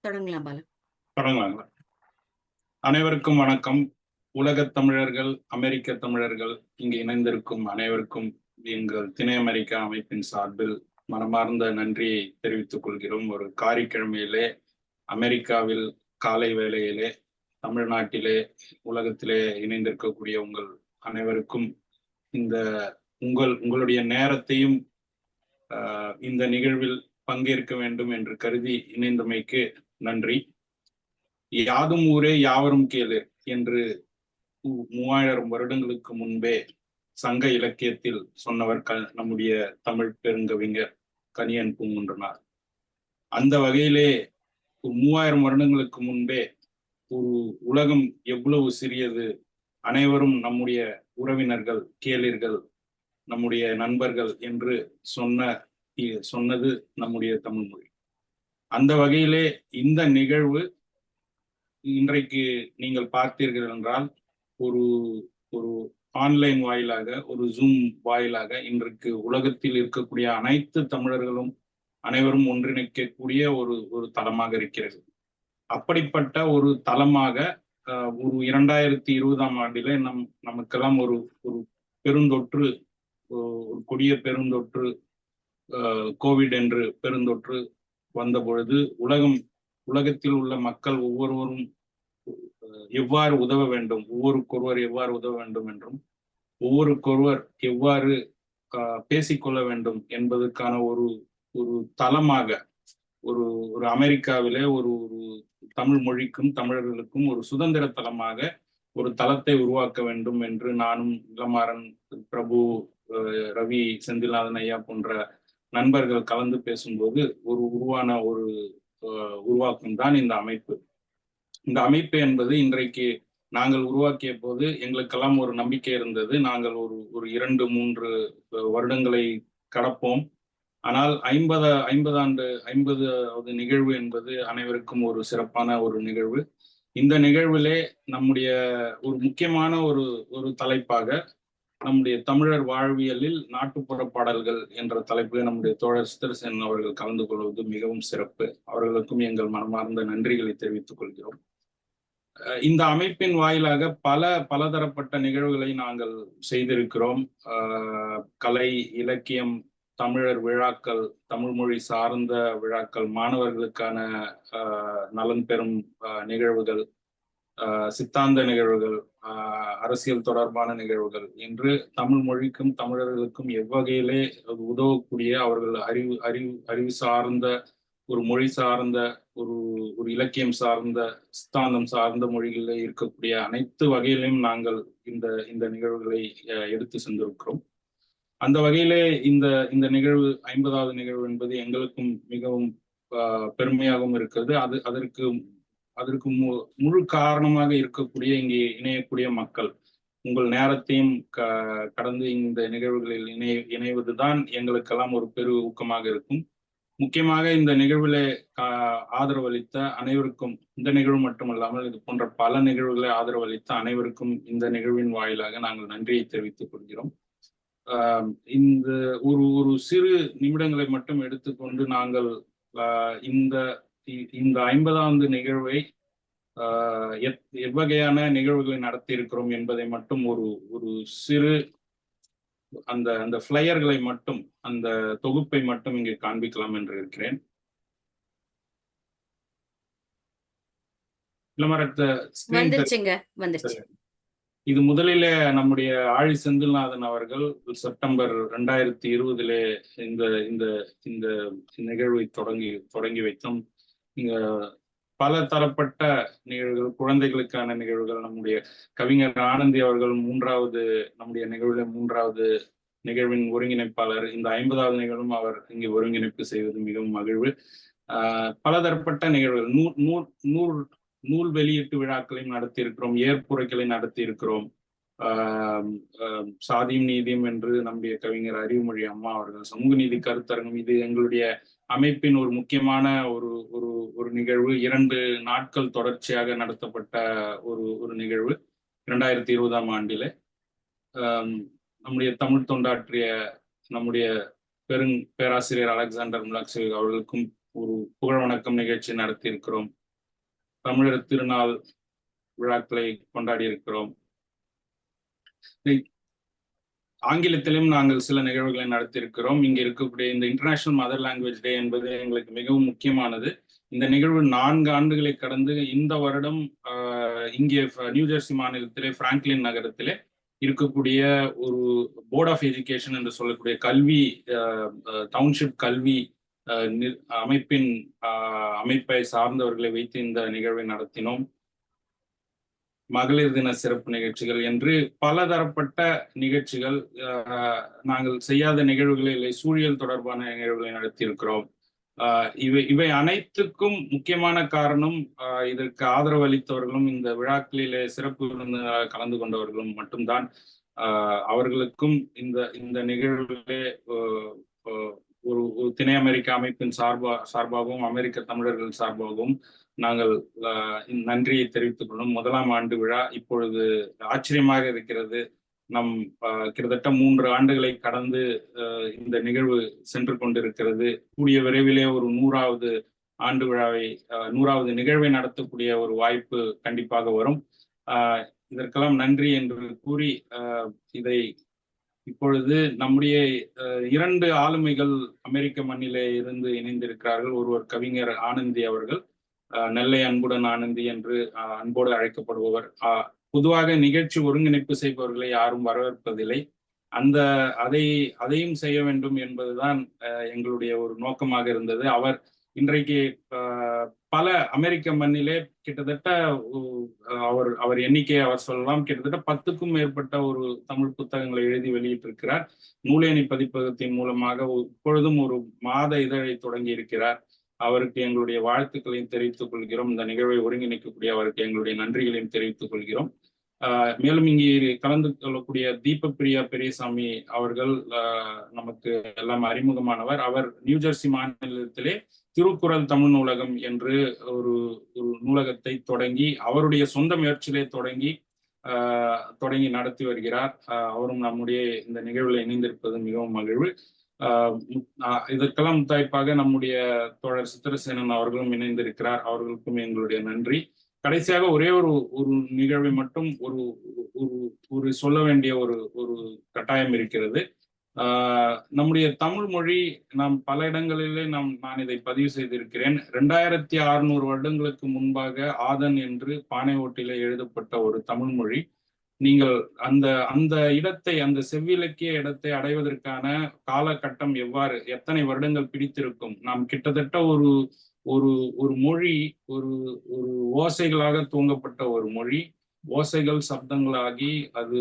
தொடங்கலாம் பாலா. தொடங்கலாங்களா? அனைவருக்கும் வணக்கம். உலகத் தமிழர்கள், அமெரிக்க தமிழர்கள் இங்கு இணைந்திருக்கும் அனைவருக்கும் எங்கள் திணை அமெரிக்கா அமைப்பின் சார்பில் மனமார்ந்த நன்றியை தெரிவித்துக் கொள்கிறோம். ஒரு காரிக்கிழமையிலே அமெரிக்காவில் காலை வேளையிலே தமிழ்நாட்டிலே உலகத்திலே இணைந்திருக்கக்கூடிய உங்கள் அனைவருக்கும் இந்த உங்களுடைய நேரத்தையும் இந்த நிகழ்வில் பங்கேற்க வேண்டும் என்று கருதி இணைந்தமைக்கு நன்றி. யாதும் ஊரே யாவரும் கேளு என்று 3000 வருடங்களுக்கு முன்பே சங்க இலக்கியத்தில் சொன்னவர் நம்முடைய தமிழ் பெருங்கவிஞர் கணியன் பூங்குன்றனார். அந்த வகையிலே 3000 வருடங்களுக்கு முன்பே ஒரு உலகம் எவ்வளவு சிறியது, அனைவரும் நம்முடைய உறவினர்கள், கேளீர்கள், நம்முடைய நண்பர்கள் என்று சொன்னது நம்முடைய தமிழ் மொழி. அந்த வகையிலே இந்த நிகழ்வு இன்றைக்கு நீங்கள் பார்த்தீர்கள் என்றால் ஒரு ஒரு ஆன்லைன் வாயிலாக, ஒரு ஜூம் வாயிலாக இன்றைக்கு உலகத்தில் இருக்கக்கூடிய அனைத்து தமிழர்களும் அனைவரும் ஒன்றிணைக்கக்கூடிய ஒரு தளமாக இருக்கிறது. அப்படிப்பட்ட ஒரு தளமாக ஒரு 2020ஆம் ஆண்டிலே நமக்கெல்லாம் ஒரு பெருந்தொற்று, ஒரு கொடிய பெருந்தொற்று, கோவிட் என்று பெருந்தொற்று வந்த பொழுது உலகத்தில் உள்ள மக்கள் ஒவ்வொருவரும் எவ்வாறு உதவ வேண்டும், ஒவ்வொருக்கொருவர் எவ்வாறு உதவ வேண்டும் என்றும் ஒவ்வொருக்கொருவர் எவ்வாறு பேசிக்கொள்ள வேண்டும் என்பதற்கான ஒரு தளமாக ஒரு அமெரிக்காவிலே ஒரு தமிழ் மொழிக்கும் தமிழர்களுக்கும் ஒரு சுதந்திர தளமாக ஒரு தளத்தை உருவாக்க வேண்டும் என்று நானும் இளமாறன், பிரபு, ரவி, செந்தில்நாதன் ஐயா போன்ற நண்பர்கள் கலந்து பேசும்போது உருவான உருவாக்கம் தான் இந்த அமைப்பு. இந்த அமைப்பு என்பது இன்றைக்கு நாங்கள் உருவாக்கிய போது எங்களுக்கெல்லாம் ஒரு நம்பிக்கை இருந்தது. நாங்கள் ஒரு 2-3 வருடங்களை கடப்போம். ஆனால் 50வது நிகழ்வு என்பது அனைவருக்கும் ஒரு சிறப்பான ஒரு நிகழ்வு. இந்த நிகழ்விலே நம்முடைய ஒரு முக்கியமான ஒரு தலைப்பாக நம்முடைய தமிழர் வாழ்வியலில் நாட்டுப்புற பாடல்கள் என்ற தலைப்பில் நம்முடைய தோழர் சித்தரசன் அவர்கள் கலந்து கொள்வது மிகவும் சிறப்பு. அவர்களுக்கும் எங்கள் மனமார்ந்த நன்றிகளை தெரிவித்துக் கொள்கிறோம். இந்த அமைப்பின் வாயிலாக பலதரப்பட்ட நிகழ்வுகளை நாங்கள் செய்திருக்கிறோம். கலை, இலக்கியம், தமிழர் விழாக்கள், தமிழ் மொழி சார்ந்த விழாக்கள், மாணவர்களுக்கான நலன் பெறும் நிகழ்வுகள், சித்தாந்த நிகழ்வுகள், அரசியல் தொடர்பான நிகழ்வுகள் என்று தமிழ் மொழிக்கும் தமிழர்களுக்கும் எவ்வகையிலே உதவக்கூடிய, அவர்கள் அறிவு சார்ந்த, ஒரு மொழி சார்ந்த, ஒரு இலக்கியம் சார்ந்த, சித்தாந்தம் சார்ந்த மொழிகளில் இருக்கக்கூடிய அனைத்து வகையிலும் நாங்கள் இந்த நிகழ்வுகளை எடுத்து சென்றிருக்கிறோம். அந்த வகையிலே இந்த நிகழ்வு 50வது நிகழ்வு என்பது எங்களுக்கும் மிகவும் பெருமையாகவும் இருக்கிறது. அதற்கு முழு காரணமாக இருக்கக்கூடிய இங்கே இணையக்கூடிய மக்கள், உங்கள் நேரத்தையும் கடந்து இந்த நிகழ்வுகளில் இணைவதுதான் எங்களுக்கெல்லாம் ஒரு பெரு ஊக்கமாக இருக்கும். முக்கியமாக இந்த நிகழ்வில் ஆதரவளித்த அனைவருக்கும், இந்த நிகழ்வு மட்டுமல்லாமல் இது போன்ற பல நிகழ்வுகளை ஆதரவளித்த அனைவருக்கும் இந்த நிகழ்வின் வாயிலாக நாங்கள் நன்றியை தெரிவித்துக் கொள்கிறோம். இந்த ஒரு சிறு நிமிடங்களை மட்டும் எடுத்துக்கொண்டு நாங்கள் இந்த 50வது நிகழ்வை எவ்வகையான நிகழ்வுகளை நடத்தி இருக்கிறோம் என்பதை மட்டும் ஒரு சிறு அந்த ஃபிளையர்களை மட்டும், அந்த தொகுப்பை மட்டும் இங்கே காண்பிக்கலாம் என்று இருக்கிறேன். இது முதலிலே நம்முடைய ஆழி செந்தில்நாதன் அவர்கள் செப்டம்பர் 2020 இந்த நிகழ்வை தொடங்கி வைத்தோம். இங்க பல தரப்பட்ட நிகழ்வுகள், குழந்தைகளுக்கான நிகழ்வுகள், நம்முடைய கவிஞர் ஆனந்தி அவர்கள் நம்முடைய நிகழ்வுல 3வது நிகழ்வின் ஒருங்கிணைப்பாளர். இந்த 50வது நிகழ்வும் அவர் இங்கே ஒருங்கிணைப்பு செய்வது மிகவும் மகிழ்வு. பலதரப்பட்ட நிகழ்வுகள், நூல் வெளியீட்டு விழாக்களையும் நடத்தி இருக்கிறோம், ஏற்புரைகளை நடத்தி இருக்கிறோம். சாதியும் நீதியும் என்று நம்முடைய கவிஞர் அறிவுமொழி அம்மா அவர்கள் சமூக நீதி கருத்தரங்கம், இது எங்களுடைய அமைப்பின் ஒரு முக்கியமான ஒரு நிகழ்வு. 2 நாட்கள் தொடர்ச்சியாக நடத்தப்பட்ட ஒரு நிகழ்வு 2020ஆம் ஆண்டிலே. நம்முடைய தமிழ் தொண்டாற்றிய நம்முடைய பேராசிரியர் அலெக்சாண்டர் முலாக்சேவிக் அவர்களுக்கும் ஒரு புகழ் வணக்கம் நிகழ்ச்சி நடத்தி இருக்கிறோம். தமிழர் திருநாள் விழாக்களை கொண்டாடி இருக்கிறோம். ஆங்கிலத்திலும் நாங்கள் சில நிகழ்வுகளை நடத்தியிருக்கிறோம். இங்க இருக்கக்கூடிய இந்த இன்டர்நேஷனல் மதர் லாங்குவேஜ் டே என்பது எங்களுக்கு மிகவும் முக்கியமானது. இந்த நிகழ்வு 4 ஆண்டுகளை கடந்து இந்த வருடம் இங்கே நியூ ஜெர்சி மாநிலத்திலே பிராங்க்லின் நகரத்திலே இருக்கக்கூடிய ஒரு போர்ட் ஆஃப் எஜுகேஷன் என்று சொல்லக்கூடிய கல்வி டவுன்ஷிப் கல்வி அமைப்பை சார்ந்தவர்களை வைத்து இந்த நிகழ்வை நடத்தினோம். மகளிர் தின சிறப்பு நிகழ்ச்சிகள் என்று பலதரப்பட்ட நிகழ்ச்சிகள், நாங்கள் செய்யாத நிகழ்வுகளே இல்லை, சூழியல் தொடர்பான நிகழ்வுகளை நடத்தியிருக்கிறோம். இவை அனைத்துக்கும் முக்கியமான காரணம் இதற்கு ஆதரவு அளித்தவர்களும் இந்த விழாக்களிலே சிறப்பு கலந்து கொண்டவர்களும் மட்டும்தான். அவர்களுக்கும் இந்த நிகழ்வுகளே ஒரு திணை அமெரிக்க அமைப்பின் சார்பாகவும் அமெரிக்க தமிழர்கள் சார்பாகவும் நாங்கள் நன்றியை தெரிவித்துக் கொள்ளும். 1ஆம் ஆண்டு விழா இப்பொழுது ஆச்சரியமாக இருக்கிறது. நம் கிட்டத்தட்ட 3 ஆண்டுகளை கடந்து இந்த நிகழ்வு சென்று கொண்டிருக்கிறது. கூடிய விரைவிலே ஒரு 100வது ஆண்டு விழாவை 100வது நிகழ்வை நடத்தக்கூடிய ஒரு வாய்ப்பு கண்டிப்பாக வரும். இதற்கெல்லாம் நன்றி என்று கூறி இதை இப்பொழுது நம்முடைய 2 ஆளுமைகள் அமெரிக்க மண்ணிலே இருந்து இணைந்திருக்கிறார்கள். ஒருவர் கவிஞர் ஆனந்தி அவர்கள், நெல்லை அன்புடன் ஆனந்தி என்று அன்போடு அழைக்கப்படுபவர். பொதுவாக நிகழ்ச்சி ஒருங்கிணைப்பு செய்பவர்களை யாரும் வரவேற்பதில்லை. அதையும் செய்ய வேண்டும் என்பதுதான் எங்களுடைய ஒரு நோக்கமாக இருந்தது. அவர் இன்றைக்கு பல அமெரிக்க மண்ணிலே கிட்டத்தட்ட அவர் எண்ணிக்கை அவர் சொல்லலாம், கிட்டத்தட்ட 10க்கும் மேற்பட்ட ஒரு தமிழ் புத்தகங்களை எழுதி வெளியிட்டிருக்கிறார். நூலேணி பதிப்பகத்தின் மூலமாக இப்பொழுதும் ஒரு மாத இதழை தொடங்கி இருக்கிறார். அவருக்கு எங்களுடைய வாழ்த்துக்களையும் தெரிவித்துக் கொள்கிறோம். இந்த நிகழ்வை ஒருங்கிணைக்கக்கூடிய அவருக்கு எங்களுடைய நன்றிகளையும் தெரிவித்துக் கொள்கிறோம். மேலும் இங்கே கலந்து கொள்ளக்கூடிய தீபப்பிரியா பெரியசாமி அவர்கள் நமக்கு எல்லாம் அறிமுகமானவர். அவர் நியூ ஜெர்சி மாநிலத்திலே திருக்குறள் தமிழ் நூலகம் என்று ஒரு நூலகத்தை தொடங்கி அவருடைய சொந்த முயற்சியிலே தொடங்கி நடத்தி வருகிறார். அவரும் நம்முடைய இந்த நிகழ்வில் இணைந்திருப்பது மிகவும் மகிழ்வு. இதற்கெல்லாம் முத்தாய்ப்பாக நம்முடைய தோழர் சித்திரசேனன் அவர்களும் இணைந்திருக்கிறார். அவர்களுக்கும் எங்களுடைய நன்றி. கடைசியாக ஒரே ஒரு நிகழ்வை மட்டும் ஒரு சொல்ல வேண்டிய ஒரு கட்டாயம் இருக்கிறது. நம்முடைய தமிழ் மொழி நாம் பல இடங்களிலே நான் இதை பதிவு செய்திருக்கிறேன். 2600 வருடங்களுக்கு முன்பாக ஆதன் என்று பானை ஓட்டிலே எழுதப்பட்ட ஒரு தமிழ் மொழி. நீங்கள் அந்த இடத்தை, அந்த செவ்விலக்கிய இடத்தை அடைவதற்கான காலகட்டம் எத்தனை வருடங்கள் பிடித்திருக்கும்? நாம் கிட்டத்தட்ட ஒரு மொழி ஒரு ஓசைகளாக தூங்கப்பட்ட ஒரு மொழி, ஓசைகள் சப்தங்களாகி அது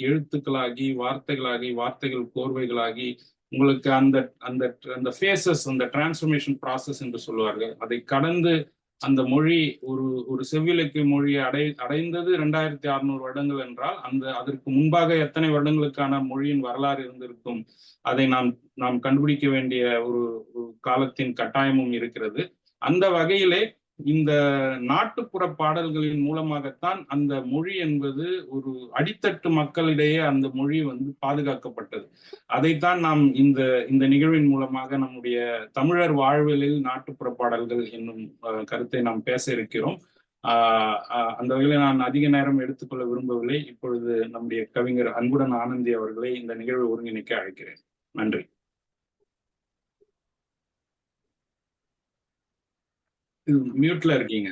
எழுத்துக்களாகி வார்த்தைகளாகி வார்த்தைகள் கோர்வைகளாகி உங்களுக்கு அந்த ஃபேசஸ், அந்த டிரான்ஸ்ஃபர்மேஷன் ப்ராசஸ் என்று சொல்லுவார்கள். அதை கடந்து அந்த மொழி ஒரு செவ்விலக்கிய மொழியை அடைந்தது 2600 வருடங்கள் என்றால் அதற்கு முன்பாக எத்தனை வருடங்களுக்கான மொழியின் வரலாறு இருந்திருக்கும்? அதை நாம் கண்டுபிடிக்க வேண்டிய ஒரு காலத்தின் கட்டாயமும் இருக்கிறது. அந்த வகையிலே இந்த நாட்டுப்புற பாடல்களின் மூலமாகத்தான் அந்த மொழி என்பது ஒரு அடித்தட்டு மக்களிடையே அந்த மொழி பாதுகாக்கப்பட்டது. அதைத்தான் நாம் இந்த நிகழ்வின் மூலமாக நம்முடைய தமிழர் வாழ்வியலில் நாட்டுப்புற பாடல்கள் என்னும் கருத்தை நாம் பேச இருக்கிறோம். அந்த வகையில் நான் அதிக நேரம் எடுத்துக்கொள்ள விரும்பவில்லை. இப்பொழுது நம்முடைய கவிஞர் அன்புடன் ஆனந்தி அவர்களை இந்த நிகழ்வை ஒருங்கிணைக்க அழைக்கிறேன். நன்றி. மியூட்ல இருக்கீங்க.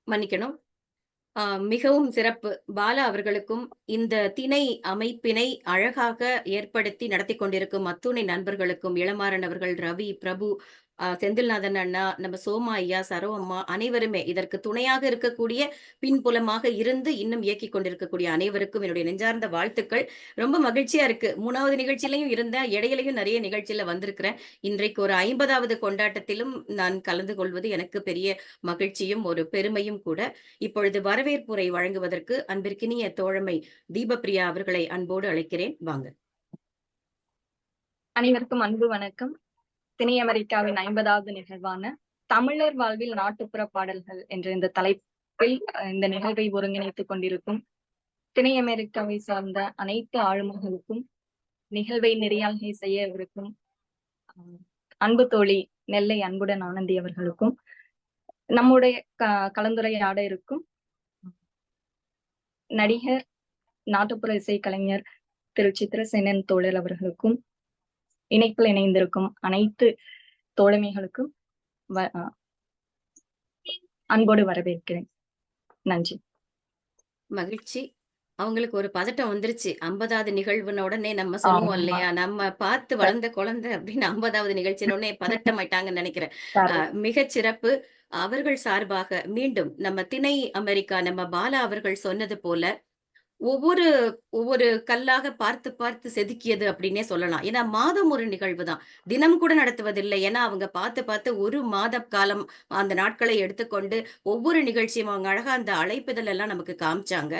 மன்னிக்கணும். மிகவும் சிறப்பு. பாலா அவர்களுக்கும் இந்த திணை அமைப்பினை அழகாக ஏற்படுத்தி நடத்தி கொண்டிருக்கும் அத்துணை நண்பர்களுக்கும், இளமாறன் அவர்கள், ரவி, பிரபு, செந்தில்நாதன் அண்ணா, நம்ம சோமா ஐயா, சரோ அம்மா, அனைவருமே இதற்கு துணையாக இருக்கக்கூடிய பின்புலமாக இருந்து இன்னும் இயக்கி கொண்டிருக்கக்கூடிய அனைவருக்கும் என்னுடைய நெஞ்சார்ந்த வாழ்த்துக்கள். ரொம்ப மகிழ்ச்சியா இருக்கு. 3வது நிகழ்ச்சியிலையும் இருந்தேன், இடையிலையும் நிறைய நிகழ்ச்சியில வந்திருக்கிறேன். இன்றைக்கு ஒரு 50வது கொண்டாட்டத்திலும் நான் கலந்து கொள்வது எனக்கு பெரிய மகிழ்ச்சியும் ஒரு பெருமையும் கூட. இப்பொழுது வரவேற்புரை வழங்குவதற்கு அன்பிற்கினிய தோழமை தீபப்பிரியா அவர்களை அன்போடு அழைக்கிறேன். வாங்க. அனைவருக்கும் அன்பு வணக்கம். திணை அமெரிக்காவின் 50வது நிகழ்வான தமிழர் வாழ்வில் நாட்டுப்புற பாடல்கள் என்ற இந்த தலைப்பில் இந்த நிகழ்வை ஒருங்கிணைத்துக் கொண்டிருக்கும் திணை அமெரிக்காவை சார்ந்த அனைத்து ஆளுமைகளுக்கும், நிகழ்வை நெறியாள்கை செய்ய இருக்கும் அன்பு தோழி நெல்லை அன்புடன் ஆனந்தி அவர்களுக்கும், நம்முடைய கலந்துரையாட இருக்கும் நடிகர், நாட்டுப்புற இசை கலைஞர் திரு சித்ரசேனன் தோழர் அவர்களுக்கும், இணைப்பில் இணைந்திருக்கும் அனைத்து தோழமைகளுக்கும் அன்போடு வரவேற்கிறேன். நன்றி. மகிழ்ச்சி. அவங்களுக்கு ஒரு பதட்டம் வந்துருச்சு. 50வது நிகழ்வுன உடனே நம்ம சொல்லுவோம் இல்லையா? நம்ம பார்த்து வளர்ந்த குழந்தை அப்படின்னு 50வது நிகழ்ச்சின உடனே பதட்டமாயிட்டாங்கன்னு நினைக்கிறேன். மிகச் சிறப்பு. அவர்கள் சார்பாக மீண்டும் நம்ம திணை அமெரிக்கா நம்ம பாலா அவர்கள் சொன்னது போல ஒவ்வொரு கல்லாக பார்த்து பார்த்து செதுக்கியது அப்படின்னே சொல்லலாம். ஏன்னா மாதம் ஒரு நிகழ்வு தான். தினம் கூட நடத்துவதில்லை. ஏன்னா அவங்க பார்த்து பார்த்து ஒரு மாத காலம் அந்த நாட்களை எடுத்துக்கொண்டு ஒவ்வொரு நிகழ்ச்சியும் அவங்க அழகா அந்த அழைப்பிதழ் எல்லாம் நமக்கு காமிச்சாங்க.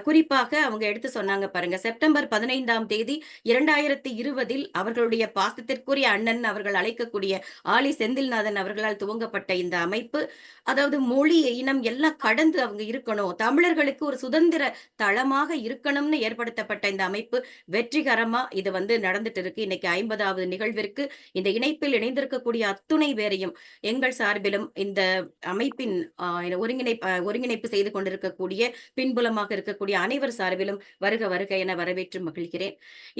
குறிப்பாக அவங்க எடுத்து சொன்னாங்க பாருங்க, செப்டம்பர் 15ஆம் தேதி 2020 அவர்களுடைய பாசத்திற்குரிய அண்ணன் அவர்கள் அழைக்கக்கூடிய ஆலி செந்தில்நாதன் அவர்களால் துவங்கப்பட்ட இந்த அமைப்பு, அதாவது மொழி, இனம் எல்லாம் கடந்து அவங்க இருக்கணும். தமிழர்களுக்கு ஒரு சுதந்திர தளமா இருக்கணும்னு ஏற்படுத்தப்பட்ட இந்த அமைப்பு வெற்றிகரமா இது நடந்துட்டு இருக்கு. இன்னைக்கு 50வது நிகழ்விற்கு இந்த இணைப்பில் இணைந்திருக்கக்கூடிய அத்துணை பேரையும் எங்கள் சார்பிலும் இந்த அமைப்பின் ஒருங்கிணைப்பு செய்து கொண்டிருக்கக்கூடிய பின்புலமாக இருக்கக்கூடிய அனைவர் சார்பிலும் வருக வருக என வரவேற்று மகிழ்கிறேன்.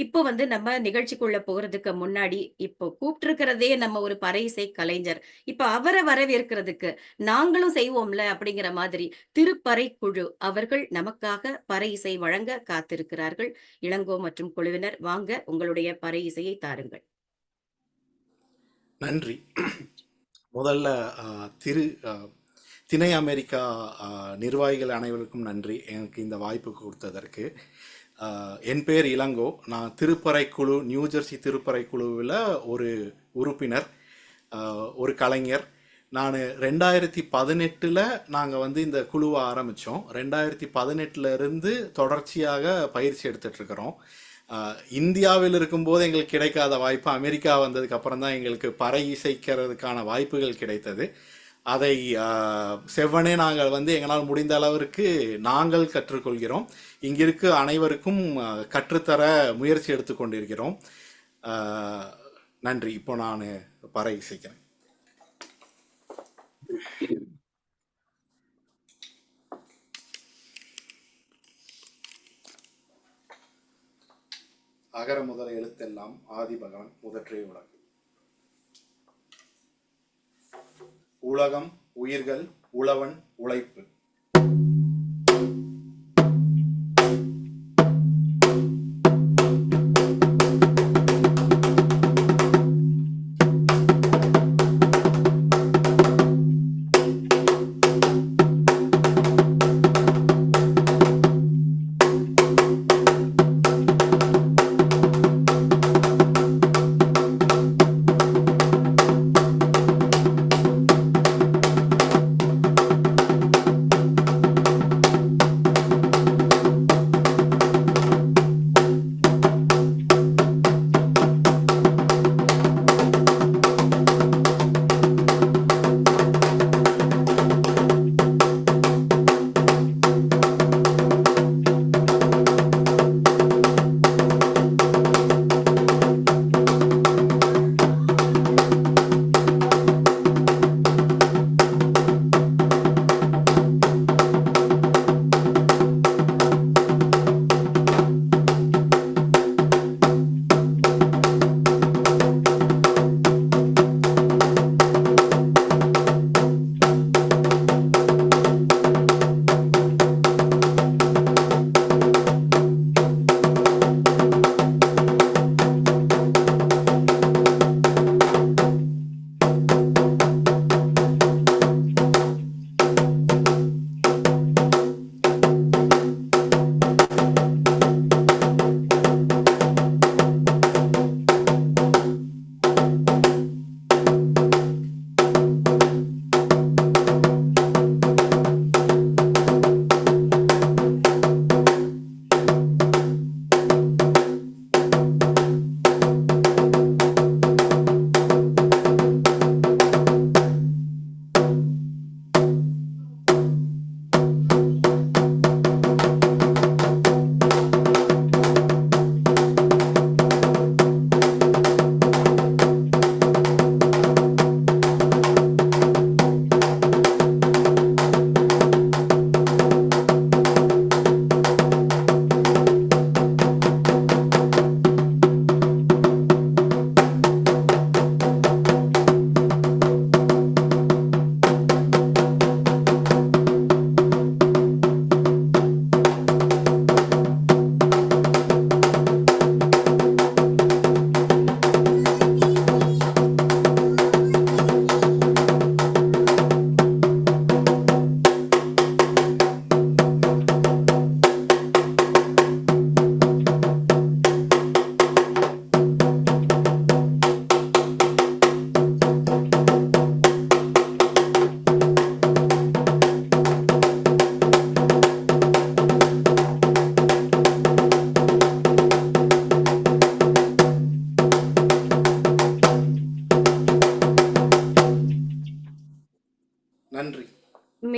இப்போ நம்ம நிகழ்ச்சிக்குள்ள போறதுக்கு முன்னாடி இப்போ கூப்பிட்டிருக்கிறதே நம்ம ஒரு பறை இசை கலைஞர். இப்ப அவரை வரவேற்கிறதுக்கு நாங்களும் செய்வோம்ல அப்படிங்கிற மாதிரி திருப்பறை குழு அவர்கள் நமக்காக பறை இசை வழங்க காத்திருக்கிறார்கள். இளங்கோ மற்றும் குழுவினர், வாங்க உங்களுடைய பறை இசையை தாருங்கள். நன்றி. முதல்ல திணை அமெரிக்கா நிர்வாகிகள் அனைவருக்கும் நன்றி எனக்கு இந்த வாய்ப்பு கொடுத்ததற்கு. என் பெயர் இளங்கோ. நான் திருப்பறை குழு, நியூஜெர்சி திருப்பறை குழுவில் ஒரு உறுப்பினர், ஒரு கலைஞர். நான் 2018 நாங்கள் இந்த குழுவை ஆரம்பித்தோம். 2018 தொடர்ச்சியாக பயிற்சி எடுத்துட்ருக்கிறோம். இந்தியாவில் இருக்கும்போது எங்களுக்கு கிடைக்காத வாய்ப்பு அமெரிக்கா வந்ததுக்கு அப்புறம் தான் எங்களுக்கு பறை இசைக்கிறதுக்கான வாய்ப்புகள் கிடைத்தது. அதை செவ்வனே நாங்கள் எங்களால் முடிந்த அளவிற்கு நாங்கள் கற்றுக்கொள்கிறோம். இங்கிருக்கு அனைவருக்கும் கற்றுத்தர முயற்சி எடுத்துக்கொண்டிருக்கிறோம். நன்றி. இப்போ நான் பறை இசைக்கிறேன். அகர முதல எழுத்தெல்லாம் ஆதி பகவன் முதற்றே உலகு. உலகம், உயிர்கள், உழவன், உழைப்பு.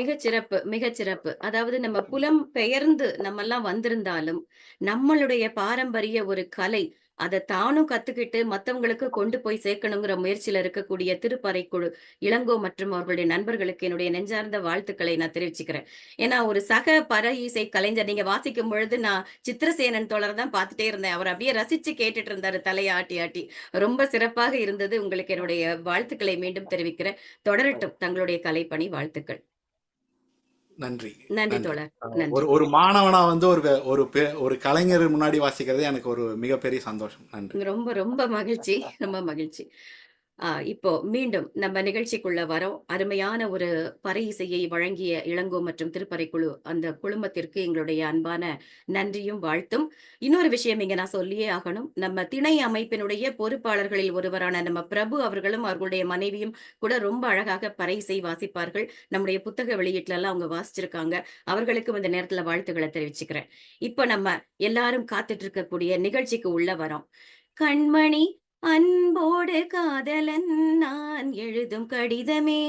மிகச் சிறப்பு, மிகச் சிறப்பு. அதாவது நம்ம புலம் பெயர்ந்து நம்மெல்லாம் வந்திருந்தாலும், நம்மளுடைய பாரம்பரிய ஒரு கலை, அத தானும் கத்துக்கிட்டு மத்தவங்களுக்கு கொண்டு போய் சேர்க்கணுங்கிற முயற்சியில இருக்கக்கூடிய திருப்பறைக்குழு இளங்கோ மற்றும் அவர்களுடைய நண்பர்களுக்கு என்னுடைய நெஞ்சார்ந்த வாழ்த்துக்களை நான் தெரிவிச்சுக்கிறேன். ஏன்னா, ஒரு சக பறை இசை கலைஞர் நீங்க வாசிக்கும் பொழுது நான் சித்திரசேனன் தோழர தான் பார்த்துட்டே இருந்தேன். அவர் அப்படியே ரசிச்சு கேட்டுட்டு இருந்தாரு தலைய ஆட்டி ஆட்டி. ரொம்ப சிறப்பாக இருந்தது. உங்களுக்கு என்னுடைய வாழ்த்துக்களை மீண்டும் தெரிவிக்கிறேன். தொடரட்டும் தங்களுடைய கலைப்பணி. வாழ்த்துக்கள். நன்றி நன்றி நன்றி. தோழர். ஒரு நன்றி. ஒரு மாணவனா வந்து ஒரு கலைஞர் முன்னாடி வாசிக்கிறது எனக்கு ஒரு மிகப்பெரிய சந்தோஷம். நன்றி. ரொம்ப ரொம்ப மகிழ்ச்சி. ரொம்ப மகிழ்ச்சி. இப்போ மீண்டும் நம்ம நிகழ்ச்சிக்குள்ள வரோம். அருமையான ஒரு பறை இசையை வழங்கிய இளங்கோ மற்றும் திருப்பறைக்குழு அந்த குழுமத்திற்கு எங்களுடைய அன்பான நன்றியும் வாழ்த்தும். இன்னொரு விஷயம் இங்க நான் சொல்லியே ஆகணும். நம்ம திணை அமைப்பினுடைய பொறுப்பாளர்களில் ஒருவரான நம்ம பிரபு அவர்களும் அவர்களுடைய மனைவியும் கூட ரொம்ப அழகாக பறை இசை வாசிப்பார்கள். நம்முடைய புத்தக வெளியீட்டுல எல்லாம் அவங்க வாசிச்சிருக்காங்க. அவர்களுக்கும் இந்த நேரத்துல வாழ்த்துக்களை தெரிவிச்சுக்கிறேன். இப்ப நம்ம எல்லாரும் காத்துட்டு இருக்கக்கூடிய நிகழ்ச்சிக்கு உள்ள வரோம். கண்மணி அன்போடு காதலன் நான் எழுதும் கடிதமே,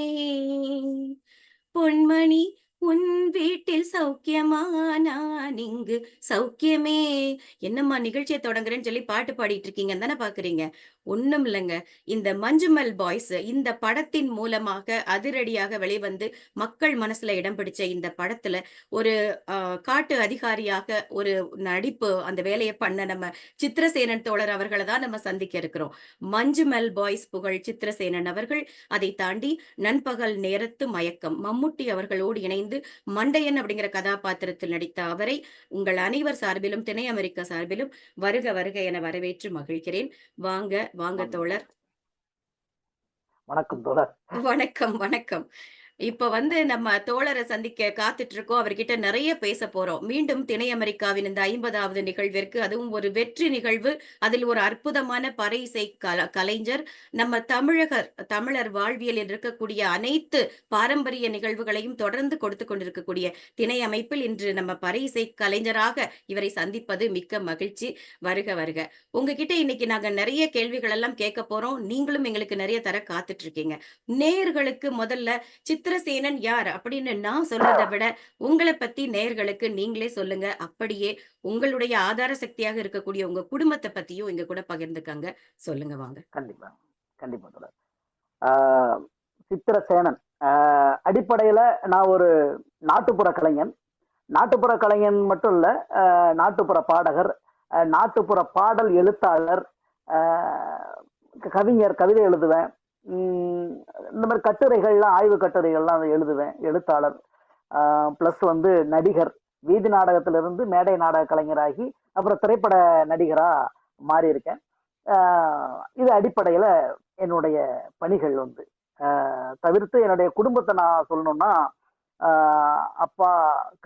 பொன்மணி உன் வீட்டில் சௌக்கியமா, நான் இங்கு சௌக்கியமே. என்னம்மா நிகழ்ச்சியை தொடங்குறேன்னு சொல்லி பாட்டு பாடிட்டு இருக்கீங்கன்னு தானே பாக்குறீங்க? ஒண்ணும் இல்லைங்க. இந்த மஞ்சுமல் பாய்ஸ் இந்த படத்தின் மூலமாக அதிரடியாக வெளிவந்து மக்கள் மனசுல இடம் பிடிச்ச இந்த படத்துல ஒரு காட்டு அதிகாரியாக ஒரு நடிப்பு அந்த வேலையை பண்ண நம்ம சித்திரசேனன் தோழர் அவர்களை தான் நம்ம சந்திக்க இருக்கிறோம். மஞ்சுமல் பாய்ஸ் புகழ் சித்திரசேனன் அவர்கள். அதை தாண்டி நண்பகல் நேரத்து மயக்கம் மம்முட்டி அவர்களோடு இணைந்து மண்டையன் அப்படிங்கிற கதாபாத்திரத்தில் நடித்த அவரை உங்கள் அனைவர் சார்பிலும் திணை அமெரிக்கா சார்பிலும் வருக வருக என வரவேற்று மகிழ்கிறேன். வாங்க வாங்க தோழர். வணக்கம் தோழர். வணக்கம் வணக்கம். இப்ப நம்ம தோழரை சந்திக்க காத்துட்டு இருக்கோம். அவர்கிட்ட நிறைய பேச போறோம். மீண்டும் திணை அமெரிக்காவின் இந்த 50வது நிகழ்விற்கு, அதுவும் ஒரு வெற்றி நிகழ்வு. அதில் ஒரு அற்புதமான பறை இசை கலைஞர் நம்ம தமிழர் வாழ்வியலில் இருக்கக்கூடிய அனைத்து பாரம்பரிய நிகழ்வுகளையும் தொடர்ந்து கொடுத்து கொண்டிருக்கக்கூடிய திணை அமைப்பில் இன்று நம்ம பறை இசை கலைஞராக இவரை சந்திப்பது மிக்க மகிழ்ச்சி. வருக வருக. உங்ககிட்ட இன்னைக்கு நாங்க நிறைய கேள்விகள் எல்லாம் கேட்க போறோம். நீங்களும் எங்களுக்கு நிறைய தர காத்துட்டு இருக்கீங்க. நேயர்களுக்கு முதல்ல சித்திரசேனன் யார் அப்படின்னு நான் சொல்றதை விட உங்களை பத்தி நேயர்களுக்கு நீங்களே சொல்லுங்க. அப்படியே உங்களுடைய ஆதார சக்தியாக இருக்கக்கூடிய உங்க குடும்பத்தை பத்தியும் இங்க கூட பகிர்ந்துக்கங்க. சொல்லுங்க வாங்க. கண்டிப்பா கண்டிப்பா தோழர். சித்திரசேனன் அடிப்படையில நான் ஒரு நாட்டுப்புற கலைஞன். நாட்டுப்புற கலைஞன் மட்டும் இல்ல, நாட்டுப்புற பாடகர், நாட்டுப்புற பாடல் எழுத்தாளர், கவிஞர், கவிதை எழுதுவேன். இந்த மாதிரி கட்டுரைகள்லாம், ஆய்வு கட்டுரைகள்லாம் எழுதுவேன். எழுத்தாளர் பிளஸ் நடிகர். வீதி நாடகத்திலிருந்து மேடை நாடக கலைஞராகி அப்புறம் திரைப்பட நடிகரா மாறி இருக்கேன். இது அடிப்படையில என்னுடைய பணிகள். தவிர்த்து என்னுடைய குடும்பத்தை நான் சொல்லணும்னா, அப்பா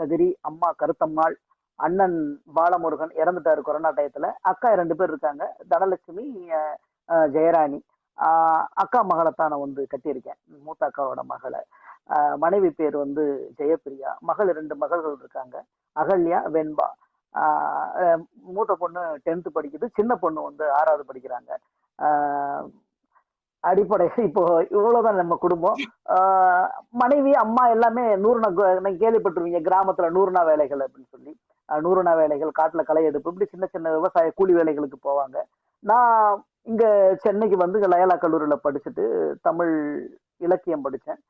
கதிரி, அம்மா கருத்தம்மாள், அண்ணன் பாலமுருகன் இறந்துட்டாரு கொரோனா டயத்துல. அக்கா 2 பேர் இருக்காங்க, தனலட்சுமி, ஜெயராணி. அக்கா மகளைத்தான் நான் கட்டியிருக்கேன், மூத்த அக்காவோட மகளை. மனைவி பேர் ஜெயப்பிரியா. மகள் 2 மகள்கள் இருக்காங்க, அகல்யா, வெண்பா. மூத்த பொண்ணு 10th படிக்குது, சின்ன பொண்ணு 6வது படிக்கிறாங்க. அடிப்படை இப்போ இவ்வளவுதான் நம்ம குடும்பம். மனைவி, அம்மா எல்லாமே நீங்க கேள்விப்பட்டிருவீங்க கிராமத்துல 100 நாள் வேலைகள் அப்படின்னு சொல்லி. 100 நாள் வேலைகள், காட்டுல களை எடுப்பு, இப்படி சின்ன சின்ன விவசாய கூலி வேலைகளுக்கு போவாங்க. நான் இங்க சென்னைக்கு லயலா கல்லூரியில படிச்சுட்டு தமிழ் இலக்கியம் படிச்சேன்.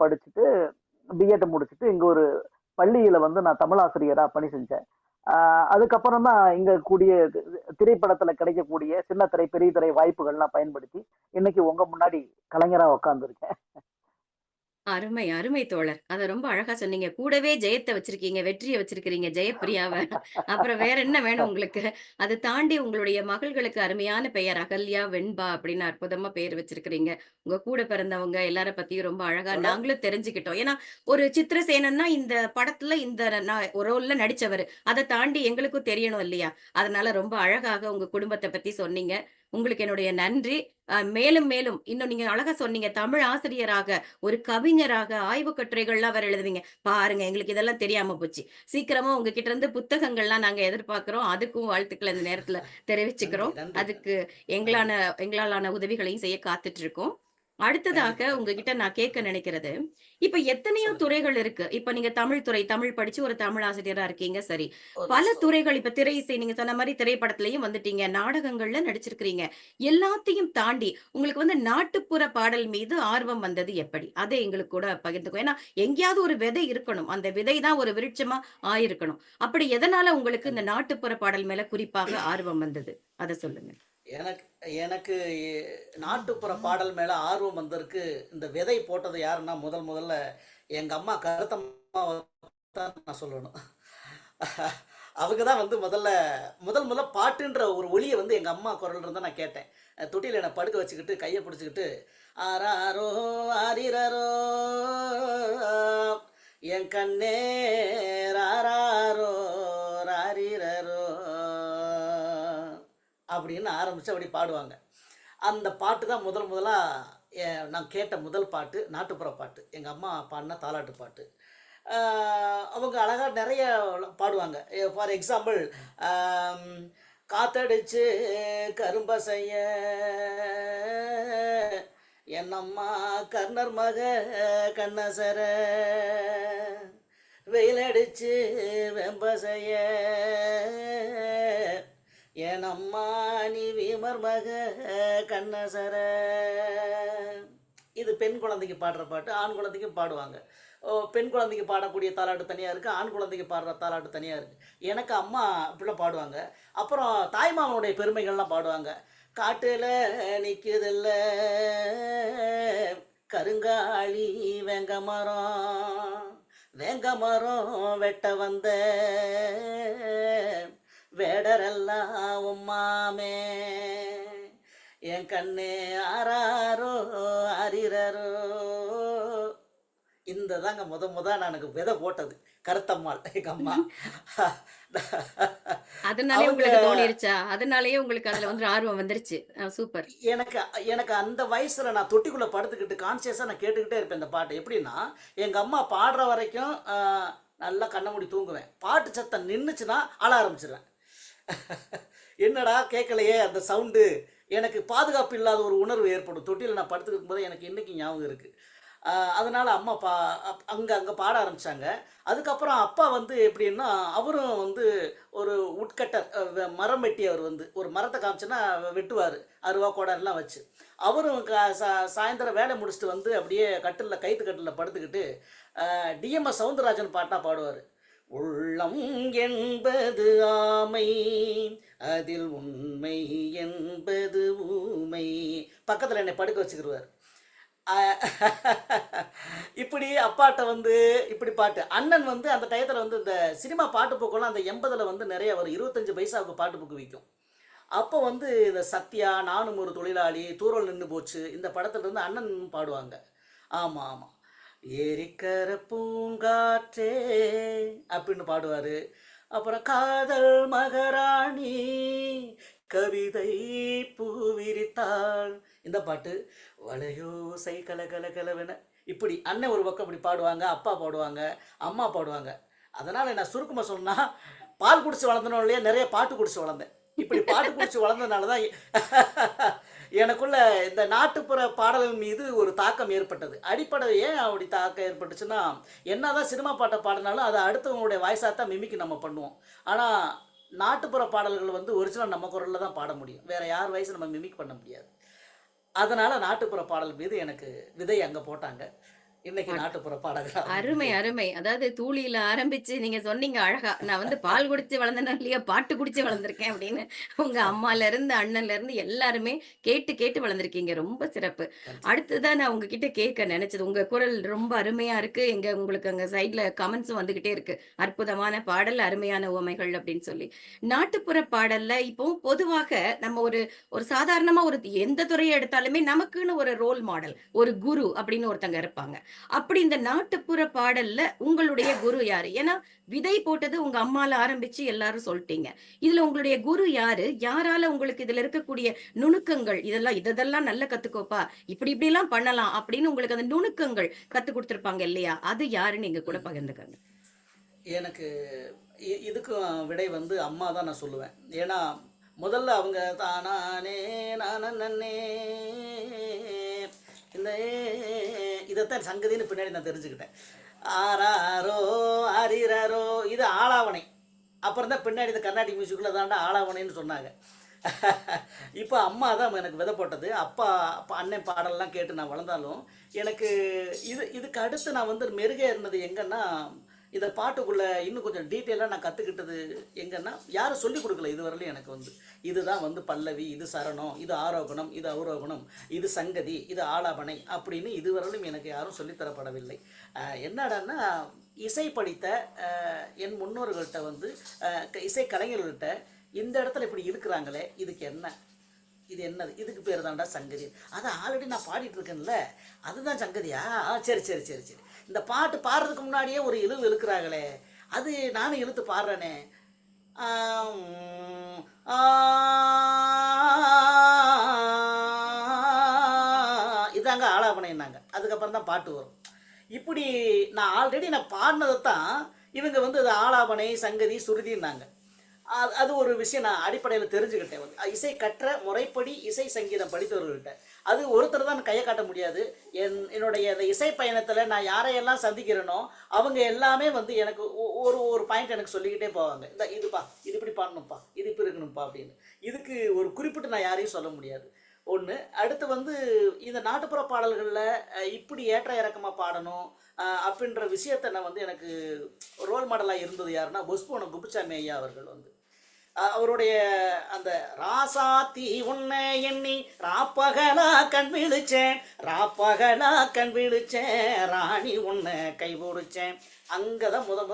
படிச்சுட்டு பிஎட் முடிச்சுட்டு இங்க ஒரு பள்ளியில நான் தமிழாசிரியரா பணி செஞ்சேன். அதுக்கப்புறம் தான் இங்க கூடிய திரைப்படத்துல கிடைக்கக்கூடிய சின்ன திரை, பெரிய திரை வாய்ப்புகள்லாம் பயன்படுத்தி இன்னைக்கு உங்க முன்னாடி கலைஞரா உட்கார்ந்துருக்கேன். அருமை அருமை தோழர். அத ரொம்ப அழகா சொன்னீங்க. கூடவே ஜெயத்தை வச்சிருக்கீங்க, வெற்றியை வச்சிருக்கிறீங்க, ஜெயப்பிரியாவை. அப்புறம் வேற என்ன வேணும் உங்களுக்கு? அதை தாண்டி உங்களுடைய மகள்களுக்கு அருமையான பெயர் அகல்யா, வெண்பா அப்படின்னு அற்புதமா பெயர் வச்சிருக்கிறீங்க. உங்க கூட பிறந்தவங்க எல்லார பத்தியும் ரொம்ப அழகா நாங்களும் தெரிஞ்சுக்கிட்டோம். ஏன்னா ஒரு சித்திரசேனன்னா இந்த படத்துல இந்த ஒரு ரோல்ல நடிச்சவர். அதை தாண்டி எங்களுக்கும் தெரியணும் இல்லையா? அதனால ரொம்ப அழகாக உங்க குடும்பத்தை பத்தி சொன்னீங்க. உங்களுக்கு என்னுடைய நன்றி. மேலும் மேலும் இன்னும் நீங்க அழகா சொன்னீங்க, தமிழ் ஆசிரியராக, ஒரு கவிஞராக ஆய்வு கட்டுரைகள்லாம் வேற எழுதுவீங்க. பாருங்க, எங்களுக்கு இதெல்லாம் தெரியாம போச்சு. சீக்கிரமா உங்ககிட்ட இருந்து புத்தகங்கள்லாம் நாங்க எதிர்பார்க்கிறோம். அதுக்கும் வாழ்த்துக்கள் இந்த நேரத்துல தெரிவிச்சுக்கிறோம். அதுக்கு எங்களாலான உதவிகளையும் செய்ய காத்துட்டு இருக்கோம். அடுத்ததாக கண்டிப்பா, உங்ககிட்ட கண்டிப்பா. நான் கேட்க நினைக்கிறது, இப்ப எத்தனையோ சொல்லுங்க. துறைகள் இருக்கு. இப்ப நீங்க தமிழ் துறை, தமிழ் படிச்சு ஒரு தமிழ் ஆசிரியரா இருக்கீங்க சரி. ஒரு பல நிமிஷம். துறைகள் இப்ப திரை இசை நீங்க சொன்ன மாரி திரைப்படத்திலயும் வந்துட்டீங்க. நாடகங்கள்ல நடிச்சிருக்கிறீங்க. எல்லாத்தையும் தாண்டி உங்களுக்கு வந்து நாட்டுப்புற பாடல் மீது ஆர்வம் வந்தது எப்படி? அத எங்களுக்கு கூட பகிர்ந்துக்கோ. ஏன்னா, எங்கேயாவது ஒரு விதை இருக்கணும். அந்த விதை தான் ஒரு விருட்சமா ஆயிருக்கணும். அப்படி எதனால உங்களுக்கு இந்த கண்டிப்பா. நாட்டுப்புற பாடல் மேல குறிப்பாக ஆர்வம் வந்தது? அத சொல்லுங்க. எனக்கு எனக்கு நாட்டுப்புற பாடல் மேல ஆர்வம் வந்ததற்கு இந்த விதை போட்டது யாருன்னா, முதல்ல எங்க அம்மா கருத்தம்மாவ தான் நான் சொல்லணும். அவங்க தான் வந்து முதல்ல பாட்டுன்ற ஒரு ஒலிய வந்து எங்க அம்மா குரல்ல இருந்து நான் கேட்டேன். தொட்டில்ல என்ன படுக்க வச்சுக்கிட்டு, கைய பிடிச்சுக்கிட்டு, ஆராரோ ஆரிரரோ என் கண்ணே ராராரோ ராரிரரோ அப்படின்னு ஆரம்பிச்சு அப்படி பாடுவாங்க. அந்த பாட்டு தான் முதலா நான் கேட்ட முதல் பாட்டு நாட்டுப்புற பாட்டு. எங்க அம்மா பாடுன தாலாட்டு பாட்டு. ஆ, அவங்க அழகா நெறைய பாடுவாங்க. ஃபார் எக்ஸாம்பிள், ஆம், காத்தடிச்சு கரும்பசைய என்னம்மா கர்ணர் மக கண்ணசர வெயிலடிச்சு வெம்பசைய ஏனம்மா நீ வீமர் மக கண்ணசர. இது பெண் குழந்தைக்கு பாடுற பாட்டு. ஆண் குழந்தைக்கும் பாடுவாங்க. பெண் குழந்தைக்கு பாடக்கூடிய தாலாட்டு தனியாக இருக்குது, ஆண் குழந்தைக்கு பாடுற தாலாட்டு தனியாக இருக்குது. எனக்கு அம்மா இப்படிலாம் பாடுவாங்க. அப்புறம் தாய்மாமனுடைய பெருமைகள்லாம் பாடுவாங்க. காட்டில் நிற்குதில்ல கருங்காலி வேங்க மரம் வெட்ட வந்த வேடரெல்லாம் உம்மாமே என் கண்ணே ஆராரோ ஆரிரரோ. இந்த தாங்க நான் எனக்கு விதை போட்டது கருத்தம்மாள் எங்க அம்மா. அதனாலயே அவங்க உங்களுக்கு தோணிருச்சா? அதனாலயே உங்களுக்கு அதுல வந்து ஆர்வம் வந்துருச்சு. சூப்பர். எனக்கு எனக்கு அந்த வயசுல நான் தொட்டிக்குள்ள படுத்துக்கிட்டு கான்சியஸா நான் கேட்டுக்கிட்டே இருப்பேன் இந்த பாட்டு. எப்படின்னா, எங்க அம்மா பாடுற வரைக்கும் நல்லா கண்ண மூடி தூங்குவேன். பாட்டு சத்தம் நின்னுச்சுன்னா அழ ஆரம்பிச்சிருவேன். என்னடா கேட்கலையே அந்த சவுண்டு. எனக்கு பாதுகாப்பு இல்லாத ஒரு உணர்வு ஏற்படும். தொட்டியில் நான் படுத்துக்கிட்டு போது எனக்கு இன்னைக்கு ஞாபகம் இருக்கு. அதனால அம்மா அங்கே பாட ஆரம்பிச்சாங்க. அதுக்கப்புறம் அப்பா வந்து எப்படின்னா, அவரும் வந்து ஒரு உட்கட்டர், மரம் வெட்டியவர். வந்து ஒரு மரத்தை காமிச்சுன்னா வெட்டுவார், அருவா கோடாரிலாம் வச்சு. அவரும் சாயந்தரம் வேலை முடிச்சுட்டு வந்து அப்படியே கட்டிலில் கயிற்று கட்டிலில் படுத்துக்கிட்டு டிஎம்எஸ் சவுந்தரராஜன் பாட்டாக பாடுவார். உள்ளம் என்பது ஆமை, அதில் உண்மை என்பது ஊமை. பக்கத்தில் என்னை படுக்க வச்சுக்கிடுவார். இப்படி அப்பாட்ட வந்து இப்படி பாட்டு. அண்ணன் வந்து அந்த டயத்தில் வந்து இந்த சினிமா பாட்டு புக்கெல்லாம் அந்த 80ல் வந்து நிறைய ஒரு 25 பைசாவுக்கு பாட்டு புக்கு விற்கும். அப்போ வந்து இந்த சத்யா, நானும் ஒரு தொழிலாளி, தூரல் நின்று போச்சு, இந்த படத்துல இருந்து அண்ணன் பாடுவாங்க. ஆமாம் ஆமாம், ஏரிக்கர பூங்காற்றே அப்படின்னு பாடுவார். அப்புறம் காதல் மகராணி கவிதை பூவிரித்தாள், இந்த பாட்டு. வளையோசை கலகலகலவென. இப்படி அண்ணன் ஒரு பக்கம் இப்படி பாடுவாங்க, அப்பா பாடுவாங்க, அம்மா பாடுவாங்க. அதனால் நான் சுருக்கமாக சொன்னால், பால் குடிச்சு வளர்ந்தனோ இல்லையா, நிறைய பாட்டு குடிச்சு வளர்ந்தேன். இப்படி பாட்டு குடிச்சு வளர்ந்ததுனால தான் எனக்குள்ள இந்த நாட்டுப்புற பாடல்கள் மீது ஒரு தாக்கம் ஏற்பட்டது. அடிப்படை ஏன் அப்படி தாக்கம் ஏற்பட்டுச்சுன்னா, என்னதான் சினிமா பாட்டை பாடினாலும் அதை அடுத்தவங்களுடைய வாய்ஸாக தான் மிமிக்கு நம்ம பண்ணுவோம். ஆனால் நாட்டுப்புற பாடல்கள் வந்து ஒரிஜினல் நம்ம குரலில் தான் பாட முடியும். வேறு யார் வாய்ஸும் நம்ம மிமிக் பண்ண முடியாது. அதனால் நாட்டுப்புற பாடல் மீது எனக்கு விதை அங்கே போட்டாங்க. இன்னைக்கு நாட்டுப்புற பாடகரா அருமை, அருமை. அதாவது தூளியில ஆரம்பிச்சு நீங்க சொன்னீங்க அழகா. நான் வந்து பால் குடிச்சு வளர்ந்தேனா இல்லையா, பாட்டு குடிச்சு வளர்ந்திருக்கேன் அப்படின்னு. உங்க அம்மால இருந்து, அண்ணன்ல இருந்து எல்லாருமே கேட்டு, கேட்டு வளர்ந்திருக்கீங்க. ரொம்ப சிறப்பு. கண்டிப்பா. அடுத்ததா நான் உங்ககிட்ட கேட்க நினைச்சது, உங்க குரல் ரொம்ப அருமையா இருக்கு. உங்களுக்கு அங்க சைட்ல கமெண்ட்ஸும் வந்துகிட்டே இருக்கு. அற்புதமான பாடல், அருமையான உவமைகள் அப்படின்னு சொல்லி. நாட்டுப்புற பாடல்ல இப்போ பொதுவாக நம்ம ஒரு ஒரு சாதாரணமா ஒரு எந்த துறையை எடுத்தாலுமே நமக்குன்னு ஒரு ரோல் மாடல், ஒரு குரு அப்படின்னு ஒருத்தங்க இருப்பாங்க. அப்படி இந்த நாட்டுப்புற பாடல்ல உங்களுடைய குரு யாரு? ஏன்னா விதை போட்டது உங்க அம்மால ஆரம்பிச்சு எல்லாரும் சொல்லிட்டீங்க. இதுல உங்களுடைய குரு யாரு? யாரால உங்களுக்கு இதுல இருக்கக்கூடிய நுணுக்கங்கள், இதெல்லாம் நல்லா கத்துக்கோப்பா, இப்படி இப்படி எல்லாம் பண்ணலாம் அப்படின்னு உங்களுக்கு அந்த நுணுக்கங்கள் கத்து கொடுத்திருப்பாங்க இல்லையா? அது யாருன்னு எங்க கூட பகிர்ந்துக்கங்க. எனக்கு இதுக்கும் விடை வந்து அம்மா தான் நான் சொல்லுவேன். ஏன்னா முதல்ல அவங்க தானானே நானே இந்த இதைத்தான் சங்கதின்னு பின்னாடி நான் தெரிஞ்சுக்கிட்டேன். ஆராரோ அரிரரோ இது ஆலாவணை. அப்புறம் தான் பின்னாடி இந்த கர்நாடிக் மியூசிக்கில் தாண்டா ஆலாவணைன்னு சொன்னாங்க. இப்போ அம்மா தான் எனக்கு விதை போட்டது. அப்பா அண்ணன் பாடலாம் கேட்டு நான் வளர்ந்தாலும் எனக்கு இதுக்கு அடுத்து நான் வந்து மெருகே இருந்தது எங்கன்னா, இந்த பாட்டுக்குள்ளே இன்னும் கொஞ்சம் டீட்டெயிலாக நான் கற்றுக்கிட்டது எங்கன்னா, யாரும் சொல்லிக் கொடுக்கல இதுவரையிலும் எனக்கு வந்து. இதுதான் வந்து பல்லவி, இது சரணம், இது ஆரோகணம், இது அவரோகணம், இது சங்கதி, இது ஆலாபனை அப்படின்னு இதுவரையிலும் எனக்கு யாரும் சொல்லித்தரப்படவில்லை. என்னடான்னா, இசை படித்த என் முன்னோர்கள்ட்ட வந்து இசை கலைஞர்கள்ட்ட இந்த இடத்துல இப்படி இருக்கிறாங்களே, இதுக்கு என்ன, இது என்னது, இதுக்கு பேர் தான்டா சங்கதி. அதை ஆல்ரெடி நான் பாடிட்டு இருக்கேன்ல, அதுதான் சங்கதியா? சரி சரி சரி சரி. இந்த பாட்டு பாடுறதுக்கு முன்னாடியே ஒரு இழுவு இழுக்கிறாங்களே, அது நானும் இழுத்து பாடுறேனே. இதாங்க ஆலாபனைன்னாங்க. அதுக்கப்புறம் தான் பாட்டு வரும். இப்படி நான் ஆல்ரெடி நான் பாடினதை தான் இவங்க வந்து அது ஆலாபனை, சங்கதி, சுருதின்னாங்க. அது ஒரு விஷயம் நான் அடிப்படையில் தெரிஞ்சுக்கிட்டேன். வந்து இசை கற்ற முறைப்படி இசை சங்கீதம் படித்தவர்கள்ட்ட அது ஒருத்தர் தான் கையை காட்ட முடியாது. என்னுடைய இந்த இசை பயணத்தில் நான் யாரையெல்லாம் சந்திக்கிறேனோ அவங்க எல்லாமே வந்து எனக்கு ஒரு பாயிண்ட் எனக்கு சொல்லிக்கிட்டே போவாங்க. இதுப்பா இது இப்படி பாடணும்ப்பா, இது இப்படி இருக்கணும்ப்பா அப்படின்னு. இதுக்கு ஒரு குறிப்பிட்டு நான் யாரையும் சொல்ல முடியாது. ஒன்று. அடுத்து வந்து இந்த நாட்டுப்புற பாடல்களில் இப்படி ஏற்ற இறக்கமாக பாடணும் அப்படின்ற விஷயத்தை நான் வந்து எனக்கு ரோல் மாடலாக இருந்தது யாருன்னா, பொஸ்போன குப்புசாமி ஐயா அவர்கள். வந்து அவருடைய அந்த ராசாத்தி உன்னை எண்ணி ராப்பகலா கண் விழிச்சேன், ராப்பகலா கண் விழிச்சேன், ராணி உன்னை கை பிடிச்சேன். அங்கே தான் முதல்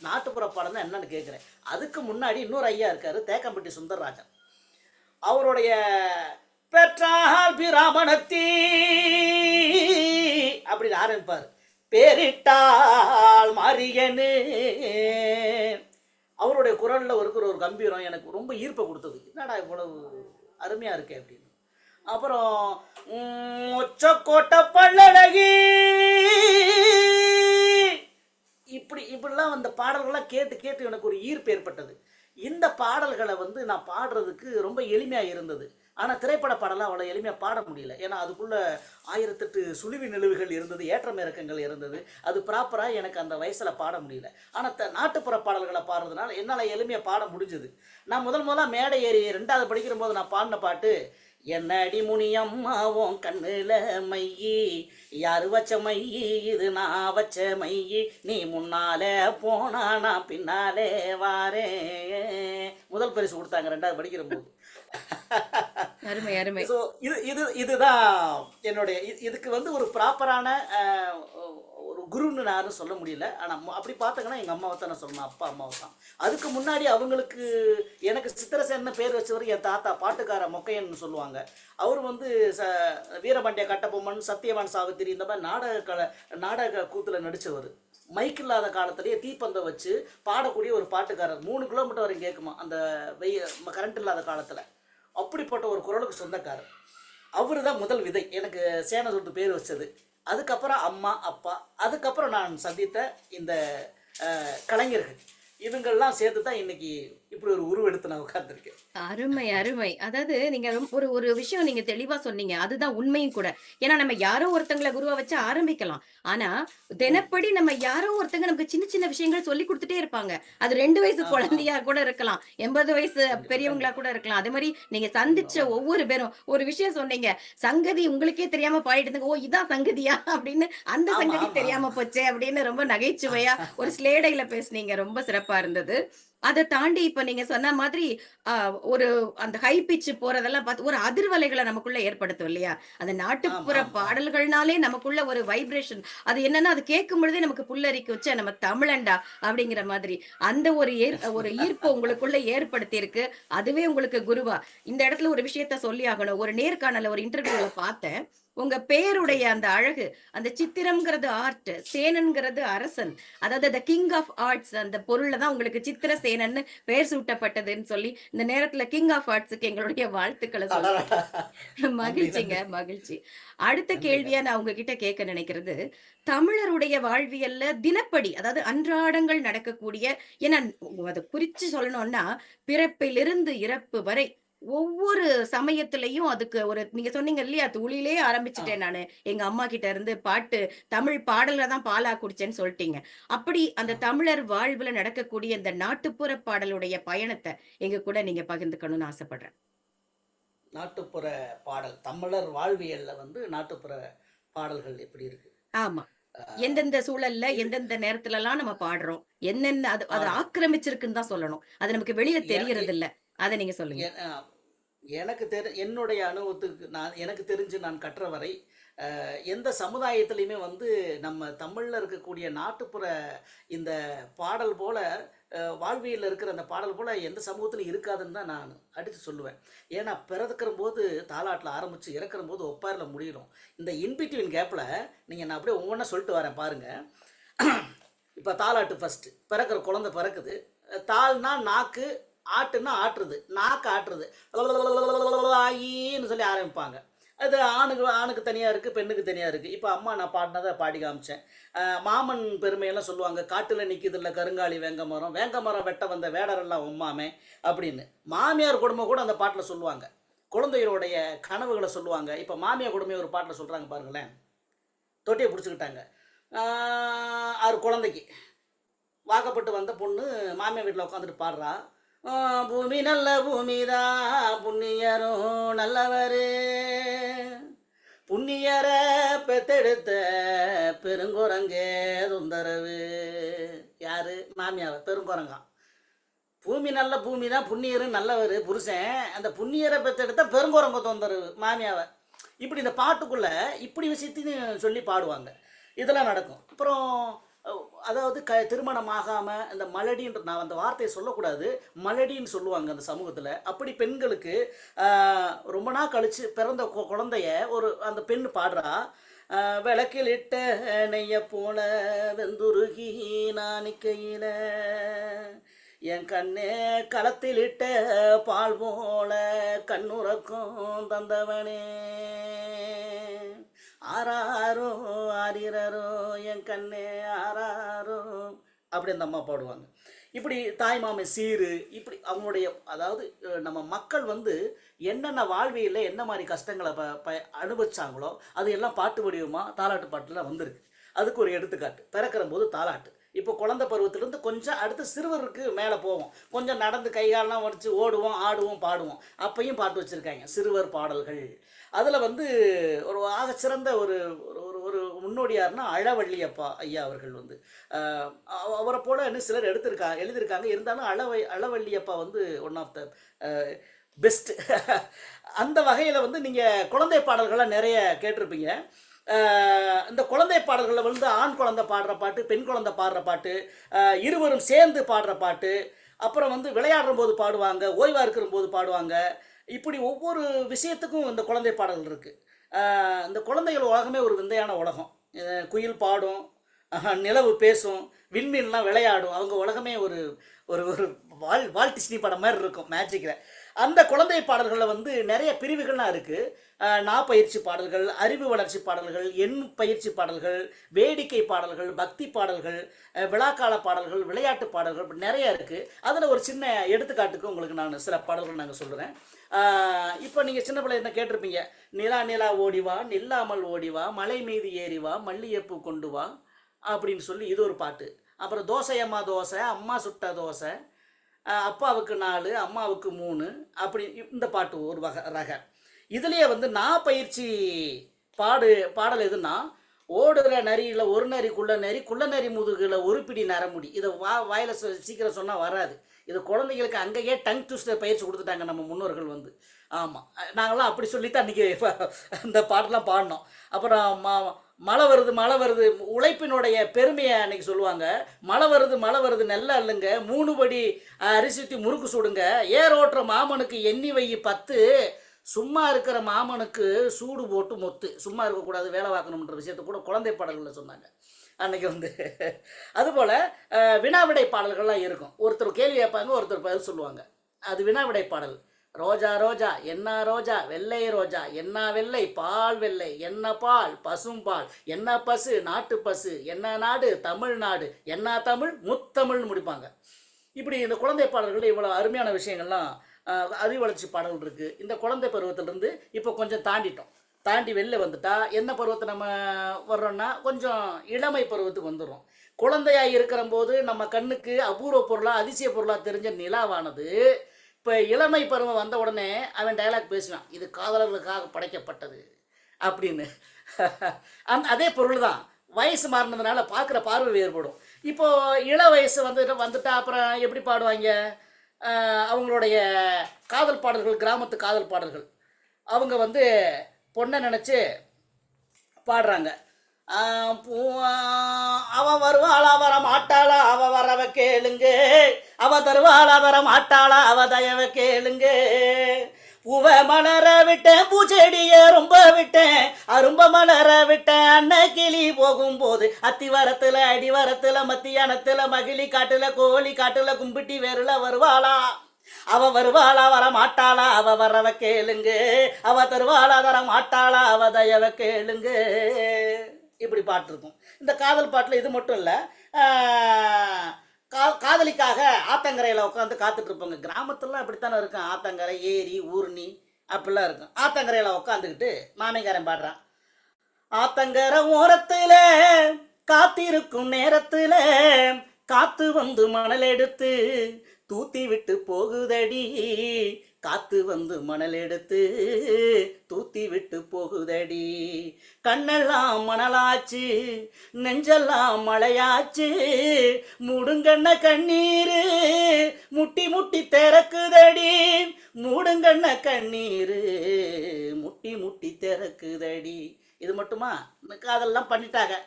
நாட்டுப்புற பாடல்னா என்னன்னு கேட்குறேன். அதுக்கு முன்னாடி இன்னொரு ஐயா இருக்கார், தேக்கம்பட்டி சுந்தரராஜன். அவருடைய பெற்றால் பிராமணத்தி அப்படின்னு ஆரம்பிப்பார். பேரிட்டால் மாரியனு. அவருடைய குரலில் இருக்கிற ஒரு கம்பீரம் எனக்கு ரொம்ப ஈர்ப்பை கொடுத்தது. என்னடா இவ்வளவு அருமையாக இருக்கே அப்படின்னு. அப்புறம் ஒச்சக்கோட்டை பல்லழகி இப்படிலாம் அந்த பாடல்கள்லாம் கேட்டு கேட்டு எனக்கு ஒரு ஈர்ப்பு ஏற்பட்டது. இந்த பாடல்களை வந்து நான் பாடுறதுக்கு ரொம்ப எளிமையாக இருந்தது. ஆனால் திரைப்பட பாடலாம் அவ்வளோ எளிமையாக பாட முடியல. ஏன்னா அதுக்குள்ளே 1008 சுழிவு நிலுவுகள் இருந்தது, ஏற்றம் இறக்கங்கள் இருந்தது. அது ப்ராப்பராக எனக்கு அந்த வயசில் பாட முடியல. ஆனால் நாட்டுப்புற பாடல்களை பாடுறதுனால என்னால் எளிமையாக பாட முடிஞ்சது. நான் முதலாக மேடை ஏறி 2வது படிக்கிற போது நான் பாடின பாட்டு, என்னடி முனியம்மாவும் கண்ணுல மையி, யாரு வச்ச மையி இது நான் வச்ச மையி, நீ முன்னாலே போனா நான் பின்னாலே வாரேன். முதல் பரிசு கொடுத்தாங்க 2வது படிக்கிற போது. அருமை அருமை. ஸோ இதுதான் என்னுடைய இதுக்கு வந்து ஒரு ப்ராப்பரான ஒரு குருன்னு யாரும் சொல்ல முடியல. ஆனால் அப்படி பார்த்தாங்கன்னா எங்கள் அம்மாவை தான் நான் சொல்லணும், அப்பா அம்மாவை தான். அதுக்கு முன்னாடி அவங்களுக்கு எனக்கு சித்திரசேன பேர் வச்சவர் என் தாத்தா, பாட்டுக்கார மொக்கையன்னு சொல்லுவாங்க. அவர் வந்து வீரபாண்டிய கட்டபொம்மன், சத்தியவான் சாவித்திரி இந்த மாதிரி நாடக கூத்தில் நடித்தவர். மைக் இல்லாத காலத்திலேயே தீப்பந்தம் வச்சு பாடக்கூடிய ஒரு பாட்டுக்காரர். 3 கிலோமீட்டர் வரைக்கும் கேட்குமா அந்த கரண்ட் இல்லாத காலத்தில். அப்படிப்பட்ட ஒரு குரலுக்கு சொந்தக்காரர். அவர் தான் முதல் விதை எனக்கு சேனை சுட்டு பேர் வச்சது. அதுக்கப்புறம் அம்மா, அப்பா, அதுக்கப்புறம் நான் சந்தித்த இந்த கலைஞர்கள், இவங்கெல்லாம் சேர்த்து தான் இன்னைக்கு இப்படி ஒரு உருவெடுத்து நான் உட்கார்ந்துருக்கேன். அருமை அருமை. அதாவது நீங்க ஒரு விஷயம் நீங்க தெளிவா சொன்னீங்க. அதுதான் உண்மையும் கூட. ஏன்னா நம்ம யாரோ ஒருத்தங்களை குருவா வச்சு ஆரம்பிக்கலாம். ஆனா தினப்படி நம்ம யாரோ ஒருத்தங்க நமக்கு சின்ன சின்ன விஷயங்கள் சொல்லி கொடுத்துட்டே இருப்பாங்க. அது 2 வயசு குழந்தையா கூட இருக்கலாம், 80 வயசு பெரியவங்களா கூட இருக்கலாம். அதே மாதிரி நீங்க சந்திச்ச ஒவ்வொரு பேரும் ஒரு விஷயம் சொன்னீங்க, சங்கதி உங்களுக்கே தெரியாம பாடிட்டு இருந்தீங்க. ஓ இதான் சங்கதியா அப்படின்னு, அந்த சங்கதி தெரியாம போச்சே அப்படின்னு ரொம்ப நகைச்சுவையா ஒரு ஸ்லேடையில பேசுனீங்க. ரொம்ப சிறப்பா இருந்தது. அதை தாண்டி இப்ப நீங்க சொன்ன மாதிரி ஒரு அந்த ஹை பிட்ச் போறதெல்லாம் பார்த்து ஒரு அதிர்வலைகளை நமக்குள்ள ஏற்படுத்தும் இல்லையா? அந்த நாட்டுப்புற பாடல்கள்னாலே நமக்குள்ள ஒரு வைப்ரேஷன். அது என்னன்னா, அது கேட்கும் பொழுதே நமக்கு புல்லரிக்க வச்ச நம்ம தமிழண்டா அப்படிங்கிற மாதிரி அந்த ஒரு ஈர்ப்பு உங்களுக்குள்ள ஏற்படுத்தி இருக்கு. அதுவே உங்களுக்கு குருவா. இந்த இடத்துல ஒரு விஷயத்த சொல்லி ஆகணும். ஒரு நேர்காணல ஒரு இன்டர்வியூல பார்த்தேன். உங்க பேருடைய அந்த அழகு, அந்த சித்திரம்ங்கிறது ஆர்ட், சேனன்ங்கிறது அரசன், அதாவது த கிங் ஆஃப் ஆர்ட்ஸ், அந்த பொருள்ல தான் உங்களுக்கு சித்திரசேனன்னு பெயர் சூட்டப்பட்டதுன்னு சொல்லி இந்த நேரத்துல கிங் ஆஃப் ஆர்ட்ஸுக்கு எங்களுடைய வாழ்த்துக்களை சொல்றேன். மகிழ்ச்சிங்க, மகிழ்ச்சி. அடுத்த கேள்வியா நான் உங்ககிட்ட கேட்க நினைக்கிறது, தமிழருடைய வாழ்வியல்ல தினப்படி, அதாவது அன்றாடங்கள் நடக்கக்கூடிய, ஏன்னா அதை குறிச்சு சொல்லணும்னா பிறப்பிலிருந்து இறப்பு வரை ஒவ்வொரு சமயத்திலயும் அதுக்கு ஒரு நீங்க சொன்னீங்க இல்லையா? துளியிலே ஆ. ஆரம்பிச்சுட்டேன் நானு. எங்க அம்மா கிட்ட இருந்து பாட்டு, தமிழ் பாடல்ல தான் பாலா குடிச்சேன்னு சொல்ட்டீங்க. அப்படி ஆ. அந்த தமிழர் வாழ்வுல நடக்கக்கூடிய இந்த நாட்டுப்புற பாடலுடைய பயணத்த எங்க கூட நீங்க பகிர்ந்துக்கணும்னு ஆசைப்படுறேன். நாட்டுப்புற பாடல் தமிழர் வாழ்வியல்ல வந்து நாட்டுப்புற பாடல்கள் எப்படி இருக்கு? ஆமா. ஆ, எந்தெந்த சூழல்ல, இது எந்தெந்த நேரத்துலலாம் நம்ம பாடுறோம். என்னென்ன அது அத பாடுறோம். ஆக்கிரமிச்சிருக்குன்னு தான் சொல்லணும். அது நமக்கு வெளிய எ எ தெரியறதில்ல. அத நீங்க சொல்லுங்க. எ அ எனக்கு என்னுடைய அனுபவத்துக்கு எனக்கு தெரிஞ்சு நான் கற்ற வரை, எந்த சமுதாயத்திலயுமே வந்து நம்ம தமிழ்ல இருக்கக்கூடிய நாட்டுப்புற இந்த பாடல் போல வாழ்வியல்ல இருக்கிற அந்த பாடல் போல எந்த சமூகத்திலும் இருக்காதுன்னு தான் நான் அடித்து சொல்லுவேன். ஏன்னா பிறக்கிறம்போது தாலாட்டில் ஆரம்பித்து இறக்குறம்போது ஒப்பாரில முடியணும். இந்த இன்பிட்வீன் கேப்பில் நான் அப்படியே ஒவ்வொன்றா சொல்லிட்டு வரேன் பாருங்க. இப்போ தாலாட்டு ஃபஸ்ட்டு பிறக்கிற குழந்தை பிறக்குது. தாள்னா நாக்கு, ஆட்டுன்னா ஆட்டுறது, நாக்கு ஆட்டுறது, ஆயின்னு சொல்லி ஆரம்பிப்பாங்க. அது ஆணுக்கு தனியாக இருக்குது, பெண்ணுக்கு தனியாக இருக்குது. இப்போ அம்மா நான் பாடினதை பாடி காமிச்சேன். மாமன் பெருமையெல்லாம் சொல்லுவாங்க, காட்டில் நிற்கிதில்ல கருங்காலி வேங்க மரம், வேங்க மரம் வெட்ட வந்த வேடரெல்லாம் உம்மாமே அப்படின்னு. மாமியார் குடும்பம் கூட அந்த பாட்டில் சொல்லுவாங்க, குழந்தைகளுடைய கனவுகளை சொல்லுவாங்க. இப்போ மாமியார் குடும்பம் ஒரு பாட்டில் சொல்கிறாங்க பாருங்களேன். தொட்டியை பிடிச்சிக்கிட்டாங்க. 6 குழந்தைக்கு வாக்கப்பட்டு வந்த பொண்ணு மாமியார் வீட்டில் உட்காந்துட்டு பாடுறா. பூமி நல்ல பூமிதான், புண்ணியரும் நல்லவரு, புண்ணியரை பெத்தெடுத்த பெருங்குரங்கே தொந்தரவு. யாரு? மாமியாவை பெருங்குரங்கான். பூமி நல்ல பூமி தான், புண்ணியரும் நல்லவர் புருஷன், அந்த புண்ணியரை பெத்தெடுத்த பெருங்குரங்க தொந்தரவு மாமியாவை. இப்படி இந்த பாட்டுக்குள்ள இப்படி விஷயத்தையும் சொல்லி பாடுவாங்க. இதெல்லாம் நடக்கும். அப்புறம் அதாவது திருமணம் ஆகாமல் இந்த மலடின்ற, நான் அந்த வார்த்தையை சொல்லக்கூடாது, மலடின்னு சொல்லுவாங்க அந்த சமூகத்தில். அப்படி பெண்களுக்கு ரொம்ப நாள் கழித்து பிறந்த குழந்தைய அந்த பெண் பாடுறா. விளக்கில் இட்ட நெய்ய போல வெந்துருகி நாணிக்கையில, என் கண்ணே களத்தில் இட்ட பால் போல கண்ணுறக்கும் தந்தவனே, ஆராரோ ஆரிரரோ என் கண்ணே ஆராரோ, அப்படி அந்த அம்மா பாடுவாங்க. இப்படி தாய் மாமை சீரு, இப்படி அவங்களுடைய, அதாவது நம்ம மக்கள் வந்து என்னென்ன வாழ்வியலில் என்ன மாதிரி கஷ்டங்களை அனுபவிச்சாங்களோ அது எல்லாம் பாட்டு வடிவமாக தாலாட்டு பாட்டில் வந்திருக்கு. அதுக்கு ஒரு எடுத்துக்காட்டு பிறக்கிற போது தாலாட்டு. இப்போ குழந்தை பருவத்திலேருந்து கொஞ்சம் அடுத்து சிறுவருக்கு மேலே போவோம், கொஞ்சம் நடந்து கைகாலெலாம் வடித்து ஓடுவோம், ஆடுவோம், பாடுவோம். அப்பையும் பாட்டு வச்சுருக்காங்க, சிறுவர் பாடல்கள். அதில் வந்து ஒரு ஆகச்சிறந்த ஒரு ஒரு முன்னோடியார்னா அழவள்ளியப்பா ஐயா அவர்கள் வந்து, அவரை போல இன்னும் சிலர் எழுதியிருக்காங்க. இருந்தாலும் அழவள்ளியப்பா வந்து ஒன் ஆஃப் த பெஸ்ட். அந்த வகையில் வந்து நீங்கள் குழந்தை பாடல்கள்லாம் நிறைய கேட்டிருப்பீங்க. இந்த குழந்தை பாடல்களில் வந்து ஆண் குழந்தை பாடுற பாட்டு, பெண் குழந்தை பாடுற பாட்டு, இருவரும் சேர்ந்து பாடுற பாட்டு, அப்புறம் வந்து விளையாடுற போது பாடுவாங்க, ஓய்வாக இருக்கிற போது பாடுவாங்க. இப்படி ஒவ்வொரு விஷயத்துக்கும் இந்த குழந்தை பாடல் இருக்குது. இந்த குழந்தைகள் உலகமே ஒரு விந்தையான உலகம். குயில் பாடும், நிலவு பேசும், விண்மீன்லாம் விளையாடும். அவங்க உலகமே ஒரு ஒரு ஒரு வால் டிஸ்னி படம் மாதிரி இருக்கும், மேஜிக்கில். அந்த குழந்தை பாடல்களில் வந்து நிறைய பிரிவுகள்லாம் இருக்குது. நாப்பயிற்சி பாடல்கள், அறிவு வளர்ச்சி பாடல்கள், எண் பயிற்சி பாடல்கள், வேடிக்கை பாடல்கள், பக்தி பாடல்கள், விழாக்கால பாடல்கள், விளையாட்டு பாடல்கள், இப்படி நிறைய இருக்குது. அதில் ஒரு சின்ன எடுத்துக்காட்டுக்கு உங்களுக்கு நான் சில பாடல்கள் நாங்கள் சொல்கிறேன். இப்போ நீங்கள் சின்ன பிள்ளை என்ன கேட்டிருப்பீங்க, நிலா நிலா ஓடிவா, நில்லாமல் ஓடிவா, மலை மீது ஏறிவா, மல்லிகைப்பூ கொண்டு வா அப்படின்னு சொல்லி இது ஒரு பாட்டு. அப்புறம் தோசையம்மா தோசை, அம்மா சுட்ட தோசை, அப்பாவுக்கு 4 அம்மாவுக்கு 3, அப்படி இந்த பாட்டு ஒரு ரக. இதுலேயே வந்து நான் பயிற்சி பாடல் எதுன்னா, ஓடுற நரியில் ஒரு நரி குள்ள நரி முதுகில் ஒரு பிடி நரமுடி. இதை வாயில் சீக்கிரம் சொன்னால் வராது. இது குழந்தைங்களுக்கு அங்கேயே டங் ட்விஸ்டர் பயிற்சி கொடுத்துட்டாங்க நம்ம முன்னோர்கள் வந்து. ஆமாம், நாங்களாம் அப்படி சொல்லித்தான் அன்றைக்கி இந்த பாட்டெலாம் பாடினோம். அப்புறம் மழை வருது உழைப்பினுடைய பெருமையை அன்றைக்கி சொல்லுவாங்க. மழை வருது நெல்லை அல்லுங்க, 3 படி அரிசி முறுக்கு சுடுங்க, ஏரோட்டுற மாமனுக்கு எண்ணி வை 10, சும்மா இருக்கிற மாமனுக்கு சூடு போட்டு மொத்து. சும்மா இருக்கக்கூடாது, வேலை பார்க்கணுன்ற விஷயத்த கூட குழந்தை பாடல்களில் சொன்னாங்க அன்றைக்கி வந்து. அதுபோல் வினாவிடை பாடல்கள்லாம் இருக்கும். ஒருத்தர் கேள்வி கேட்பாங்க, ஒருத்தர் பதில் சொல்லுவாங்க. அது வினாவிடை பாடல். ரோஜா ரோஜா என்ன ரோஜா, வெள்ளை ரோஜா என்ன வெள்ளை, பால் வெள்ளை என்ன பால், பசும் பால் என்ன பசு, நாட்டு பசு என்ன நாடு, தமிழ்நாடு என்ன தமிழ், முத்தமிழ்னு முடிப்பாங்க. இப்படி இந்த குழந்தை பாடல்கள் இவ்வளோ அருமையான விஷயங்கள்லாம் அறிவு வளர்ச்சி பாடல்கள் இருக்குது. இந்த குழந்தை பருவத்திலிருந்து இப்போ கொஞ்சம் தாண்டி வெளில வந்துட்டா என்ன பருவத்தை நம்ம வர்றோம்னா கொஞ்சம் இளமை பருவத்துக்கு வந்துடும். குழந்தையாக இருக்கிற போது நம்ம கண்ணுக்கு அபூர்வ பொருளாக அதிசய பொருளாக தெரிஞ்ச நிலாவானது இப்போ இளமை பருவம் வந்த உடனே அவன் டயலாக் பேசுவான், இது காதலர்களுக்காக படைக்கப்பட்டது அப்படின்னு. அதே பொருள் தான், வயசு மாறினதுனால பார்க்குற பார்வை வேறுபடும். இப்போது இள வயசு வந்துட்டா அப்புறம் எப்படி பாடுவாங்க? அவங்களுடைய காதல் பாடல்கள், கிராமத்து காதல் பாடல்கள், அவங்க பொண்ணை நினச்சி பாடுறாங்க. அவ வருவாளா வர மாட்டாளா, அவ வரவ கேளுங்க, அவ தருவாளா தர மாட்டாளா, அவ தயவ கேளுங்க, பூவை மலர விட்டேன், பூச்செடிய ரொம்ப விட்டேன், அரும்ப மலர விட்டேன், அன்னக்கிளி போகும்போது அத்திவரத்துல அடிவரத்துல மத்தியானத்துல மகிழி காட்டுல கோழி காட்டுல கும்பிட்டி வேறுல வருவாளா, அவ வருவாளா வர மாட்டாளா, அவ வரவ கேளுங்க, அவ தருவாளா தர மாட்டாளா, அவ தயவ கேளுங்க. இப்படி பாட்டு இருக்கும். இந்த காதல் பாட்டில் இது மட்டும் இல்லை, காதலிக்காக ஆத்தங்கரையில் உட்காந்து காத்துட்டு இருப்பாங்க. கிராமத்துலாம் அப்படித்தானே இருக்கும், ஆத்தங்கரை ஏரி ஊர்னி அப்படிலாம் இருக்கும். ஆத்தங்கரையில் உட்காந்துக்கிட்டு மாமிகாரன் பாடுறான், ஆத்தங்கரை ஓரத்துல காத்திருக்கும் நேரத்துல காத்து வந்து மணல் எடுத்து தூத்தி விட்டு போகுதடி, காத்து வந்து மணல் எடுத்து தூத்தி விட்டு போகுதடி, கண்ணெல்லாம் மணலாச்சு நெஞ்செல்லாம் மழையாச்சு, மூடுங்கண்ண கண்ணீரு முட்டி முட்டி திறக்குதடி, மூடுங்கண்ண கண்ணீரு முட்டி முட்டி திறக்குதடி. இது மட்டுமா? இந்த காதெல்லாம் பண்ணிட்டாங்க.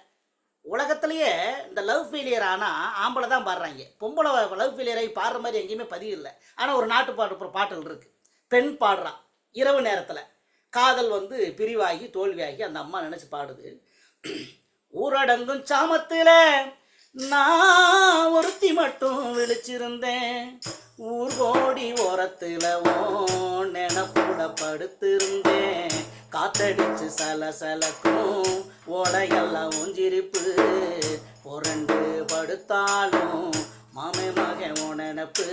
உலகத்திலேயே இந்த லவ் ஃபெயிலியர் ஆனால் ஆம்பளை தான் பாடுறாங்க, பொம்பளை லவ் ஃபெயிலியரை பாடுற மாதிரி எங்கேயுமே பதிவு இல்லை. ஆனால் ஒரு நாட்டு பாடல்கள் இருக்குது, பெண் பாடுறான் இரவு நேரத்தில், காதல் பிரிவாகி தோல்வியாகி அந்த அம்மா நினச்சி பாடுது, ஊரடங்கும் சாமத்தில் நான் ஒருத்தி மட்டும் விழிச்சிருந்தேன், ஊர் கோடி ஓரத்தில் நினப்பூட படுத்திருந்தேன், காத்தடிச்சு சலசலக்கும் ஓடையெல்லாம் ஊஞ்சிருப்பு, புரண்டு படுத்தாலும் மாமே மகே உனப்பு,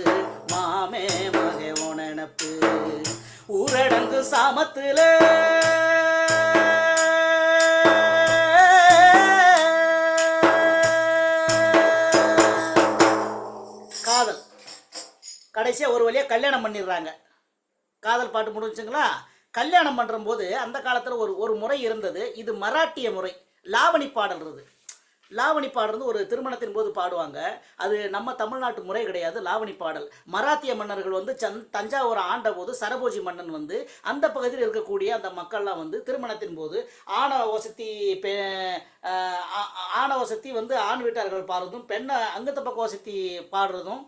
மாமே மகே உனப்பு, ஊரடங்கு சாமத்தில் காதல் கடைசியாக ஒரு வழியாக கல்யாணம் பண்ணிடுறாங்க. காதல் பாட்டு முடிஞ்சுங்களா? கல்யாணம் பண்ணுற போது அந்த காலத்தில் ஒரு முறை இருந்தது, இது மராட்டிய முறை. லாவணி பாடல்றது, லாவணி பாடுறது ஒரு திருமணத்தின் போது பாடுவாங்க. அது நம்ம தமிழ்நாட்டு முறை கிடையாது. லாவணி பாடல் மராத்திய மன்னர்கள் தஞ்சாவூரை ஆண்ட போது சரபோஜி மன்னன் அந்த பகுதியில் இருக்கக்கூடிய அந்த மக்கள்லாம் திருமணத்தின் போது ஆணவ வசதி ஆண் வீட்டார்கள் பாடுறதும், பெண்ணை அங்கத்த பக்க வசதி பாடுறதும்,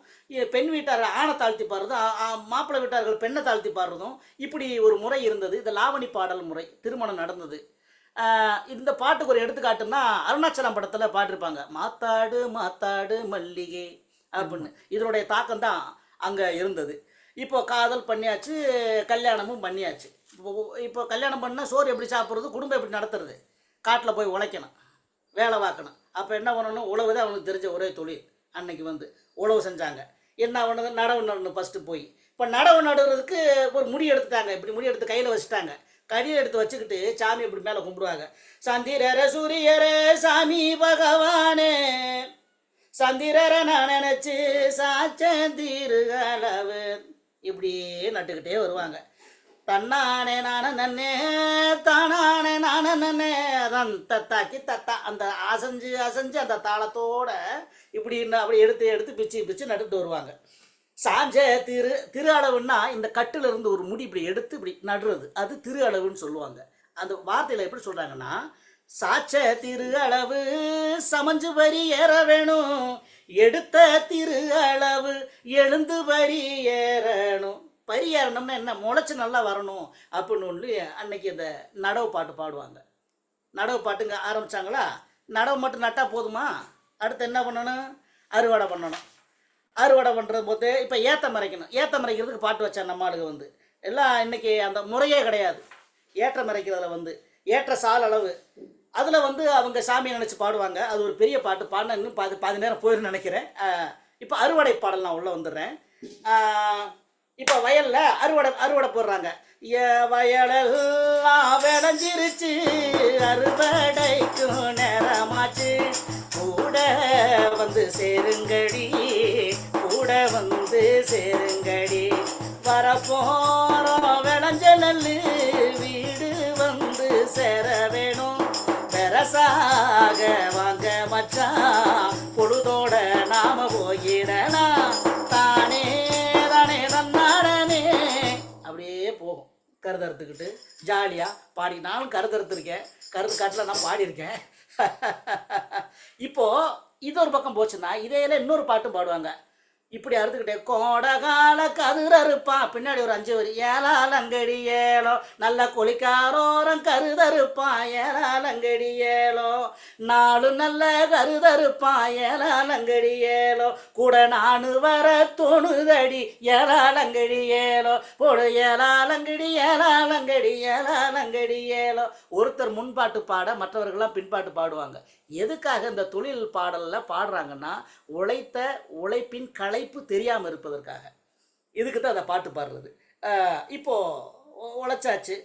பெண் வீட்டார்கள் ஆணை தாழ்த்தி பாடுறதும், மாப்பிள்ளை வீட்டார்கள் பெண்ணை தாழ்த்தி பாடுறதும், இப்படி ஒரு முறை இருந்தது. இந்த லாவணி பாடல் முறை திருமணம் நடந்தது. இந்த பாட்டுக்கு ஒரு எடுத்துக்காட்டுன்னா அருணாச்சலம் படத்தில் பாட்டிருப்பாங்க, மாத்தாடு மாத்தாடு மல்லிகை அப்படின்னு. இதனுடைய தாக்கம் தான் அங்கே இருந்தது. இப்போ காதல் பண்ணியாச்சு, கல்யாணமும் பண்ணியாச்சு. இப்போ கல்யாணம் பண்ணால் சோறு எப்படி சாப்பிட்றது, குடும்பம் எப்படி நடத்துறது? காட்டில் போய் உழைக்கணும், வேலை பார்க்கணும். அப்போ என்ன பண்ணணும்? உழவு தான் அவனுக்கு தெரிஞ்ச ஒரே தொழில். அன்னைக்கு உழவு செஞ்சாங்க. என்ன பண்ணது? நடவு நடணும். ஃபஸ்ட்டு போய் இப்போ நடவு நடுறதுக்கு ஒரு முடி எடுத்துட்டாங்க. இப்படி முடி எடுத்து கையில் வச்சுட்டாங்க. கடியை எடுத்து வச்சுக்கிட்டு சாமி இப்படி மேலே கும்பிடுவாங்க, சந்திரர சூரியரே சாமி பகவானே, சந்திரரை நான் நினச்சி சாச்சந்தீருகளவு, இப்படியே நட்டுக்கிட்டே வருவாங்க. தன்னானே நான நன்னே தானானே நான நன்னே அதன் தத்தாக்கி தத்தா, அந்த அசைஞ்சு அந்த தாளத்தோட இப்படி அப்படி எடுத்து பிச்சு நட்டுட்டு வருவாங்க. சாஞ்ச திரு அளவுன்னா இந்த கட்டுல இருந்து ஒரு முடி இப்படி எடுத்து இப்படி நடுறது, அது திரு அளவுன்னு சொல்லுவாங்க. அந்த வார்த்தையில எப்படி சொல்றாங்கன்னா, சாச்ச திரு அளவு சமஞ்சு வரி ஏற வேணும், எடுத்த திரு அளவு எழுந்து வரி ஏறணும். பரி ஏறணும்னா என்ன? முளைச்சு நல்லா வரணும் அப்படின்னு அன்னைக்கு இந்த நடவு பாட்டு பாடுவாங்க. நடவு பாட்டுங்க ஆரம்பிச்சாங்களா? நடவு மட்டும் நட்டா போதுமா? அடுத்து என்ன பண்ணணும்? அறுவடை பண்ணணும். அறுவடை பண்ணுறது போது இப்போ ஏத்தம் மறைக்கணும். ஏத்தம் மறைக்கிறதுக்கு பாட்டு வச்சா நம்ம ஆளுங்க எல்லாம் இன்றைக்கி அந்த முறையே கிடையாது. ஏற்றம் மறைக்கிறதுல ஏற்ற சால் அளவு அதில் அவங்க சாமியை நினச்சி பாடுவாங்க. அது ஒரு பெரிய பாட்டு. பாடினா இன்னும் பாதி நேரம் போயிருந்து நினைக்கிறேன். இப்போ அறுவடை பாடல் நான் உள்ளே வந்துடுறேன். இப்போ வயல்ல அறுவடை போடுறாங்க. வயலெல்லாம் விளைஞ்சிருச்சு, அறுவடைக்கும் நேரமாச்சு, கூட வந்து சேருங்கடி, கூட வந்து சேருங்கடி, வரப்போறோம் விளைஞ்ச நெல்லு வீடு வந்து சேர வேணும், பெரசாக வாங்க மச்சான், பொழுதோட நாம போயிடலாம், தானே தானே தன்னாடனே. அப்படியே போகும் கருதறுத்துக்கிட்டு ஜாலியாக பாடி. நானும் கருதறுத்துருக்கேன், கருது காட்டில் நான் பாடியிருக்கேன். இப்போது இது ஒரு பக்கம் போச்சுன்னா இதையில இன்னொரு பாட்டும் பாடுவாங்க. இப்படி அறுத்துக்கிட்டே கோடகால கருதறுப்பான், பின்னாடி ஒரு 5 வரி, ஏலாலங்கடி ஏலோ, நல்ல கொலிக்காரோரம் கருதறுப்பான், ஏலாலங்கடி ஏலோ, 4 நல்ல கருதறுப்பான், ஏலாலங்கடி ஏலோ, கூட நானு வர தோணுதடி, ஏலாலங்கடி ஏலோ, போடு ஏலாலங்கடி ஏலாலங்கடி ஏலாலங்கடி ஏலோ. ஒருத்தர் முன்பாட்டு பாட மற்றவர்கள்லாம் பின்பாட்டு பாடுவாங்க. எதுக்காக இந்த தொழில் பாடலில் பாடுறாங்கன்னா, உழைப்பின் களைப்பு தெரியாமல் இருப்பதற்காக. இதுக்கு தான் அதை பாட்டு பாடுறது. இப்போது உழைச்சாச்சு,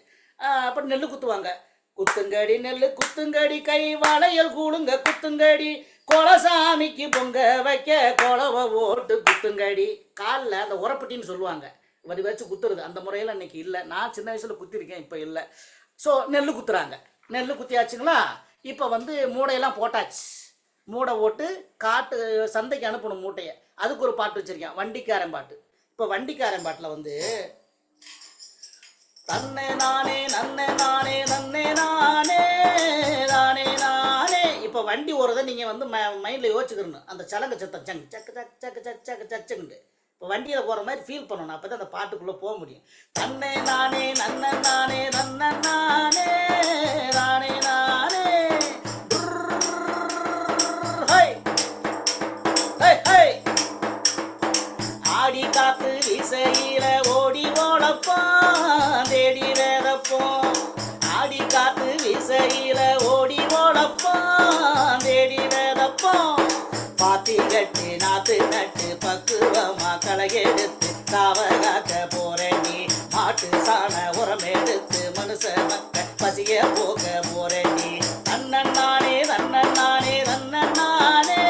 அப்புறம் நெல் குத்துவாங்க. குத்துங்கடி நெல் குத்துங்கடி, கை வளையல் கூடுங்க குத்துங்கடி, கொலசாமிக்கு பொங்க வைக்க கொலவை ஓட்டு குத்துங்கடி. காலில் அந்த உரப்பட்டின்னு சொல்லுவாங்க, வச்சு குத்துறது. அந்த முறையில் இன்னைக்கு இல்லை. நான் சின்ன வயசில் குத்திருக்கேன், இப்போ இல்லை. ஸோ நெல் குத்துறாங்க. நெல் குத்தியாச்சுங்களா, இப்போ வந்து மூடையெல்லாம் போட்டாச்சு. மூடை போட்டு சந்தைக்கு அனுப்பணும் மூட்டையை. அதுக்கு ஒரு பாட்டு வச்சுருக்கேன், வண்டிக்காரன் பாட்டு. இப்போ வண்டிக்காரன் பாட்டில் வந்து தன்னை நானே நன்னை நானே நன்னை நானே நானே நானே. இப்போ வண்டி ஓடுறதை நீங்கள் வந்து மைண்டில் யோசிச்சுக்கணும். அந்த சலங்க சத்தம் சங்கு சக்கு சக்கு சக்கு சக்கு சக்கு சச்சுண்டு இப்போ வண்டியில் போகிற மாதிரி ஃபீல் பண்ணணும். அப்போ தான் அந்த பாட்டுக்குள்ளே போக முடியும். தன்னை நானே நன்னை நானே நன்னை நானே நானே நானே. ஆடி காத்து இசையில ஓடி ஓடப்பான் தேடி வேதப்போம், ஆடி காத்து இசையில ஓடி ஓடப்பான் தேடி வேதப்போம், பாத்தி கட்டு நாத்து நட்டு பக்குவமா களையெடுத்து காவகாக்க போறேன் நீ, மாட்டு சாண உரம் எடுத்து மனுஷ மக்கள் பசிய போக போறேன் நீ, தன்னன் நானே தன்னன் நானே தன்னன் நானே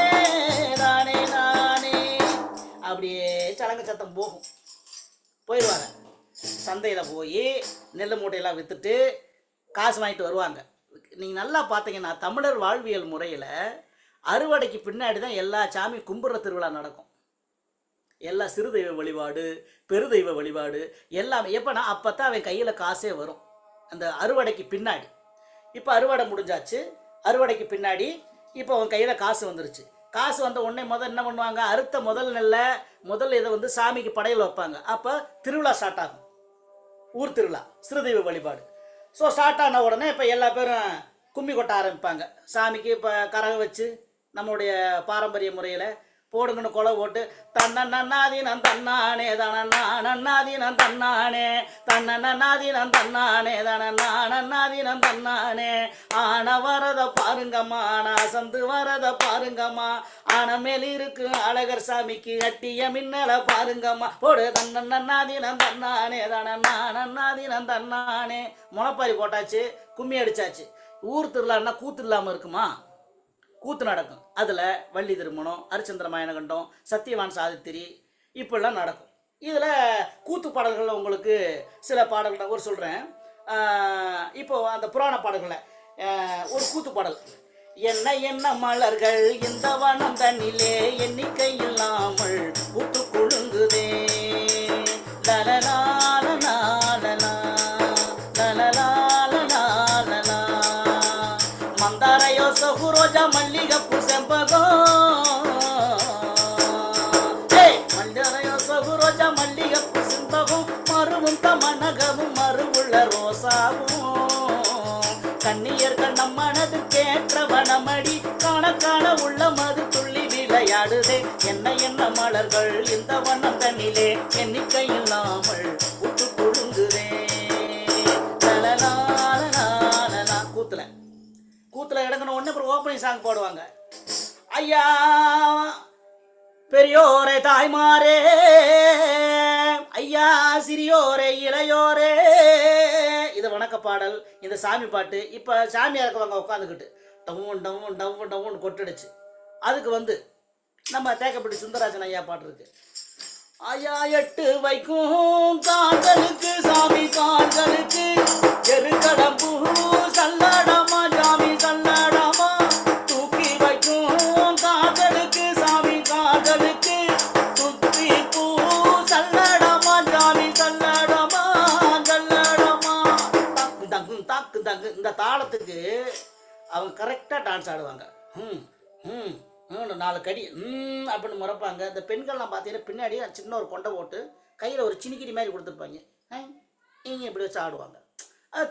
நானே நானே. அப்படியே சலங்க சத்தம் போகும். போயிடுவாங்க சந்தையில் போய் நெல் மூட்டையெல்லாம் விற்றுட்டு காசு வாங்கிட்டு வருவாங்க. நீங்கள் நல்லா பார்த்தீங்கன்னா தமிழர் வாழ்வியல் முறையில் அறுவடைக்கு பின்னாடி தான் எல்லா சாமி கும்பிட்ற திருவிழா நடக்கும். எல்லா சிறு தெய்வ வழிபாடு, பெருதெய்வ வழிபாடு எல்லாமே. எப்போனா அப்போ தான் அவன் கையில் காசே வரும், அந்த அறுவடைக்கு பின்னாடி. இப்போ அறுவடை முடிஞ்சாச்சு, அறுவடைக்கு பின்னாடி இப்போ அவன் கையில் காசு வந்துருச்சு. காசு வந்த உடனே என்ன பண்ணுவாங்க, அறுத்த முதல் இதை வந்து சாமிக்கு படையல் வைப்பாங்க. அப்போ திருவிழா ஸ்டார்ட் ஆகும், ஊர் திருவிழா, சிறுதெய்வ வழிபாடு. ஸோ ஸ்டார்ட் ஆன உடனே இப்போ எல்லா பேரும் கும்மி கொட்ட ஆரம்பிப்பாங்க. சாமிக்கு இப்போ கரகம் வச்சு நம்மளுடைய பாரம்பரிய முறையில் போடுங்கன்னு கொலை போட்டு தன்னன்னாதி நான் தன்னானே தனன்னா நன்னாதி நான் தன்னானே தன்னன்னாதி நான் தன்னானே தனன்னா நன்னாதி நான் தன்னானே, ஆன வரத பாருங்கம்மா நான் சந்து வரத பாருங்கம்மா, ஆன மேல் இருக்கு அழகர் சாமிக்கு அட்டிய மின்னல பாருங்கம்மா, போடு தன்னன்னாதி நான் தன்னானே தனன்னா நன்னாதி நான் தன்னானே. முளைப்பாரி போட்டாச்சு, கும்மி அடிச்சாச்சு. ஊர் திருவிழான்னா கூத்து இல்லாமல் இருக்குமா? கூத்து நடக்கும். அதில் வள்ளி திருமணம், ஹரிச்சந்திர மாயனகண்டம், சத்தியவான் சாதித்திரி இப்படிலாம் நடக்கும். இதில் கூத்து பாடல்களில் உங்களுக்கு சில பாடல்கள் ஒரு சொல்கிறேன். இப்போது அந்த புராண பாடல்களில் ஒரு கூத்து பாடல், என்ன என்ன மலர்கள் இந்த வனம் தண்ணிலே எண்ணிக்கை இல்லாமல் பூத்து குழுங்குதே, லலலாலலா மந்தாரையோ சகுரோஜா மல்லிகப்பு செம்பகம், மந்தாரையோ சகுரோஜா மல்லிகப்பு செம்பகம், மருவும் தமனகமும் மறுவுள்ள ரோசாவும், கண்ணியர்கள் நம் மனது கேற்ற வனமடி காண காண உள்ள மது துள்ளி விளையாடுதே, என்ன என்ன மலர்கள் இந்த வனம் தண்ணிலே எண்ணிக்கை இல்லாமல் உத்து குழுங்குதே. கூத்துல இடங்கன உடனே அப்புறம் ஓப்பனிங் சாங் போடுவாங்க. ஐயா பெரியோரே தாய்மாரே, ஐயா சிறியோரே இளையோரே, இது வணக்க பாடல், இந்த சாமி பாட்டு. இப்போ சாமியா இருக்கவங்க உட்காந்துக்கிட்டு டவுன் டவுன் டவுன் டவுன் கொட்டுடுச்சு. அதுக்கு வந்து நம்ம தேக்கப்பட்டி சுந்தரராஜன் ஐயா பாட்டு இருக்கு. ஐயா 8 வைக்கும் காண்களுக்கு சாமி காண்களுக்கு எருக்கடம்பூ சல்லடமா சாமி சல்லடமா, தூக்கி வைக்கும் காண்களுக்கு சாமி காண்களுக்கு துத்தி பூ சல்லடமா சாமி சல்லடமா சல்லடமா. தாக்கு தங்கு தாக்கு தங்கு, இந்த தாளத்துக்கு அவங்க கரெக்டாக டான்ஸ் ஆடுவாங்க. ம் ம் 4 கடி அப்படின்னு முறைப்பாங்க. இந்த பெண்கள்லாம் பார்த்தீங்கன்னா பின்னாடி சின்ன ஒரு கொண்டை போட்டு கையில் ஒரு சினிக்கிடி மாதிரி கொடுத்துருப்பாங்க. இங்கே இப்படி வச்சு ஆடுவாங்க.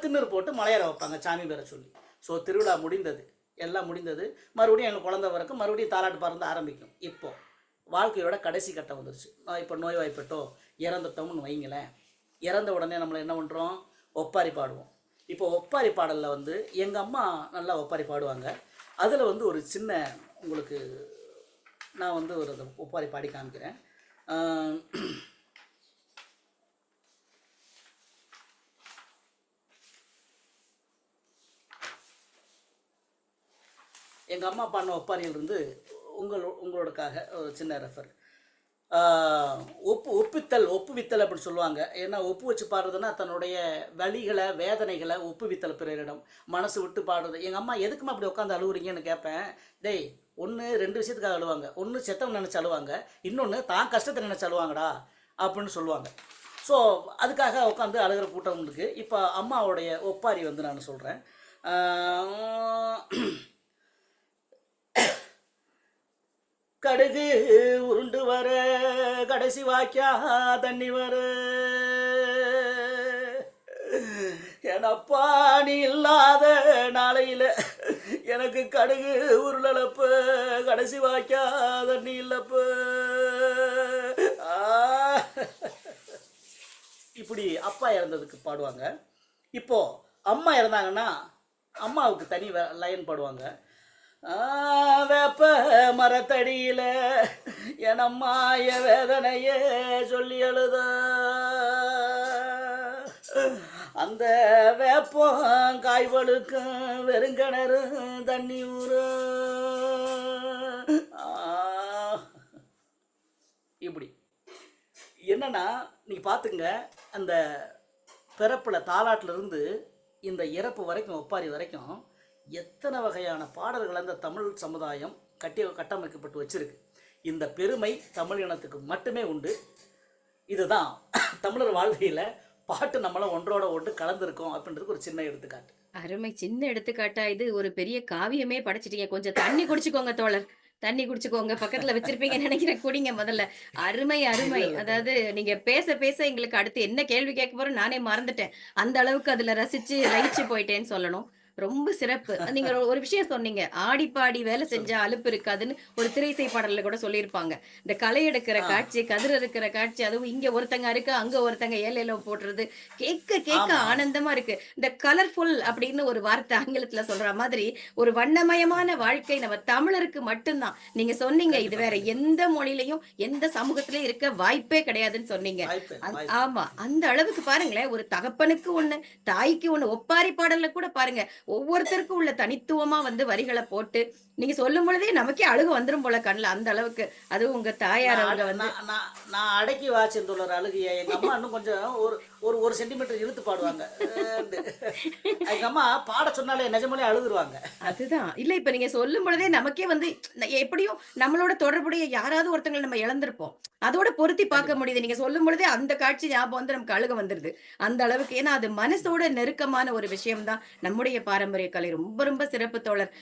திண்ணூறு போட்டு மலையேற வைப்பாங்க சாமி பேரை சொல்லி. ஸோ திருவிழா முடிந்தது, எல்லாம் முடிந்தது. மறுபடியும் எங்களுக்கு குழந்தை வரைக்கும் மறுபடியும் தாலாட்டு பாருந்து ஆரம்பிக்கும். இப்போது வாழ்க்கையோட கடைசி கட்டம் வந்துருச்சு. இப்போ நோய்வாய்ப்பட்டோ இறந்துட்டோம்னு வைங்களேன். இறந்த உடனே நம்மளை என்ன பண்ணுறோம், ஒப்பாரி பாடுவோம். இப்போ ஒப்பாரி பாடலில் வந்து எங்கள் அம்மா நல்லா ஒப்பாரி பாடுவாங்க. அதில் வந்து ஒரு சின்ன உங்களுக்கு நான் வந்து ஒரு ஒப்பாரி பாடி காமிக்கிறேன். எங்கள் அம்மா பாடின ஒப்பாரியிலிருந்து உங்களோடக்காக ஒரு சின்ன ரெஃபர். ஒப்புவித்தல் அப்படின்னு சொல்லுவாங்க. ஏன்னா ஒப்பு வச்சு பாடுறதுன்னா தன்னுடைய வலிகளை வேதனைகளை ஒப்புவித்தல் பிறரிடம் மனசு விட்டு பாடுறது. எங்கள் அம்மா எதுக்குமா அப்படி உட்காந்து அழுகுறீங்கன்னு கேட்பேன். டேய், 2 விஷயத்துக்காக அழுவாங்க. ஒன்று செத்தவன் நினச்சி அழுவாங்க, இன்னொன்று தான் கஷ்டத்தை நினச்சி அழுவாங்கடா அப்படின்னு சொல்லுவாங்க. ஸோ அதுக்காக உட்காந்து அழுகிற கூட்டம் இருக்குது. இப்போ அம்மாவுடைய ஒப்பாரி வந்து நான் சொல்கிறேன். கடுகு உருண்டு வர கடைசி வாக்கியா தண்ணி வர, எனப்பா நீ இல்லாத நாளையில் எனக்கு கடுகு உருளப்பு கடைசி வாக்கியா தண்ணி இல்லப்பு. இப்படி அப்பா இறந்ததுக்கு பாடுவாங்க. இப்போ அம்மா இறந்தாங்கன்னா அம்மாவுக்கு தனி லைன் பாடுவாங்க. வேப்ப மரத்தடியில எனம்மாய வேதனைய சொல்லி அழுத, அந்த வேப்பம் காய்வழுக்கும் வெறுங்கிணறு தண்ணி ஊறு. இப்படி என்னன்னா நீங்க பாத்துங்க, அந்த பிறப்புல தாலாட்டிலிருந்து இந்த இறப்பு வரைக்கும் ஒப்பாரி வரைக்கும் எத்தனை வகையான பாடல்கள் அந்த தமிழ் சமுதாயம் கட்டமைக்கப்பட்டு வச்சிருக்கு. இந்த பெருமை தமிழ் இனத்துக்கு மட்டுமே உண்டு. இதுதான் தமிழர் வாழ்க்கையில் பாட்டு நம்மளாம் ஒன்றோட ஒன்று கலந்துருக்கோம் அப்படின்றதுக்கு ஒரு சின்ன எடுத்துக்காட்டு. அருமை. சின்ன எடுத்துக்காட்டா இது ஒரு பெரிய காவியமே படைச்சிட்டீங்க. கொஞ்சம் தண்ணி குடிச்சுக்கோங்க தோழர், தண்ணி குடிச்சுக்கோங்க. பக்கத்துல வச்சிருப்பீங்கன்னு நினைக்கிறேன், குடிங்க முதல்ல. அருமை அருமை. அதாவது நீங்க பேச பேச எங்களுக்கு அடுத்து என்ன கேள்வி கேட்க போறோம் நானே மறந்துட்டேன். அந்த அளவுக்கு அதுல ரசிச்சு லயிச்சு போயிட்டேன்னு சொல்லணும். ரொம்ப சிறப்பு. நீங்க ஒரு விஷயம் சொன்னீங்க, ஆடி பாடி வேலை செஞ்சா அலுப்பு இருக்காதுன்னு ஒரு திரைசை பாடல்ல கூட சொல்லியிருப்பாங்க. இந்த களை எடுக்கிற காட்சி, கதிர் இருக்கிற காட்சி, அதுவும் இங்க ஒருத்தங்க இருக்கு அங்க ஒருத்தங்க ஏலையில போடுறது கேட்க கேட்க ஆனந்தமா இருக்கு. இந்த கலர்ஃபுல் அப்படின்னு ஒரு வார்த்தை ஆங்கிலத்துல சொல்ற மாதிரி ஒரு வண்ணமயமான வாழ்க்கை நம்ம தமிழருக்கு மட்டும்தான். நீங்க சொன்னீங்க இது வேற எந்த மொழியிலையும் எந்த சமூகத்திலயும் இருக்க வாய்ப்பே கிடையாதுன்னு சொன்னீங்க. ஆமா, அந்த அளவுக்கு பாருங்களேன். ஒரு தகப்பனுக்கு ஒண்ணு, தாய்க்கு ஒண்ணு. ஒப்பாரி பாடல்ல கூட பாருங்க, ஒவ்வொருத்தருக்கும் உள்ள தனித்துவமா வந்து வரிகளை போட்டு நீங்க சொல்லும் பொழுதே நமக்கே அழுகு வந்துரும் போல கண்ணுல, அந்த அளவுக்கு. அதுவும் உங்க தாயார் அவங்க வந்து நான் அடக்கி வாச்சிருந்துள்ள அழுகைய எங்க அம்மா இன்னும் கொஞ்சம் ஒரு சென்டிமீட்டர் இழுத்து பாடுவாங்க. எங்க அம்மா பாட சொன்னாலே நிஜமாலே அழுதுருவாங்க. அதுதான் இல்ல, இப்ப நீங்க சொல்லும் பொழுதே நமக்கே வந்து எப்படியும் நம்மளோட தொடர்புடைய யாராவது ஒருத்தங்களை நம்ம இழந்திருப்போம், அதோட பொருத்தி பார்க்க முடியுது. நீங்க சொல்லும் பொழுதே அந்த காட்சி ஞாபகம் வந்து நமக்கு அழுக வந்துருது அந்த அளவுக்கு. ஏன்னா அது மனசோட நெருக்கமான ஒரு விஷயம் தான் நம்முடைய பாரம்பரிய கலை. ரொம்ப ரொம்ப சிறப்பு தோழர்.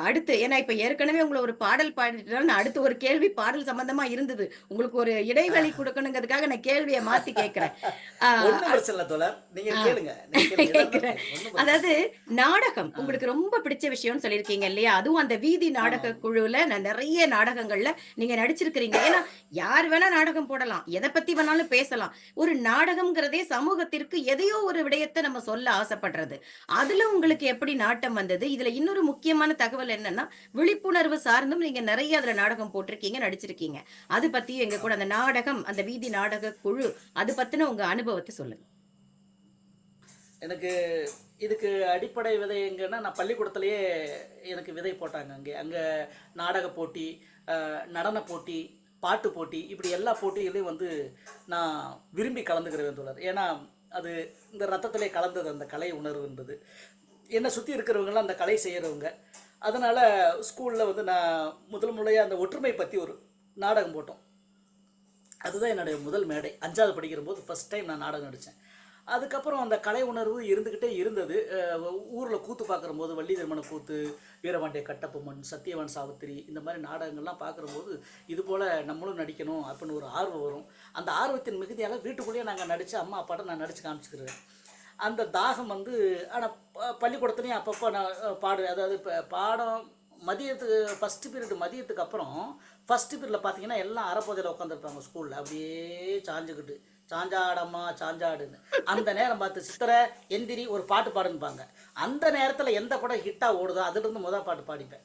அடுத்து ஏன்னா இப்ப ஏற்கனவே உங்களை ஒரு பாடல் பாடிட்டு அடுத்து ஒரு கேள்வி பாடல் சம்பந்தமா இருந்தது. உங்களுக்கு ஒரு இடைவெளி கொடுக்கணுங்கிறதுக்காக நான் கேள்வியை மாத்தி கேட்கிறேன். ஒண்ணும் பிரச்சனை இல்ல தோழர், நீங்க ஆ. கேளுங்க, நீங்க கேளுங்க, எதா இருந்தாலும் கேக்குறேன். கேளுங்க, ஒண்ணும் பிரச்சனை அதாவது நாடகம் இல்ல. உங்களுக்கு ரொம்ப பிடிச்ச விஷயம்னு சொல்லியிருக்கீங்க இல்லையா? அதுவும் அந்த வீதி ஆமா நாடக குழுவுல நெறைய நாடகங்கள்ல நீங்க நடிச்சிருக்கிறீங்க. ஏன்னா, யார் வேணா நாடகம் போடலாம். எத பத்தி வேணாலும் பேசலாம். ஒரு நாடகம்ங்கிறதே சமூகத்திற்கு எதையோ ஒரு விடயத்த நம்ம சொல்ல ஆசைப்படுறது. அதுல உங்களுக்கு எப்படி நாட்டம் வந்தது? இதுல இன்னொரு முக்கியமான தகவல் என்னன்னா, விழிப்புணர்வு சார்ந்தும் நீங்க நெறைய அதுல நாடகம் போட்டிருக்கீங்க, நடிச்சிருக்கீங்க. அது பத்தியும் எங்க கூட அந்த நாடகம், அந்த வீதி நாடக குழு அது பத்தின உங்க அனுபவத்த சொல்லுங்க. எனக்கு இதுக்கு அடிப்படை விதை எங்கன்னா, நான் பள்ளிக்கூடத்திலேயே எனக்கு விதை போட்டாங்க. அங்கே நாடக போட்டி, நடன போட்டி, பாட்டு போட்டி, இப்படி எல்லா போட்டிகளையும் வந்து நான் விரும்பி கலந்துக்கிறேன் தோழர். ஏன்னா அது இந்த ரத்தத்திலே கலந்தது அந்த கலை உணர்வுன்றது. என்னை சுற்றி இருக்கிறவங்களாம் அந்த கலை செய்கிறவங்க. அதனால் ஸ்கூலில் வந்து நான் முதல் முறையாக அந்த ஒற்றுமை பற்றி ஒரு நாடகம் போட்டோம். அதுதான் என்னுடைய முதல் மேடை. 5வது படிக்கிற போது ஃபஸ்ட் டைம் நான் நாடகம் நடித்தேன். அதுக்கப்புறம் அந்த கலை உணர்வு இருந்துக்கிட்டே இருந்தது. ஊரில் கூத்து பார்க்குறம்போது வள்ளி திருமண கூத்து, வீரபாண்டிய கட்டபொம்மன், சத்தியவான் சாவித்திரி, இந்த மாதிரி நாடகங்கள்லாம் பார்க்குறம்போது இது போல் நம்மளும் நடிக்கணும் அப்படின்னு ஒரு ஆர்வம் வரும். அந்த ஆர்வத்தின் மிகுதியால் வீட்டுக்குள்ளேயே நாங்கள் நடித்து அம்மா அப்பாட்ட நான் நடித்து காமிச்சிக்கிறேன். அந்த தாகம் வந்து ஆனால் பள்ளிக்கூடத்துலேயும் அப்பப்போ நான் பாடுவேன். அதாவது இப்போ பாடம் மதியத்துக்கு ஃபஸ்ட்டு பீரியடு மதியத்துக்கு அப்புறம் ஃபஸ்ட்டு பீரியடில் பார்த்தீங்கன்னா எல்லாம் அரைப்போதையில் உட்காந்துருப்பாங்க ஸ்கூலில், அப்படியே சாஞ்சுக்கிட்டு சாஞ்சாடம்மா சாஞ்சாடுன்னு. அந்த நேரம் பார்த்து சித்திரை எந்திரி ஒரு பாட்டு பாடுன்பாங்க. அந்த நேரத்தில் எந்த படம் ஹிட்டாக ஓடுதோ அதுலேருந்து முதல் பாட்டு பாடிப்பேன்.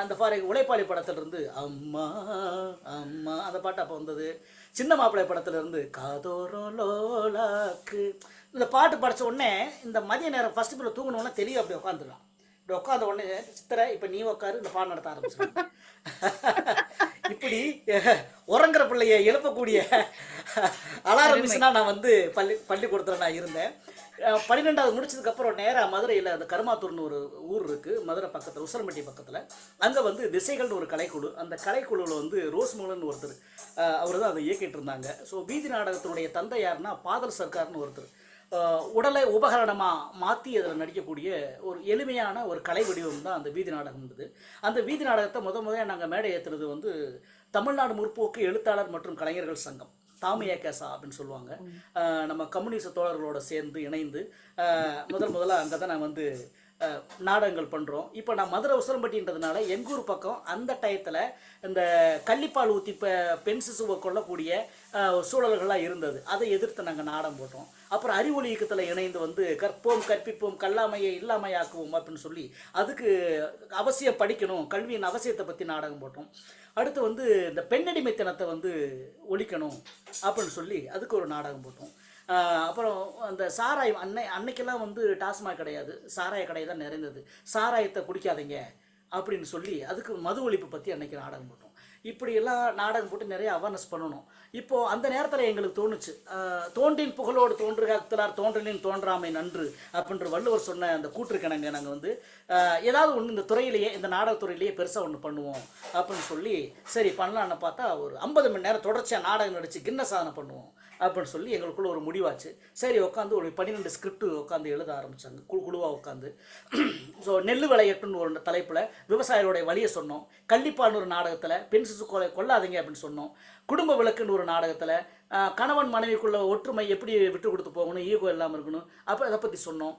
அந்த உழைப்பாளி படத்துலேருந்து அம்மா அம்மா அந்த பாட்டு அப்போ வந்தது. சின்ன மாப்பிள்ளை படத்துலேருந்து காதோரோ லோலாக்கு இந்த பாட்டு படித்த உடனே இந்த மதிய நேரம் ஃபஸ்ட்டு பீரியட் தூங்கினோடனே தெளிவு அப்படி உட்காந்துருவான். இப்படி உட்காந்த உடனே சித்திரை இப்போ நீ உட்காரு இந்த பாடம் நடத்த ஆரம்பிச்சிருவாங்க. இப்படி உறங்குற பிள்ளைய எழுப்பக்கூடிய அலாரம் மிஸ்னா நான் வந்து பள்ளிக்கூடத்தில் நான் இருந்தேன். 12வது முடிச்சதுக்கப்புறம் நேராக மதுரையில் அந்த கருமாத்தூர்னு ஒரு ஊர் இருக்குது, மதுரை பக்கத்தில் உசரம்பட்டி பக்கத்தில். அங்கே வந்து திசைகள்னு ஒரு கலைக்குழு, அந்த கலைக்குழுவில் வந்து ரோஸ்மோகன் ஒருத்தர், அவர் தான் அதை இயக்கிட்டு இருந்தாங்க. ஸோ வீதி நாடகத்தினுடைய தந்தை யாருன்னா பாதல் சர்க்கார்னு ஒருத்தர். உடலை உபகரணமாக மாற்றி அதில் நடிக்கக்கூடிய ஒரு எளிமையான ஒரு கலை வடிவம் தான் அந்த வீதி நாடகம்ன்றது. அந்த வீதி நாடகத்தை முதல்ல நாங்கள் மேடை ஏற்றுறது வந்து தமிழ்நாடு முற்போக்கு எழுத்தாளர் மற்றும் கலைஞர்கள் சங்கம், தாமியகேசா அப்படின்னு சொல்லுவாங்க. நம்ம கம்யூனிஸ்ட் தோழர்களோட சேர்ந்து இணைந்து முதல்ல அங்கே தான் நான் வந்து நாடகங்கள் பண்ணுறோம். இப்போ நான் மதுரை உசரம்பட்டின்றதுனால எங்கூர் பக்கம் அந்த டயத்தில் இந்த கள்ளிப்பால் ஊற்றி பெண் சிசுவை கொள்ளக்கூடிய சூழல்கள்லாம் இருந்தது. அதை எதிர்த்து நாங்கள் நாடகம் போட்டோம். அப்புறம் அறிவொளி இயக்கத்தில் இணைந்து வந்து கற்போம் கற்பிப்போம் கல்லாமையை இல்லாமையாக்குவோம் அப்படின்னு சொல்லி அதுக்கு அவசியம் படிக்கணும், கல்வியின் அவசியத்தை பற்றி நாடகம் போட்டோம். அடுத்து வந்து இந்த பெண்ணடிமைத்தனத்தை வந்து ஒழிக்கணும் அப்படின்னு சொல்லி அதுக்கு ஒரு நாடகம் போட்டோம். அப்புறம் அந்த சாராயம் அன்னைக்கெல்லாம் வந்து டாஸ்மாக் கிடையாது, சாராய கடை தான் நிறைந்தது. சாராயத்தை குடிக்காதீங்க அப்படின்னு சொல்லி அதுக்கு மது ஒழிப்பு பற்றி அன்னைக்கு நாடகம் போட்டோம். இப்படியெல்லாம் நாடகம் போட்டு நிறைய அவேர்னஸ் பண்ணணும். இப்போது அந்த நேரத்தில் எங்களுக்கு தோணுச்சு, தோன்றின் புகழோடு தோன்றுகிறார் தோன்றலின் தோன்றாமை நன்று அப்படின்ற வள்ளுவர் சொன்ன அந்த கூற்றுக்கணங்க நாங்கள் வந்து ஏதாவது ஒன்று இந்த துறையிலேயே, இந்த நாடகத்துறையிலேயே பெருசாக ஒன்று பண்ணுவோம் அப்படின்னு சொல்லி சரி பண்ணலான்னு பார்த்தா ஒரு 50 மணி நேரம் தொடர்ச்சியாக நாடகம் நடித்து கின்னஸ் சாதனை பண்ணுவோம் அப்படின்னு சொல்லி எங்களுக்குள்ள ஒரு முடிவாச்சு. சரி உட்காந்து ஒரு 12 ஸ்கிரிப்ட் உட்காந்து எழுத ஆரம்பித்தாங்க குழுவாக உட்காந்து. ஸோ நெல் விளையட்டுன்னு ஒரு தலைப்பில் விவசாயிகளுடைய வழியை சொன்னோம். கள்ளிப்பான்னு ஒரு நாடகத்தில் பெண் சிசு கொள்ளாதீங்க அப்படின்னு சொன்னோம். குடும்ப விளக்குன்னு ஒரு நாடகத்தில் கணவன் மனைவிக்குள்ள ஒற்றுமை எப்படி விட்டு கொடுத்து போகணும், ஈகோ இல்லாமல் இருக்கணும், அப்போ அதை பற்றி சொன்னோம்.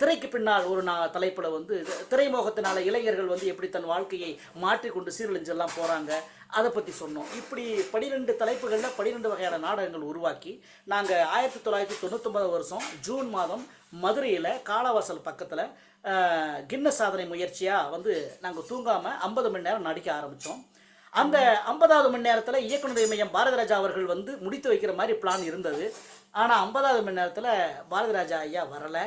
திரைக்கு பின்னால் ஒரு தலைப்பில் வந்து திரைமுகத்தினால இளைஞர்கள் வந்து எப்படி தன் வாழ்க்கையை மாற்றிக்கொண்டு சீரழிஞ்செல்லாம் போகிறாங்க, அதை பற்றி சொன்னோம். இப்படி 12 தலைப்புகளில் 12 வகையான நாடகங்கள் உருவாக்கி நாங்கள் 1999 வருஷம் ஜூன் மாதம் மதுரையில் காலாவாசல் பக்கத்தில் கின்னஸ் சாதனை முயற்சியாக வந்து நாங்கள் தூங்காமல் 50 மணி நேரம் நடிக்க ஆரம்பித்தோம். அந்த 50வது மணி நேரத்தில் இயக்குநர் மையம் பாரதிராஜா அவர்கள் வந்து முடித்து வைக்கிற மாதிரி பிளான் இருந்தது. ஆனால் 50வது மணி நேரத்தில் பாரதிராஜா ஐயா வரலை.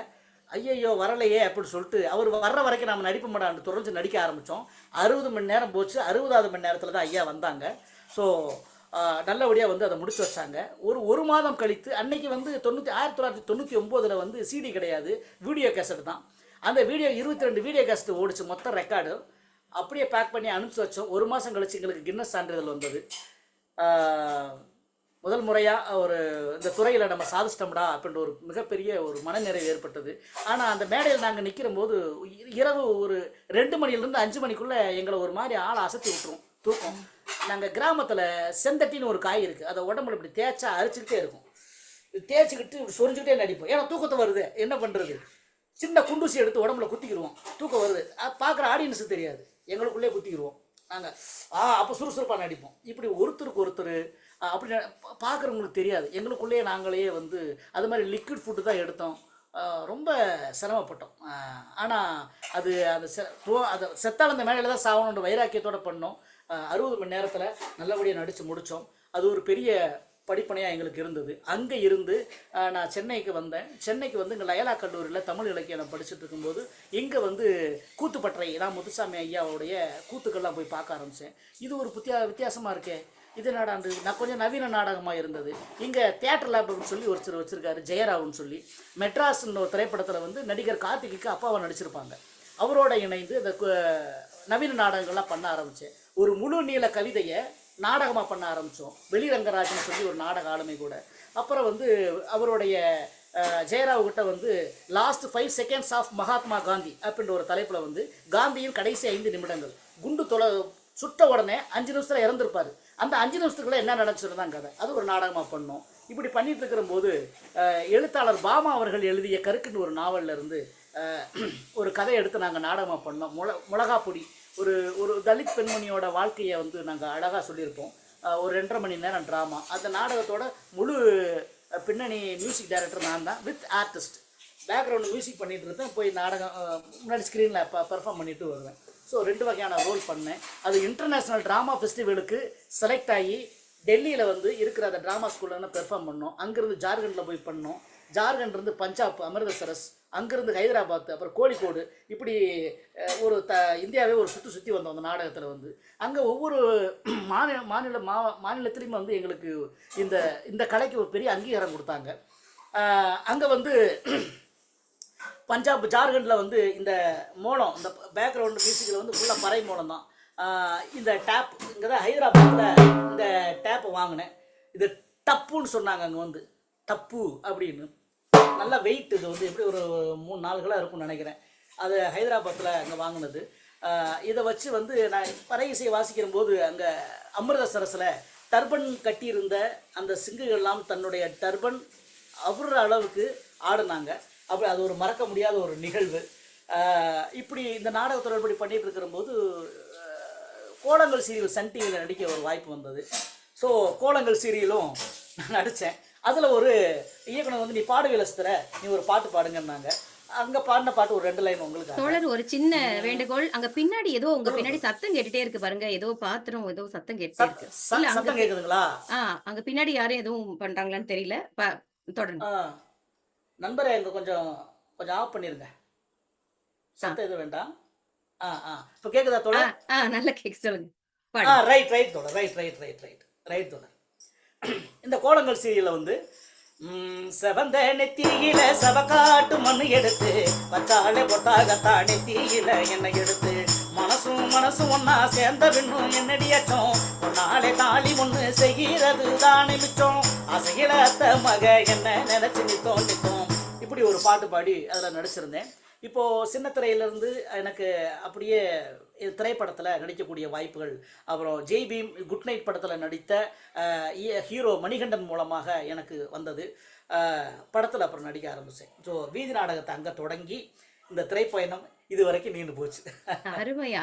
ஐயையோ வரலையே அப்படின்னு சொல்லிட்டு அவர் வர்ற வரைக்கும் நம்ம நடிப்பு மாட்டான்னு தொடர்ந்து நடிக்க ஆரம்பித்தோம். 60 மணி நேரம் போச்சு. 60வது மணி நேரத்தில் தான் ஐயா வந்தாங்க. ஸோ நல்லபடியாக வந்து அதை முடிச்சு வச்சாங்க. ஒரு மாதம் கழித்து அன்னைக்கு வந்து 1999 வந்து சிடி கிடையாது, வீடியோ கேசட் தான். அந்த வீடியோ 22 வீடியோ கேசட் ஓடிச்சு, மொத்தம் ரெக்கார்டு அப்படியே பேக் பண்ணி அனுப்பிச்சி வச்சோம். 1 மாதம் கழிச்சு எங்களுக்கு கின்னஸ் சான்றிதழ் வந்தது. முதல் முறையாக ஒரு இந்த துறையில் நம்ம சாதிச்சிட்டோம்டா அப்படின்ற ஒரு மிகப்பெரிய ஒரு மனநிறைவு ஏற்பட்டது. ஆனால் அந்த மேடையில் நாங்கள் நிற்கிற போது இரவு ஒரு 2 மணிலேருந்து 5 மணிக்குள்ளே எங்களை ஒரு மாதிரி ஆளை அசத்தி விட்டுரும் தூக்கம். நாங்கள் கிராமத்தில் செந்தட்டின்னு ஒரு காய் இருக்குது, அதை உடம்புல இப்படி தேய்ச்சா அரிச்சுக்கிட்டே இருக்கும். தேய்ச்சிக்கிட்டு இப்படி சொரிஞ்சுக்கிட்டே நடிப்போம். ஏன்னா தூக்கத்தை வருது, என்ன பண்ணுறது, சின்ன குண்டூசி எடுத்து உடம்புல குத்திக்கிடுவோம். தூக்கம் வருது, பார்க்குற ஆடியன்ஸுக்கு தெரியாது, எங்களுக்குள்ளே குத்திக்கிடுவோம் நாங்கள். அப்போ சுறுசுறுப்பாக நடிப்போம். இப்படி ஒருத்தருக்கு ஒருத்தர் அப்படி பார்க்குறவங்களுக்கு தெரியாது, எங்களுக்குள்ளேயே நாங்களே வந்து அது மாதிரி லிக்விட் ஃபுட்டு தான் எடுத்தோம். ரொம்ப சிரமப்பட்டோம். ஆனால் அது அந்த அதை செத்தால் அந்த மேலையில் தான் சாகணுன்ற வைராக்கியத்தோடு பண்ணோம். 60 மணி நேரத்தில் நல்லபடியாக நடித்து முடித்தோம். அது ஒரு பெரிய படிப்பனையாக எங்களுக்கு இருந்தது. அங்கே இருந்து நான் சென்னைக்கு வந்தேன். சென்னைக்கு வந்து இங்கே லயலா கல்லூரியில் தமிழ் இலக்கியம் நான் படிச்சுட்டு இருக்கும்போது இங்கே வந்து கூத்துப்பற்றை நான் முத்துசாமி ஐயாவுடைய கூத்துக்கள்லாம் போய் பார்க்க ஆரம்பித்தேன். இது ஒரு வித்தியாசமாக இருக்கே, இது நாடாண்டு நான் கொஞ்சம் நவீன நாடகமாக இருந்தது. இங்கே தியேட்டர் லேப் அப்படின்னு சொல்லி ஒருத்தர் வச்சுருக்காரு, ஜெயராவ்னு சொல்லி. மெட்ராஸ்ன்ற ஒரு திரைப்படத்தில் வந்து நடிகர் கார்த்திக்கு அப்பாவை நடிச்சிருப்பாங்க. அவரோட இணைந்து இந்த நவீன நாடகங்கள்லாம் பண்ண ஆரம்பித்தேன். ஒரு முழு நீள கவிதையை நாடகமாக பண்ண ஆரம்பித்தோம். வெளிரங்கராஜன் சொல்லி ஒரு நாடக ஆளுமை கூட. அப்புறம் வந்து அவருடைய ஜெயராவ் கிட்ட வந்து last 5 seconds of Mahatma Gandhi அப்படின்ற ஒரு தலைப்பில் வந்து காந்தியின் கடைசி 5 நிமிடங்கள், குண்டு சுட்ட உடனே 5 நிமிஷத்தில் இறந்துருப்பார், அந்த 5 நிமிஷத்துக்குள்ளே என்ன நடந்துச்சுருந்தாங்க கதை, அது ஒரு நாடகமாக பண்ணோம். இப்படி பண்ணிட்டு இருக்கிற போது எழுத்தாளர் பாமா அவர்கள் எழுதிய கருக்குன்னு ஒரு நாவலில் இருந்து ஒரு கதையை எடுத்து நாங்கள் நாடகமாக பண்ணோம். மிளகாப்பொடி, ஒரு ஒரு தலித் பெண்மணியோட வாழ்க்கையை வந்து நாங்கள் அழகாக சொல்லியிருப்போம். ஒரு 2.5 மணி நேரம் ட்ராமா. அந்த நாடகத்தோட முழு பின்னணி மியூசிக் டைரக்டர் நான் தான், வித் ஆர்டிஸ்ட். பேக்ரவுண்டு மியூசிக் பண்ணிகிட்டு இருப்பேன், போய் நாடகம் முன்னாடி ஸ்க்ரீனில் பெர்ஃபார்ம் பண்ணிட்டு வருவேன். ஸோ 2 வகையான ரோல் பண்ணேன். அது இன்டர்நேஷ்னல் ட்ராமா ஃபெஸ்டிவலுக்கு செலக்ட் ஆகி டெல்லியில் வந்து இருக்கிற அந்த ட்ராமா ஸ்கூலில் பெர்ஃபார்ம் பண்ணோம். அங்கேருந்து ஜார்க்கண்டில் போய் பண்ணோம். ஜார்க்கண்ட்லேருந்து பஞ்சாப் அமிர்தசரஸ், அங்கேருந்து ஹைதராபாத், அப்புறம் கோழிக்கோடு, இப்படி ஒரு இந்தியாவே ஒரு சுற்றி வந்தோம் அந்த நாடகத்தில் வந்து. அங்கே ஒவ்வொரு மாநிலத்திலையும் வந்து எங்களுக்கு இந்த கலைக்கு ஒரு பெரிய அங்கீகாரம் கொடுத்தாங்க. அங்கே வந்து பஞ்சாப் ஜார்க்கண்டில் வந்து இந்த மோளம், இந்த பேக்ரவுண்டு மியூசிக்கில் வந்து ஃபுல்லாக பறை மூலம் தான். இந்த டேப் இங்கே தான் ஹைதராபாத்தில் இந்த டேப்பை வாங்கினேன். இது டப்புன்னு சொன்னாங்க அங்கே வந்து, டப்பு அப்படின்னு. நல்லா வெயிட், இது வந்து எப்படி ஒரு 3-4 கிலோ இருக்கும்னு நினைக்கிறேன். அது ஹைதராபாத்தில் அங்கே வாங்கினது. இதை வச்சு வந்து நான் பறை இசையை வாசிக்கிற போது அங்கே அமிர்தசரஸில் டர்பன் கட்டியிருந்த அந்த சிங்குகள்லாம் தன்னுடைய டர்பன் அவுற அளவுக்கு ஆடினாங்க. அப்படி அது ஒரு மறக்க முடியாத ஒரு நிகழ்வு. இப்படி இந்த நாடகத்தோட இப்படி பண்ணிகிட்டு இருக்கிறபோது கோலங்கள் சீரியல் சன் டிவியில் நடிக்க ஒரு வாய்ப்பு வந்தது. ஸோ கோலங்கள் சீரியலும் நான் நடித்தேன். அதில் ஒரு இயக்குனர் வந்து, நீ பாடு விலசுத்துற, நீ ஒரு பாட்டு பாடுங்கன்னாங்க. அங்கே பாடின பாட்டு ஒரு 2 லைன் உங்களுக்கு. தோழர், ஒரு சின்ன வேண்டுகோள். அங்க பின்னாடி ஏதோ உங்க பின்னாடி சத்தம் கேட்டுட்டே இருக்கு பாருங்க, ஏதோ பாத்திரம் ஏதோ சத்தம் கேட்டுட்டே இருக்கு. சத்தம் கேட்குதுங்களா? அங்க பின்னாடி யாரும் எதுவும் பண்றாங்களான்னு தெரியல. தொடர்ந்து நண்பரே, இங்கே கொஞ்சம் ஆஃப் பண்ணிருங்க, சத்தம் எதுவும் வேண்டாம். இப்போ கேட்குதா தோழர்? நல்லா கேட்க சொல்லுங்க. ரைட் தோழர், ரைட் தோழர். இந்த கோலங்கள் சீரியலில் வந்து செவந்த நெத்தியில சவக்காட்டு மண்ணு எடுத்து வச்சாலே பொட்டாகத்தா நெத்தியில என்னை எடுத்து மனசும் ஒன்னா சேர்ந்த பின்னும் என்னடியாச்சும் ஒன்னாலே தாலி ஒன்று செய்கிறது தானே மிச்சம் அசையிலத்த மக என்ன நினைச்சு நித்தோம். இப்படி ஒரு பாட்டு பாடி அதில் நடிச்சிருந்தேன். இப்போது சின்னத்திரையிலேருந்து எனக்கு அப்படியே திரைப்படத்தில் நடிக்கக்கூடிய வாய்ப்புகள், அப்புறம் ஜெய் பீம் குட் நைட் படத்தில் நடித்த ஹீரோ மணிகண்டன் மூலமாக எனக்கு வந்தது. படத்தில் அப்புறம் நடிக்க ஆரம்பித்தேன். ஸோ வீதி நாடகத்தை அங்கே தொடங்கி இந்த திரைப்பயணம் இது வரைக்கும் நீண்டு போச்சு.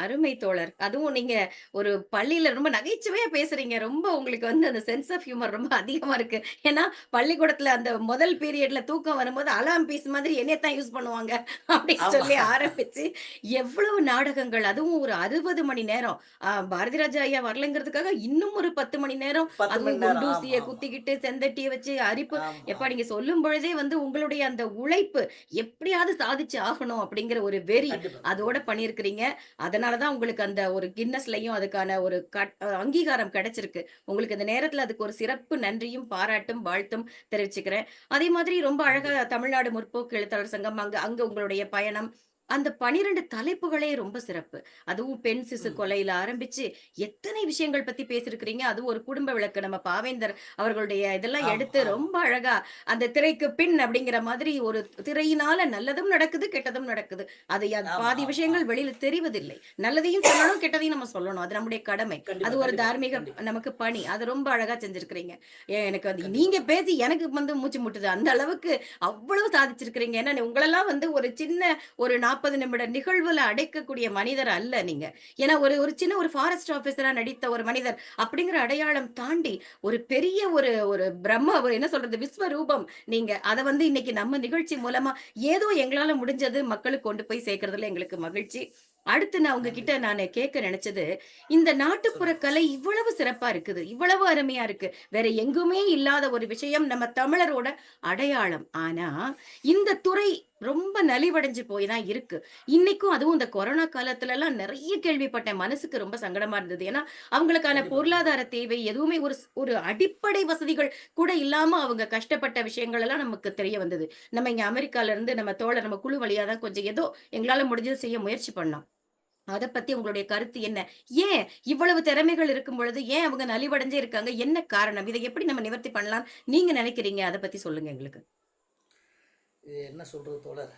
அருமை தோழர். அதுவும் நீங்க ஒரு பள்ளியில ரொம்ப நகைச்சுவையா பேசுறீங்க. ரொம்ப உங்களுக்கு வந்து அந்த சென்ஸ் ஆஃப் ஹியூமர் ரொம்ப அதிகமா இருக்கு. ஏன்னா பள்ளிக்கூடத்துல அந்த முதல் பீரியட்ல தூக்கம் வரும்போது அலாம் பீஸ் மாதிரி என்னையத்தான் யூஸ் பண்ணுவாங்க அப்படின்னு சொல்லி ஆரம்பிச்சு எவ்வளவு நாடகங்கள், அதுவும் ஒரு 60 மணி நேரம். பாரதி ராஜா ஐயா வரலங்கிறதுக்காக இன்னும் ஒரு 10 மணி நேரம், அதுவும் குண்டூசிய குத்திக்கிட்டு செந்தட்டிய வச்சு அரிப்பு. எப்ப நீங்க சொல்லும் பொழுதே வந்து உங்களுடைய அந்த உழைப்பு எப்படியாவது சாதிச்சு ஆகணும் அப்படிங்கிற ஒரு வெறி அதோட பண்ணிருக்கிறீங்க. அதனாலதான் உங்களுக்கு அந்த ஒரு கின்னஸ்லயும் அதுக்கான ஒரு அங்கீகாரம் கிடைச்சிருக்கு. உங்களுக்கு இந்த நேரத்துல அதுக்கு ஒரு சிறப்பு நன்றியும் பாராட்டும் வாழ்த்தும் தெரிவிச்சுக்கிறேன். அதே மாதிரி ரொம்ப அழகா தமிழ்நாடு முற்போக்கு எழுத்தாளர் சங்கம் அங்க உங்களுடைய பயணம், அந்த 12 தலைப்புகளே ரொம்ப சிறப்பு. அதுவும் பெண் சிசு ம். கொலையில ஆரம்பிச்சு, எத்தனை விஷயங்கள் பத்தி பேசியிருக்கிறீங்க. அதுவும் ஒரு குடும்ப விளக்கு நம்ம பாவேந்தர் அவர்களுடைய இதெல்லாம் ஆமா, எடுத்து ஆமா. ரொம்ப அழகா, அந்த திரைக்கு பின் அப்படிங்கிற மாதிரி ஒரு திரையினால நல்லதும் நடக்குது, கெட்டதும் நடக்குது. அது ஆமா, பாதி ஆமா, விஷயங்கள் ஆமா. வெளியில தெரிவதில்லை. நல்லதையும் சொல்லணும், கெட்டதையும் நம்ம சொல்லணும். அது நம்முடைய கடமை. கண்டிப்பா, அது ஒரு கண்டிப்பா, தார்மீக கண்டிப்பா. நமக்கு பணி. அது ரொம்ப அழகா செஞ்சிருக்கிறீங்க. எனக்கு வந்து கண்டிப்பா. நீங்க பேசி எனக்கு வந்து மூச்சு முட்டுது. அந்த அளவுக்கு அவ்வளவு சாதிச்சிருக்கிறீங்க. ஏன்னா உங்களெல்லாம் வந்து ஒரு சின்ன ஒரு 40 நிமிட நிகழ்வுல அடைக்கக்கூடிய மனிதர் அல்ல நீங்க. ஏன்னா ஒரு ஒரு சின்ன ஒரு ஃபாரஸ்ட் ஆபிசரா நடித்த ஒரு மனிதர் அப்படிங்கிற அடையாளம் தாண்டி ஒரு பெரிய ஒரு ஒரு ஒரு என்ன சொல்றது விஸ்வரூபம் நீங்க. அத வந்து இன்னைக்கு நம்ம நிகழ்ச்சி மூலமா ஏதோ எங்களால முடிஞ்சது மக்களுக்கு கொண்டு போய் சேர்க்கிறதுல எங்களுக்கு மகிழ்ச்சி. அடுத்து நான் நன்றி. உங்ககிட்ட நானு கேட்க நினைச்சது, இந்த நாட்டுப்புற சொல்லுங்க. கலை இவ்வளவு சிறப்பா இருக்குது. இவ்வளவு அருமையா இருக்கு. வேற எங்குமே இல்லாத ஒரு விஷயம் நம்ம தமிழரோட அடையாளம். ஆனா, இந்த துறை ரொம்ப நலிவடைஞ்சு போய் தான் இருக்கு. இன்னைக்கும் அதுவும் இந்த கொரோனா காலத்துலலாம் நெறைய கேள்விப்பட்டேன். மனசுக்கு ரொம்ப சங்கடமா இருந்தது. ஏன்னா, அவங்களுக்கான கண்டிப்பா, கண்டிப்பா. பொருளாதார தேவை எதுவுமே ஒரு அடிப்படை வசதிகள் கூட இல்லாம அவங்க கஷ்டப்பட்ட விஷயங்கள் எல்லாம் நமக்கு தெரிய வந்தது. நம்ம இங்க அமெரிக்கால இருந்து நம்ம தோழர் நம்ம குழு வழியா தான் கொஞ்சம் ஏதோ எங்களால முடிஞ்சத செய்ய முயற்சி பண்ணோம். அத பத்தி உங்களுடைய கருத்து என்ன? ஏன் இவ்வளவு திறமைகள் இருக்கும் பொழுது, ஏன் அவங்க நலிவடைஞ்சே இருக்காங்க? என்ன காரணம்? இத எப்படி நம்ம நிவர்த்தி பண்ணலாம்னு நீங்க நினைக்கிறீங்க? அத பத்தி சொல்லுங்க எங்களுக்கு. இது என்ன சொல்றது தோழர்?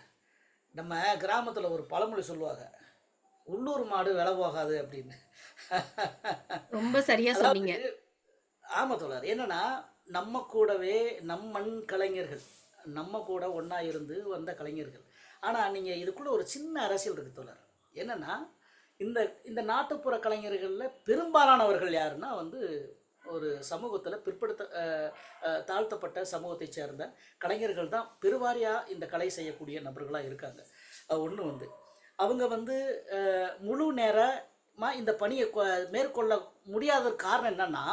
நம்ம கிராமத்துல ஒரு பழமொழி சொல்லுவாங்க. "உள்ளூர் மாடு வெல போகாது" அப்படின்னு. ரொம்ப சரியா அதாவது சொன்னீங்க. ஆமா தோழர். என்னன்னா, நம்ம கூடவே நம் மண் கலைஞர்கள். நம்ம கூட ஒண்ணா இருந்து வந்த கலைஞர்கள். ஆனா, நீங்க இதுக்குள்ள ஒரு சின்ன அரசியல் இருக்கு தோழர். என்னன்னா, இந்த இந்த நாட்டுப்புற கலைஞர்கள்ல பெரும்பாலானவர்கள் யாருன்னா வந்து, ஒரு சமூகத்தில பிற்படுத்த அ அ தாழ்த்தப்பட்ட சமூகத்தைச் சேர்ந்த கலைஞர்கள் தான் பெருவாரியா இந்த கலை செய்யக்கூடிய நபர்களா இருக்காங்க. ஒண்ணு வந்து. அவங்க வந்து முழு நேரமா இந்த பணிய மேற்கொள்ள முடியாததற்கு காரணம் என்னன்னா,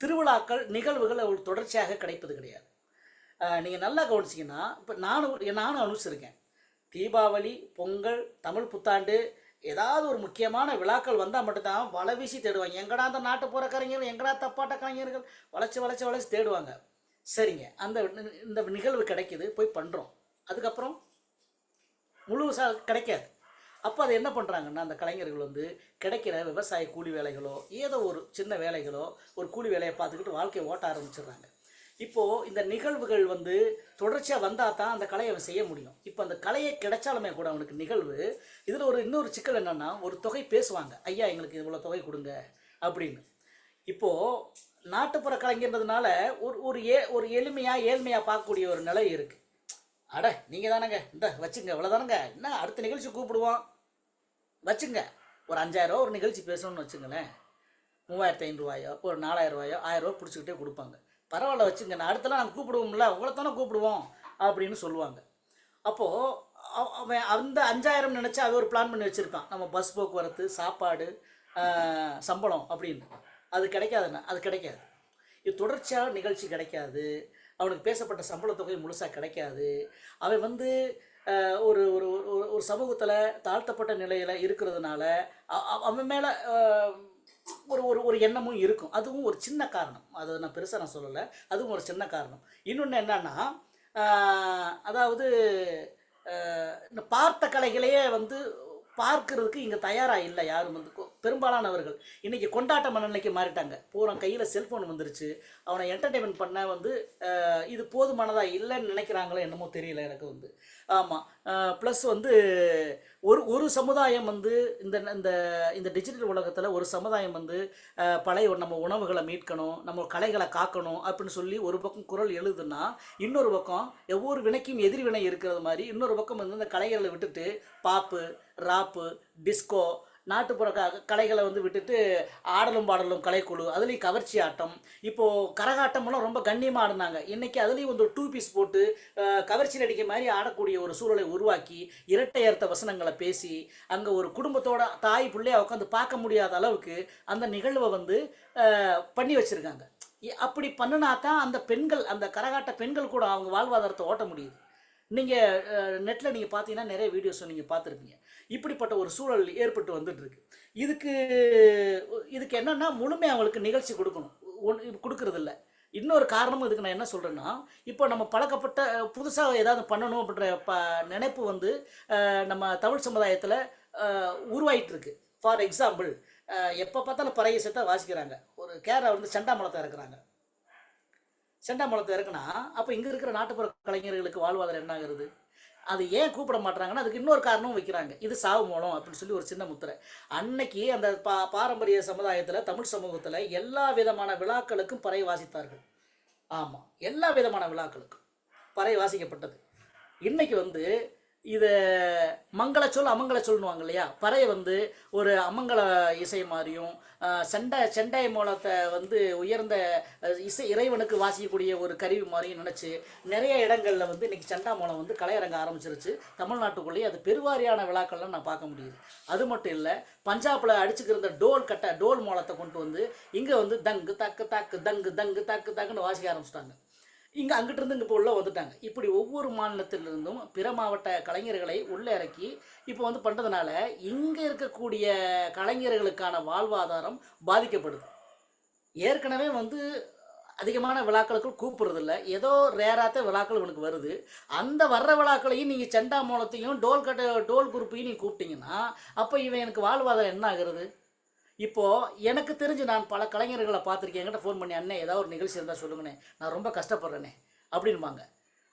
திருவிழாக்கள், நிகழ்வுகள் அவங்களுக்கு தொடர்ச்சியாக கிடைப்பது கிடையாது. நீங்க நல்லா கவனிச்சீங்கன்னா, இப்ப நானும் அனுபவிச்சிருக்கேன். தீபாவளி, பொங்கல், தமிழ் புத்தாண்டு ஏதாவது ஒரு முக்கியமான விழாக்கள் வந்தா மட்டும் தான் வலை வீசி தேடுவாங்க. எங்கடா அந்த நாட்டுப்புற கலைஞர்கள், எங்கடா தப்பாட்ட கலைஞர்கள் வளைச்சு, வளைச்சு, வளைச்சு தேடுவாங்க. சரிங்க. இந்த நிகழ்வு கிடைக்குது, போய் பண்றோம். அதுக்கப்புறம் முழுசா கிடைக்காது. அப்ப அத என்ன பண்றாங்கன்னா, அந்த கலைஞர்கள் வந்து கிடைக்கிற விவசாய கூலி வேலைகளோ, ஏதோ ஒரு சின்ன வேலைகளோ, ஒரு கூலி வேலைய பார்த்துக்கிட்டு வாழ்க்கைய ஓட்ட ஆரம்பிச்சுடுறாங்க. இப்போ இந்த நிகழ்வுகள் வந்து தொடர்ச்சியா வந்தா தான் அந்த கலைய அவன் செய்ய முடியும். இப்ப அந்த கலையே கிடைச்சாலுமே கூட அவனுக்கு நிகழ்வு, இதுல இன்னொரு சிக்கல் என்னன்னா, ஒரு தொகை பேசுவாங்க. "ஐயா எங்களுக்கு இவ்வளோ தொகை குடுங்க" அப்படின்னு. இப்போ நாட்டுப்புற கலைஞன்றதுனால ஒரு எளிமையா, ஏழ்மையா பார்க்கக்கூடிய ஒரு நிலை இருக்கு. "அட நீங்க தானங்க, இந்தா வச்சுக்கங்க இவ்வளோதானங்க, என்ன அடுத்த நிகழ்ச்சி கூப்பிடுவோம், வச்சுங்க." ஒரு ரூ. 5000 ஒரு நிகழ்ச்சி பேசணும்னு வச்சுங்களேன். ரூ. 3500 ஒரு ரூ. 4000 ரூ. 1000 பிடிச்சிக்கிட்டே கொடுப்பாங்க. "பரவாயில்ல வச்சுங்க, நான் அடுத்தலாம் நாங்கள் கூப்பிடுவோம்ல, உங்களை தானே கூப்பிடுவோம்" அப்படின்னு சொல்லுவாங்க. அப்போது அவன் அந்த 5000 நினச்சா அவன் ஒரு பிளான் பண்ணி வச்சுருப்பான். நம்ம பஸ் போக்குவரத்து, சாப்பாடு, சம்பளம் அப்படின்னு. அது கிடைக்காதுண்ணா, அது கிடைக்காது. இது தொடர்ச்சியாக நிகழ்ச்சி கிடைக்காது. அவனுக்கு பேசப்பட்ட சம்பள தொகை முழுசாக கிடைக்காது. அவன் வந்து ஒரு ஒரு ஒரு ஒரு சமூகத்தில் தாழ்த்தப்பட்ட நிலையில் இருக்கிறதுனால அவன் மேலே ஒரு ஒரு ஒரு எண்ணமும் இருக்கும். அதுவும் ஒரு சின்ன காரணம். அதை நான் பெருசாக நான் சொல்லலை. அதுவும் ஒரு சின்ன காரணம். இன்னொன்று என்னன்னா, அதாவது இந்த பார்த்த கலைகளையே வந்து பார்க்கறதுக்கு இங்கே தயாராக இல்லை யாரும் வந்து பெரும்பாலானவர்கள் இன்னைக்கு கொண்டாட்ட மனநிலைக்கு மாறிட்டாங்க. பூரா கையில் செல்ஃபோன் வந்துருச்சு. அவனை என்டர்டெயின்மெண்ட் பண்ண வந்து இது போதுமானதாக இல்லைன்னு நினைக்கிறாங்களோ என்னமோ தெரியல எனக்கு வந்து. ஆமாம். ப்ளஸ் வந்து ஒரு ஒரு சமுதாயம் வந்து இந்த இந்த இந்த டிஜிட்டல் உலகத்தில் ஒரு சமுதாயம் வந்து பழைய நம்ம உணவுகளை மீட்கணும், நம்ம கலைகளை காக்கணும் அப்படின்னு சொல்லி ஒரு பக்கம் குரல் எழுதுன்னா, இன்னொரு பக்கம் ஒவ்வொரு வினைக்கும் எதிர்வினை இருக்கிறது மாதிரி இன்னொரு பக்கம் வந்து இந்த கலைகளை விட்டுட்டு பாப்பு, ராப்பு, டிஸ்கோ, நாட்டுப்புற கலைகளை வந்து விட்டுட்டு ஆடலும் பாடலும் கலைக்குழு, அதுலேயும் கவர்ச்சி ஆட்டம், இப்போது கரகாட்டமெல்லாம் ரொம்ப கண்ணியமாக ஆடினாங்க. இன்றைக்கி அதுலேயும் வந்து 2 பீஸ் போட்டு கவர்ச்சி நடிகை மாதிரி ஆடக்கூடிய ஒரு சூழலை உருவாக்கி இரட்டை அர்த்த வசனங்களை பேசி அங்கே ஒரு குடும்பத்தோட தாய் பிள்ளைய உட்காந்து பார்க்க முடியாத அளவுக்கு அந்த நிகழ்வை வந்து பண்ணி வச்சுருக்காங்க. அப்படி பண்ணினா தான் அந்த பெண்கள், அந்த கரகாட்ட பெண்கள் கூட அவங்க வாழ்வாதாரத்தை ஓட்ட முடியுது. நீங்கள் நெட்டில் நீங்கள் பார்த்தீங்கன்னா நிறைய வீடியோஸை நீங்கள் பார்த்துருப்பீங்க. இப்படிப்பட்ட ஒரு சூழல் ஏற்பட்டு வந்துட்டுருக்கு. இதுக்கு என்னென்னா முழுமையாக அவங்களுக்கு நிகழ்ச்சி கொடுக்கணும். கொடுக்கறதில்ல. இன்னொரு காரணமும் இதுக்கு நான் என்ன சொல்கிறேன்னா, இப்போ நம்ம பழக்கப்பட்ட புதுசாக ஏதாவது பண்ணணும் அப்படின்ற நினைப்பு வந்து நம்ம தமிழ் சமுதாயத்தில் உருவாயிட்டு இருக்கு. ஃபார் எக்ஸாம்பிள், எப்போ பார்த்தாலும் பறைய சேர்த்தா வாசிக்கிறாங்க. ஒரு கேரளா வந்து செண்டாமலத்தை இறக்குறாங்க. செண்டாமலத்தை இறக்குனா அப்போ இங்கே இருக்கிற நாட்டுப்புற கலைஞர்களுக்கு வாழ்வாதாரம் என்ன ஆகுறது? அது ஏன் கூப்பிட மாட்டாங்கன்னா அதுக்கு இன்னொரு காரணமும் வைக்கிறாங்க. இது சாவு மூலம் அப்படின்னு சொல்லி ஒரு சின்ன முத்திரை. அன்னைக்கு அந்த பாரம்பரிய சமுதாயத்தில், தமிழ் சமூகத்தில் எல்லா விதமான விழாக்களுக்கும் பறை வாசித்தார்கள். ஆமாம், எல்லா விதமான விழாக்களுக்கும் பறை வாசிக்கப்பட்டது. இன்னைக்கு வந்து இதை மங்கள சொல் அமங்கல சொல்லுவாங்க இல்லையா? பறையை வந்து ஒரு அமங்கல இசை மாதிரியும், செண்டை மூலத்தை வந்து உயர்ந்த இசை இறைவனுக்கு வாசிக்கக்கூடிய ஒரு கருவி மாதிரியும் நினச்சி நிறைய இடங்களில் வந்து இன்றைக்கி செண்டா மூலம் வந்து கலையரங்க ஆரம்பிச்சிருச்சு. தமிழ்நாட்டுக்குள்ளேயே அது பெருவாரியான விழாக்கள்லாம் நான் பார்க்க முடியுது. அது மட்டும் இல்லை, பஞ்சாபில் அடிச்சுக்கிற டோல் மூலத்தை கொண்டு வந்து இங்கே வந்து தங்கு தக்கு தாக்கு தங்கு தங்கு தாக்கு தாக்குன்னு வாசிக்க ஆரம்பிச்சிட்டாங்க. இங்கே அங்கிட்டிருந்து இங்கே இப்போ உள்ளே வந்துட்டாங்க. இப்படி ஒவ்வொரு மாநிலத்திலிருந்தும் பிற மாவட்ட கலைஞர்களை உள்ளே இறக்கி இப்போ வந்து பண்ணுறதுனால இங்கே இருக்கக்கூடிய கலைஞர்களுக்கான வாழ்வாதாரம் பாதிக்கப்படுது. ஏற்கனவே வந்து அதிகமான விழாக்களுக்கு கூப்பிட்றதில்ல, ஏதோ ரேராத்த விழாக்கள் இவனுக்கு வருது. அந்த வர்ற விழாக்களையும் நீங்கள் செண்டா மூலத்தையும் டோல் குரூப்பையும் நீங்கள் கூப்பிட்டீங்கன்னா அப்போ இவன் எனக்கு வாழ்வாதாரம் என்ன ஆகுறது? இப்போது எனக்கு தெரிஞ்சு நான் பல கலைஞர்களை பார்த்துருக்கேன். என்கிட்ட ஃபோன் பண்ணி, அண்ணே ஏதாவது ஒரு நிகழ்ச்சி இருந்தால் சொல்லுங்கண்ணே, நான் ரொம்ப கஷ்டப்படுறேனே அப்படின்பாங்க.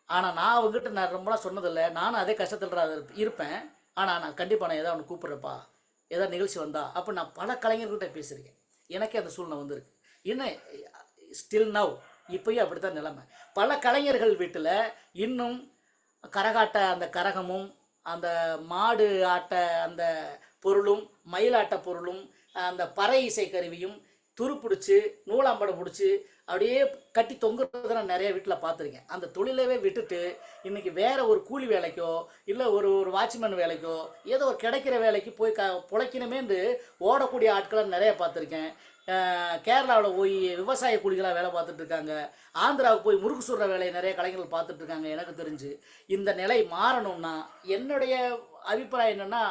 ஆனால் நான் அவங்ககிட்ட நான் ரொம்பலாம் சொன்னதில்லை, நானும் அதே கஷ்டத்தில் இருப்பேன். ஆனால் நான் கண்டிப்பாக நான் ஏதாவது ஒன்று கூப்பிட்றேப்பா, ஏதாவது நிகழ்ச்சி வந்தா அப்போ நான் பல கலைஞர்கிட்ட பேசியிருக்கேன். எனக்கே அந்த சூழ்நிலை வந்திருக்கு. இன்னும் ஸ்டில் நவ் இப்போயும் அப்படி தான் நிலைமை. பல கலைஞர்கள் வீட்டில் இன்னும் கரகாட்ட அந்த கரகமும், அந்த மாடு ஆட்ட அந்த பொருளும், மயிலாட்ட பொருளும், அந்த பறை இசை கருவியும் துருப்பிடிச்சி நூலாம்படம் பிடிச்சி அப்படியே கட்டி தொங்குறத நான் நிறைய வீட்டில் பார்த்துருக்கேன். அந்த தொழிலவே விட்டுட்டு இன்றைக்கி வேறு ஒரு கூலி வேலைக்கோ இல்லை ஒரு வாட்ச்மேன் வேலைக்கோ ஏதோ ஒரு கிடைக்கிற வேலைக்கு போய் பிழைக்கணுமேன்று ஓடக்கூடிய ஆட்களை நிறைய பார்த்துருக்கேன். கேரளாவில் போய் விவசாய கூலிகளாக வேலை பார்த்துட்ருக்காங்க. ஆந்திராவுக்கு போய் முறுக்கு சுடுற வேலையை நிறைய கலைஞர்கள் பார்த்துட்ருக்காங்க. எனக்கு தெரிஞ்சு இந்த நிலை மாறணும்னா என்னுடைய அபிப்பிராயம் என்னென்னா,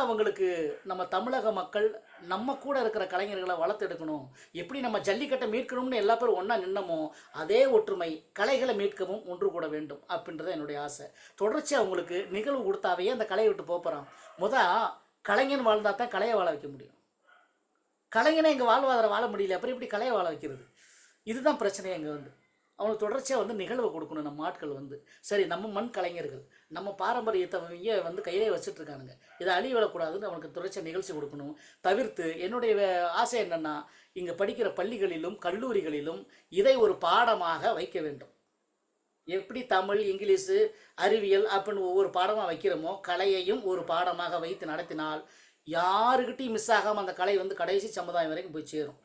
அவங்களுக்கு நம்ம தமிழக மக்கள் நம்ம கூட இருக்கிற கலைஞர்களை வளர்த்தெடுக்கணும். எப்படி நம்ம ஜல்லிக்கட்டை மீட்கணும்னு எல்லா பேரும் ஒன்றா நின்னமோ அதே ஒற்றுமை கலைகளை மீட்கவும் ஒன்று கூட வேண்டும் அப்படின்றத என்னுடைய ஆசை. தொடர்ச்சியாக அவங்களுக்கு நிகழ்வு கொடுத்தாவே அந்த கலையை விட்டு போகிறான். கலைஞன் வாழ்ந்தால் தான் கலையை வாழ வைக்க முடியும். கலைஞனை எங்கள் வாழ்வாதாரம் வாழ முடியல, அப்புறம் எப்படி கலையை வாழ வைக்கிறது? இதுதான் பிரச்சனையே. எங்கே வந்து அவனுக்கு தொடர்ச்சியாக வந்து நிகழ்வை கொடுக்கணும். நம்ம ஆட்கள் வந்து சரி, நம்ம மண் கலைஞர்கள் நம்ம பாரம்பரியத்தை வந்து கையிலே வச்சுட்ருக்கானுங்க, இதை அழிய விடக்கூடாதுன்னு அவனுக்கு தொடர்ச்சியாக நிகழ்ச்சி கொடுக்கணும். தவிர்த்து என்னுடைய ஆசை என்னென்னா, இங்கே படிக்கிற பள்ளிகளிலும் கல்லூரிகளிலும் இதை ஒரு பாடமாக வைக்க வேண்டும். எப்படி தமிழ், இங்கிலீஷு, அறிவியல் அப்படின்னு ஒவ்வொரு பாடமாக வைக்கிறோமோ கலையையும் ஒரு பாடமாக வைத்து நடத்தினால் யாருக்கிட்டையும் மிஸ் ஆகாமல் அந்த கலை வந்து கடைசி சமுதாயம் வரைக்கும் போய் சேரும்.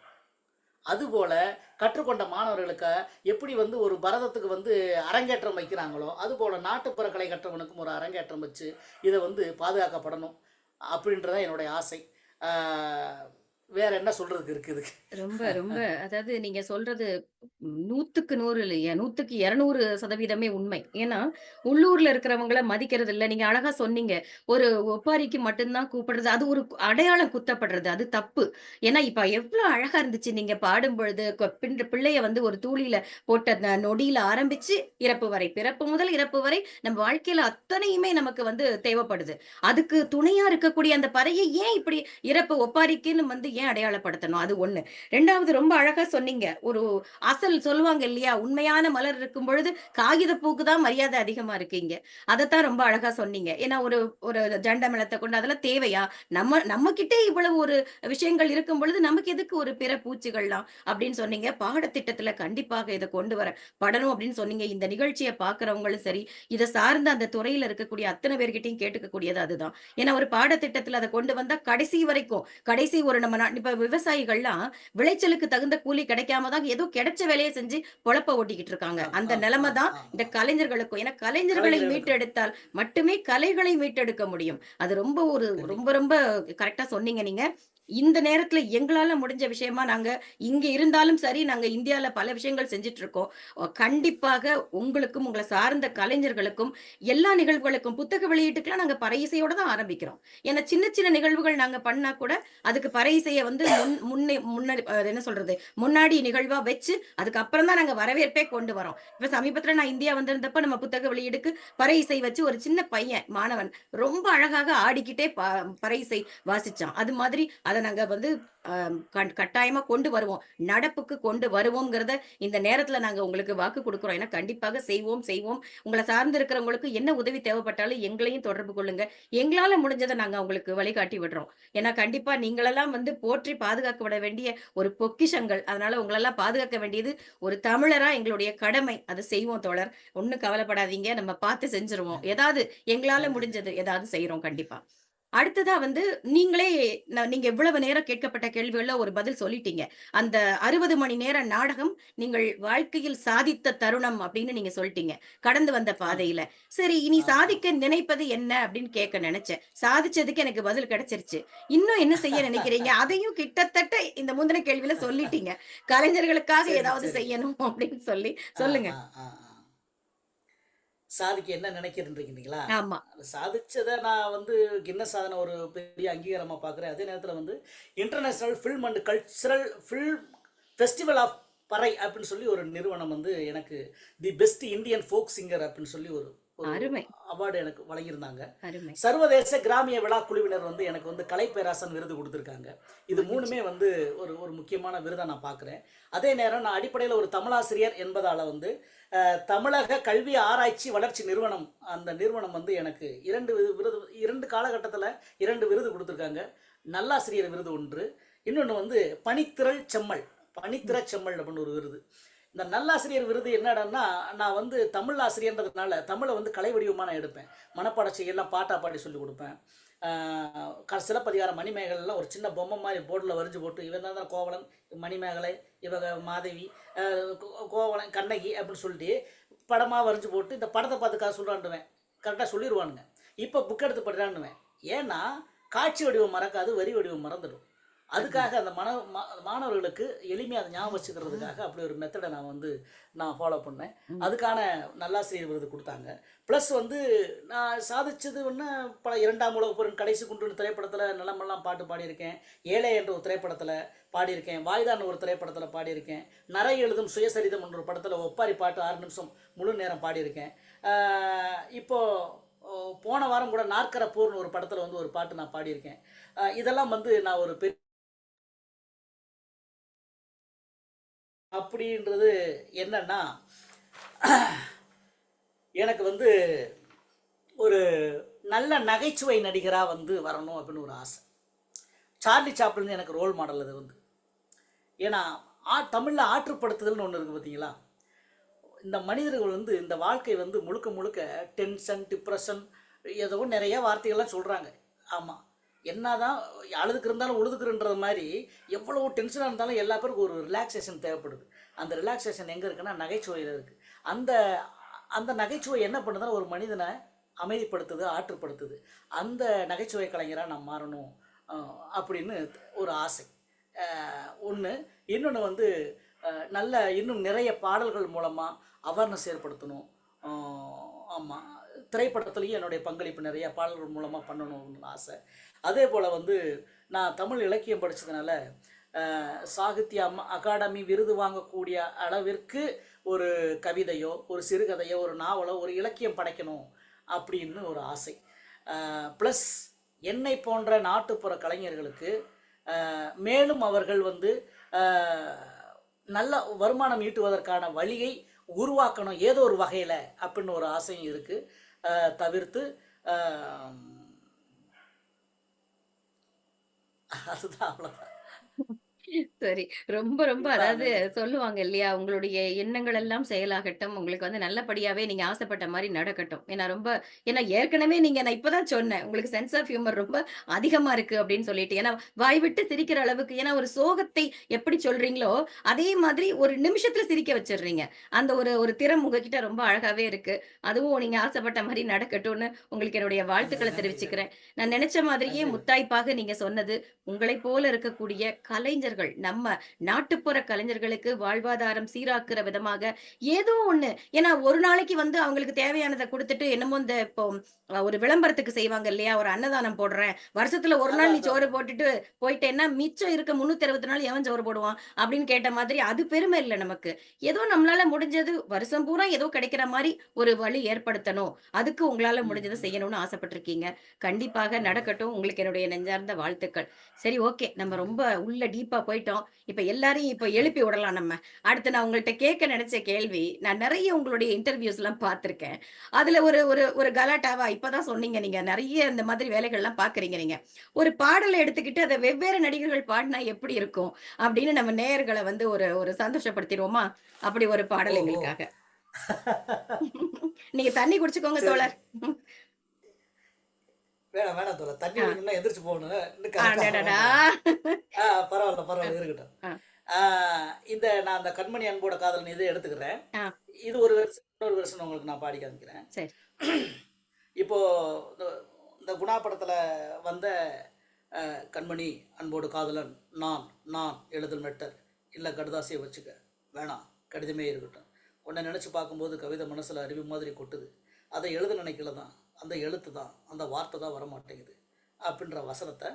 அதுபோல் கற்றுக்கொண்ட மாணவர்களுக்கு எப்படி வந்து ஒரு பரதத்துக்கு வந்து அரங்கேற்றம் வைக்கிறாங்களோ அதுபோல் நாட்டுப்புற கலை கற்றவனுக்கும் ஒரு அரங்கேற்றம் வச்சு இதை வந்து பாதுகாக்கப்படணும் அப்படின்றதான் என்னுடைய ஆசை. வேற என்ன சொல்றதுக்கு இருக்குது? ரொம்ப ரொம்ப அதாவது நீங்க சொல்றது 100க்கு 100 இல்லையா, 100க்கு 200% உண்மை. ஏன்னா உள்ளூர்ல இருக்கிறவங்கள மதிக்கிறது இல்ல. நீங்க அழகா சொன்னீங்க, ஒரு ஒப்பாரிக்கு மட்டும்தான் கூப்பிடுறது, அது ஒரு அடையாளம் குத்தப்படுறது, அது தப்பு. ஏன்னா இப்ப எவ்வளவு அழகா இருந்துச்சு நீங்க பாடும் பொழுது. பிள்ளைய வந்து ஒரு தூளியில போட்ட நொடியில ஆரம்பிச்சு இறப்பு வரை, பிறப்பு முதல் இறப்பு வரை நம்ம வாழ்க்கையில அத்தனையுமே நமக்கு வந்து தேவைப்படுது. அதுக்கு துணையா இருக்கக்கூடிய அந்த பறையை ஏன் இப்படி இறப்பு ஒப்பாரிக்குன்னு வந்து ஏன் அடையாளப்படுத்தணும்? அது ஒண்ணு. 2வது ரொம்ப அழகா சொன்னீங்க, ஒரு அசல் சொல்லுவாங்க இல்லையா, உண்மையான மலர் இருக்கும் பொழுது காகித பூக்கு தான் மரியாதை அதிகமா இருக்கு இங்க. அதத்தான் ரொம்ப அழகா சொன்னீங்க. ஏன்னா ஒரு ஒரு ஜண்டமலத்தை கொண்டு அதெல்லாம் தேவையா? நம்ம கிட்டே இவ்வளவு ஒரு விஷயங்கள் இருக்கும் பொழுது நமக்கு எதுக்கு ஒரு பிற பூச்சிகள்லாம் அப்படின்னு சொன்னீங்க. பாடத்திட்டத்துல கண்டிப்பாக இதை கொண்டு வர படணும் அப்படின்னு சொன்னீங்க. இந்த நிகழ்ச்சியை பாக்குறவங்களும் சரி, இதை சார்ந்த அந்த துறையில இருக்கக்கூடிய அத்தனை பேர்கிட்டையும் கேட்டுக்கக்கூடியது அதுதான். ஏன்னா ஒரு பாடத்திட்டத்துல அதை கொண்டு வந்தா கடைசி வரைக்கும், கடைசி ஒரு நம்ம இப்ப விவசாயிகள்லாம் விளைச்சலுக்கு தகுந்த கூலி கிடைக்காம தான் ஏதோ கிடைச்ச வேலையை செஞ்சு பொழப்ப ஓட்டிக்கிட்டு இருக்காங்க. அந்த நிலைமை தான் இந்த கலைஞர்களுக்கும். ஏன்னா கலைஞர்களை மீட்டெடுத்தால் மட்டுமே கலைகளை மீட்டெடுக்க முடியும். அது ரொம்ப ரொம்ப ரொம்ப கரெக்டா சொன்னீங்க நீங்க. இந்த நேரத்துல எங்களால முடிஞ்ச விஷயமா நாங்க இங்க இருந்தாலும் சரி, நாங்க இந்தியால பல விஷயங்கள் செஞ்சுட்டு இருக்கோம். கண்டிப்பாக உங்களுக்கும், உங்கள சார்ந்த கலைஞர்களுக்கும், எல்லா நிகழ்வுகளுக்கும் புத்தக வெளியீட்டுக்குலாம் நாங்க பறை இசையோட தான் ஆரம்பிக்கிறோம். ஏன்னா சின்ன சின்ன நிகழ்வுகள் நாங்க பண்ணா கூட, அதுக்கு பறை இசைய வந்து முன்னாடி என்ன சொல்றது? முன்னாடி நிகழ்வா வச்சு, அதுக்கப்புறம் தான் நாங்க வரவேற்பே கொண்டு வரோம். இப்ப சமீபத்துல நான் இந்தியா வந்திருந்தப்ப நம்ம புத்தக வெளியீடுக்கு பறை இசை வச்சு ஒரு சின்ன பையன், மாணவன் ரொம்ப அழகாக ஆடிக்கிட்டே பறை இசை வாசிச்சான். அது மாதிரி அத நாங்க வந்து அ கட்டாயமா கொண்டு வருவோம். நடப்புக்கு கொண்டு வருவோம்ங்கிறத இந்த நேரத்துல நாங்க உங்களுக்கு வாக்கு குடுக்குறோம். ஏன்னா கண்டிப்பாக செய்வோம், செய்வோம். உங்கள சார்ந்து இருக்கிறவங்களுக்கு என்ன உதவி தேவைப்பட்டாலும் எங்களையும் தொடர்பு கொள்ளுங்க. எங்களால முடிஞ்சத நாங்க உங்களுக்கு வழிகாட்டி விடுறோம். ஏன்னா கண்டிப்பா நீங்களெல்லாம் வந்து போற்றி பாதுகாக்கப்பட வேண்டிய ஒரு பொக்கிஷங்கள். அதனால உங்களெல்லாம் பாதுகாக்க வேண்டியது ஒரு தமிழரா எங்களுடைய கடமை. அத செய்வோம் தோழர். ஒண்ணும் கவலைப்படாதீங்க. நம்ம பார்த்து செஞ்சுருவோம். நன்றி ஏதாவது எங்களால நன்றி சார். முடிஞ்சது ஏதாவது செய்றோம் கண்டிப்பா. அடுத்ததா வந்து நீங்களே நீங்க இவ்வளவு நேரம் கேட்கப்பட்ட கேள்விகள்ல ஒரு பதில் சொல்லிட்டீங்க. அந்த 60 மணி நேர நாடகம் நீங்கள் வாழ்க்கையில் சாதித்த தருணம் அப்படின்னு நீங்க சொல்ட்டீங்க. கடந்து வந்த ஆமா பாதையில. சரி இனி ஆமா சாதிக்க நினைப்பது என்ன அப்படின்னு கேட்க நெனச்சேன். சாதிச்சதுக்கு எனக்கு பதில் கிடைச்சிருச்சு. இன்னும் என்ன செய்ய நினைக்கிறீங்க? அதையும் கிட்டத்தட்ட இந்த முந்தின கேள்வியில சொல்லிட்டீங்க. கலைஞர்களுக்காக சரி ஏதாவது சரி செய்யணும் அப்படின்னு சொல்லி ஆ சொல்லுங்க. ஆ ஆ ஆ சாதிக்க என்ன நினைக்கிறேன்றீங்களா? ஆமா. சாதிச்சத நான் வந்து கின்னஸ் சாதன ஒரு பெரிய அங்கீகாரமா பார்க்குறேன். அதே நேரத்தில வந்து international film and cultural film festival of Parai அப்படின்னு சொல்லி ஒரு நிறுவனம் வந்து எனக்கு the best Indian folk singer அப்படின்னு சொல்லி ஒரு ஒரு அருமை, அவார்டு எனக்கு வழங்கியிருந்தாங்க. அருமை. சர்வதேச கிராமிய விழா குழுவினர் வந்து எனக்கு வந்து கலைப்பேராசன் விருது குடுத்துருக்காங்க. இது மகிழ்ச்சி. 3மே வந்து ஒரு ஒரு முக்கியமான விருதா நான் பார்க்குறேன். அதே நேரம் நான் அடிப்படையில ஒரு தமிழாசிரியர் என்பதால வந்து தமிழக கல்வி ஆராய்ச்சி வளர்ச்சி நிறுவனம், அந்த நிறுவனம் வந்து எனக்கு 2 விருது 2 காலகட்டத்தில 2 விருது குடுத்துருக்காங்க. நல்லாசிரியர் விருது 1, இன்னொன்னு வந்து பணித்திறல் செம்மல். ம். பணித்திறச் செம்மல் அப்படின்னு ஒரு விருது. இந்த நல்லாசிரியர் விருது என்னடான்னா, நான் வந்து தமிழ் ஆசிரியர்ன்றதுனால தமிழ வந்து கலை வடிவமா நான் எடுப்பேன். மனப்பாட செய்யலாம், பாட்டா பாடி சொல்லிக் குடுப்பேன். சிலப்பதிகாரம் மணிமேகலைலாம் ஒரு சின்ன பொம்மை மாரி போர்டுல வரைஞ்சு போட்டு, இவன் தான் கோவலன், மணிமேகலை, இவங்க மாதவி, அ கோவலன், கண்ணகி அப்படின்னு சொல்லிட்டு படமா வரைஞ்சு போட்டு, இந்த படத்த பார்த்து கதை சொல்றான்னுவேன். கரெக்ட்டா சொல்லிருவானுங்க. இப்ப புக் எடுத்து படிடான்னுவேன். ஏன்னா, காட்சி வடிவம் மறக்காது, வரி வடிவம் மறந்துடும். அருமை. அதுக்காக அந்த மாணவர்களுக்கு எளிமையா அத ஞாபகம் வச்சுக்கிறதுக்காக அப்படி ஒரு மெத்தட நான் ஃபாலோ பண்ணேன். ம். அதுக்கான நல்லாசிரியர் விருது குடுத்தாங்க. ப்ளஸ் வந்து நான் சாதிச்சது ஒண்ணு, 2ஆம் உலகப் போரின் கடைசி குண்டுன்னு திரைப்படத்தில நிலமெல்லாம் பாட்டு பாடியிருக்கேன். ஏழை என்ற ஒரு திரைப்படத்தில பாடியிருக்கேன். வாய்தான்னு ஒரு திரைப்படத்தில பாடியிருக்கேன். நரை எழுதும் சுயசரிதம் என்ற ஒரு படத்தில ஒப்பாரி பாட்டு 6 நிமிஷம் முழு நேரம் பாடியிருக்கேன். ஆ இப்போ போன வாரம் கூட நாற்கர போர்ன்னு ஒரு படத்தில வந்து ஒரு பாட்டு நான் பாடியிருக்கேன். இதெல்லாம் வந்து நான் ஒரு அப்படின்றது என்னன்னா, எனக்கு வந்து ஒரு நல்ல நகைச்சுவை நடிகரா வந்து வரணும் அப்படின்னு ஒரு ஆசை. சார்லி சாப்ளின் எனக்கு ரோல் மாடல் அது வந்து. ஏன்னா, தமிழ்ல ஆற்றுப்படுத்துதல்னு ஒண்ணு இருக்கு பார்த்தீங்களா? இந்த மனிதர்கள் வந்து இந்த வாழ்க்கை வந்து முழுக்க முழுக்க டென்ஷன், டிப்ரஷன் ஏதோ நிறைய வார்த்தைகள்லாம் சொல்றாங்க. ஆமா. என்னதான் அழுதுக்கு இருந்தாலும் உழுதுக்குறன்ற மாதிரி எவ்வளவு டென்ஷனா இருந்தாலும் எல்லா பேருக்கும் ஒரு ரிலாக்சேஷன் தேவைப்படுது. அந்த ரிலாக்சேஷன் எங்க இருக்குன்னா நகைச்சுவையில இருக்கு. அந்த அந்த நகைச்சுவை என்ன பண்ணுதுன்னா ஒரு மனிதனை அமைதிப்படுத்துது, ஆற்றுப்படுத்துது. அந்த நகைச்சுவை கலைஞரா நான் மாறணும் அப்படின்னு ஒரு ஆசை. ஒண்ணு. இன்னொன்னு வந்து நல்ல இன்னும் நிறைய பாடல்கள் மூலமா அவேர்னஸ் ஏற்படுத்தணும். அ ஆமா. திரைப்படத்திலயும் என்னுடைய பங்களிப்பு நிறைய பாடல்கள் மூலமா பண்ணணும்னு ஆசை. அதேபோல வந்து நான் தமிழ் இலக்கியம் படிச்சதுனால, சாகித்ய அகாடமி விருது வாங்கக்கூடிய அளவிற்கு ஒரு கவிதையோ, ஒரு சிறுகதையோ, ஒரு நாவலோ, ஒரு இலக்கியம் படைக்கணும் அப்படின்னு ஒரு ஆசை. ப்ளஸ் என்னை போன்ற நாட்டுப்புற கலைஞர்களுக்கு மேலும் அவர்கள் வந்து நல்ல வருமானம் ஈட்டுவதற்கான வழியை உருவாக்கணும் ஏதோ ஒரு வகையில் அப்படின்னு ஒரு ஆசையும் இருக்கு. தவிர்த்து அதுதான், அவ்வளோதான். சரி. ரொம்ப, ரொம்ப அதாவது நன்றி. சொல்லுவாங்க இல்லையா? உங்களுடைய எண்ணங்கள் எல்லாம் செயலாகட்டும். உங்களுக்கு வந்து நல்லபடியாவே நீங்க ஆசைப்பட்ட மாரி நடக்கட்டும். ஏன்னா ஏற்கனவே நான் இப்ப தான் சொன்னேன். உங்களுக்கு சென்ஸ் ஆஃப் ஹியூமர் ரொம்ப அதிகமா இருக்கு அப்படின்னு சொல்லிட்டு. ஏன்னா வாய் விட்டு சிரிக்கிற அளவுக்கு ஏன்னா ஒரு சோகத்தை எப்படி சொல்றீங்களோ, அதே மாதிரி ஒரு நிமிஷத்துல சிரிக்க வச்சுடுறீங்க. அந்த ஒரு ஒரு திறம் உங்ககிட்ட ரொம்ப அழகாவே இருக்கு. அதுவும் நீங்க ஆசைப்பட்ட மாரி நடக்கட்டும்னு உங்களுக்கு என்னுடைய நன்றி, வாழ்த்துக்கள நன்றி, நன்றி. தெரிவிச்சுக்கிறேன். நான் நெனச்ச மாதிரியே நன்றி. முத்தாய்ப்பாக நீங்க சொன்னது, உங்களைப் போல இருக்கக்கூடிய கலைஞர்கள், நம்ம நாட்டுப்புற கலைஞர்களுக்கு வாழ்வாதாரம் சீராக்குற விதமாக ஏதோ ஒண்ணு. ஏன்னா ஒரு நாளைக்கு வந்து அவங்களுக்கு தேவையானத குடுத்துட்டு என்னமோ இந்த இப்போ ஒரு விளம்பரத்துக்கு செய்வாங்க இல்லையா? ஒரு அன்னதானம் போடுறேன். வருஷத்துல ஒரு நாள் அதான், நீ அதான், சோறு அதான். போட்டுட்டு போயிட்டேன்னா, மிச்சம் இருக்க 360 நாள் எவன் சோறு போடுவான்? அப்படின்னு கேட்ட மாதிரி அது பெருமை இல்ல நமக்கு. ஏதோ நம்மளால முடிஞ்சது வருஷம் பூரா ஏதோ கிடைக்கிற மாரி ஒரு வழி ஏற்படுத்தணும். அதுக்கு உங்களால ம், முடிஞ்சத ம். செய்யணும்னு ஆசைப்பட்டுருக்கீங்க. கண்டிப்பாக நன்றி. நடக்கட்டும். உங்களுக்கு என்னுடைய நெஞ்சார்ந்த வாழ்த்துக்கள். சரி ஓகே. நம்ம ரொம்ப உள்ள டீப்பா போயிட்டோம். இப்ப எல்லாரையும் எழுப்பி விடலாம் நம்ம. அடுத்து நான் உங்கள்ட்ட கேட்க நெனச்ச கேள்வி, நான் நெறைய உங்களுடைய இன்டர்வியூஸ்லாம் பார்த்திருக்கேன். அதுல ஒரு ஒரு ஒரு கலாட்டாவா இப்பதான் சொன்னீங்க நீங்க நெறைய இந்த மாதிரி வேலைகள்லாம் பார்க்குறீங்க நீங்க. ஒரு பாடல எடுத்துக்கிட்டு அத வெவ்வேறு நடிகர்கள் பாடுனா எப்படி இருக்கும்? அப்படின்னு நம்ம நேயர்கள வந்து ஒரு ஒரு சந்தோஷப்படுத்திருவோமா? அப்படி ஒரு ஓ! பாடல் ஓ! எங்களுக்காக. நீங்க தண்ணி குடிச்சுக்கோங்க சரி. தோழர். வேணாம், வேணாம் தோழர். தண்ணி ஆ. குடிக்கணும்னா எந்திரிச்சு போகணும். இன்னும் கரெக்ட்டா அடடடா! வேண்டாம், வேண்டாம். பரவால்ல, அ, பரவால்ல இருக்கட்டும். அ, ஆ நான் அந்த கண்மணி அன்போட காதலன் இத எடுத்துக்கிறேன். ஆ. இது ஒரு வெர்ஷன். இன்னொரு வெர்ஷன் உங்களுக்கு நான் பாடி காமிக்கிறேன். சரி. இப்போ இந்த இந்த குணா படத்துல வந்த கண்மணி அன்போடு காதலன் நான் நான் எழுதல் மெட்டர் இல்ல கடுதாசியை வச்சுக்க வேணாம் கடிதமே இருக்கட்டும். உன்னை நினைச்சு பார்க்கும்போது கவிதை மனசுல அருவி மாதிரி கொட்டுது. அதை எழுத நினைக்கல தான். அந்த எழுத்து தான் அந்த வார்த்தை தான் வரமாட்டேங்குது அப்படின்ற வசனத்தை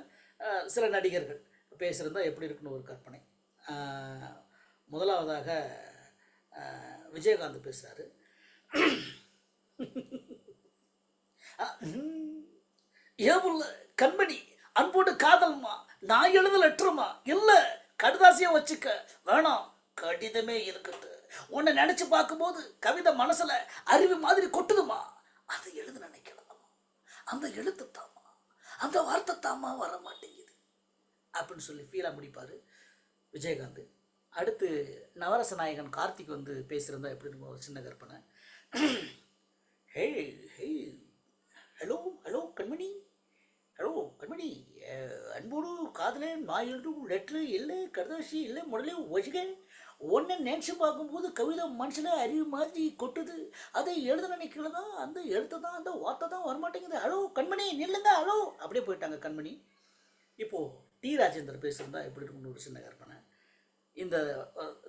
சில நடிகர்கள் பேசியிருந்தா எப்படி இருக்குன்னு ஒரு கற்பனை. அஹ், முதலாவதாக விஜயகாந்த் பேசுறாரு. ஏவுள்ள கண்மணி அன்போடு காதல்மா நான் எழுத லெட்டருமா இல்ல கடுதாசியா வச்சுக்க வேணாம் கடிதமே இருக்கட்டும். உன்னை நினைச்சு பார்க்கும்போது கவிதை மனசுல அருவி மாதிரி கொட்டுதுமா. அதை எழுத நினைக்கலாமா அந்த எழுத்து தாமா அந்த வார்த்தை தாமா வர மாட்டேங்குது அப்படின்னு சொல்லி ஃபீலா முடிப்பாரு விஜயகாந்த். அடுத்து நவரச நாயகன் கார்த்திக் வந்து பேசியிருந்தா எப்படி இருக்கும் ஒரு சின்ன கற்பனை. ஹே ஹே ஹலோ ஹலோ கண்மணி ஹலோ கண்மணி அன்போடு காதலே நான் எழுதும் லெட்ரு இல்லை கடுதாசி இல்லை முதலே வச்சுக்க ஒன்றை நினச்சி பார்க்கும்போது கவிதை மனசில் அறிவு மாதிரி கொட்டுது. அதை எழுத நினைக்கல தான் அந்த எழுத்து தான் அந்த வார்த்தை தான் வரமாட்டேங்குது. ஹலோ கண்மணி நில்லுங்க ஹலோ அப்படியே போயிட்டாங்க கண்மணி. இப்போது டி ராஜேந்தர் பேசுகிறதா எப்படி இருக்குன்னு ஒரு சின்ன கற்பனை. இந்த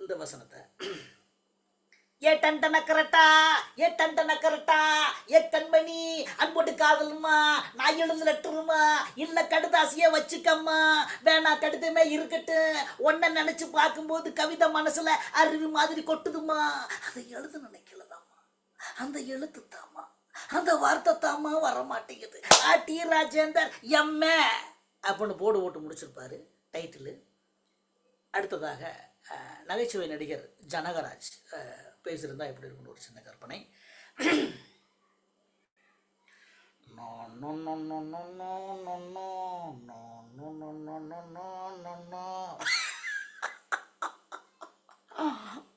இந்த வசனத்தை ஏ டண்டன கரட்டா ஏ டண்டன கரட்டா ஏ கண்மணி அன்போட்டு காதலுமா நான் எழுந்து லெட்டருமா இல்ல கடுதாசியே வச்சுக்கம்மா வேணா கடிதமே இருக்கட்டும். ஒன்ன நினைச்சு பார்க்கும்போது கவிதை மனசுல அருவி மாதிரி கொட்டுதுமா. அதை எழுத நினைக்கலதாம்மா அந்த எழுத்து தாமா அந்த வார்த்தை தாமா வர மாட்டேங்குது. டி ராஜேந்தர் எம்ஏ அப்படின்னு போர்டு ஓட்டு முடிச்சிருப்பாரு டைட்டிலு. அடுத்ததாக நகைச்சுவை நடிகர் ஜனகராஜ் பேசியிருந்தா எப்படி இருக்குன்னு ஒரு சின்ன கற்பனை.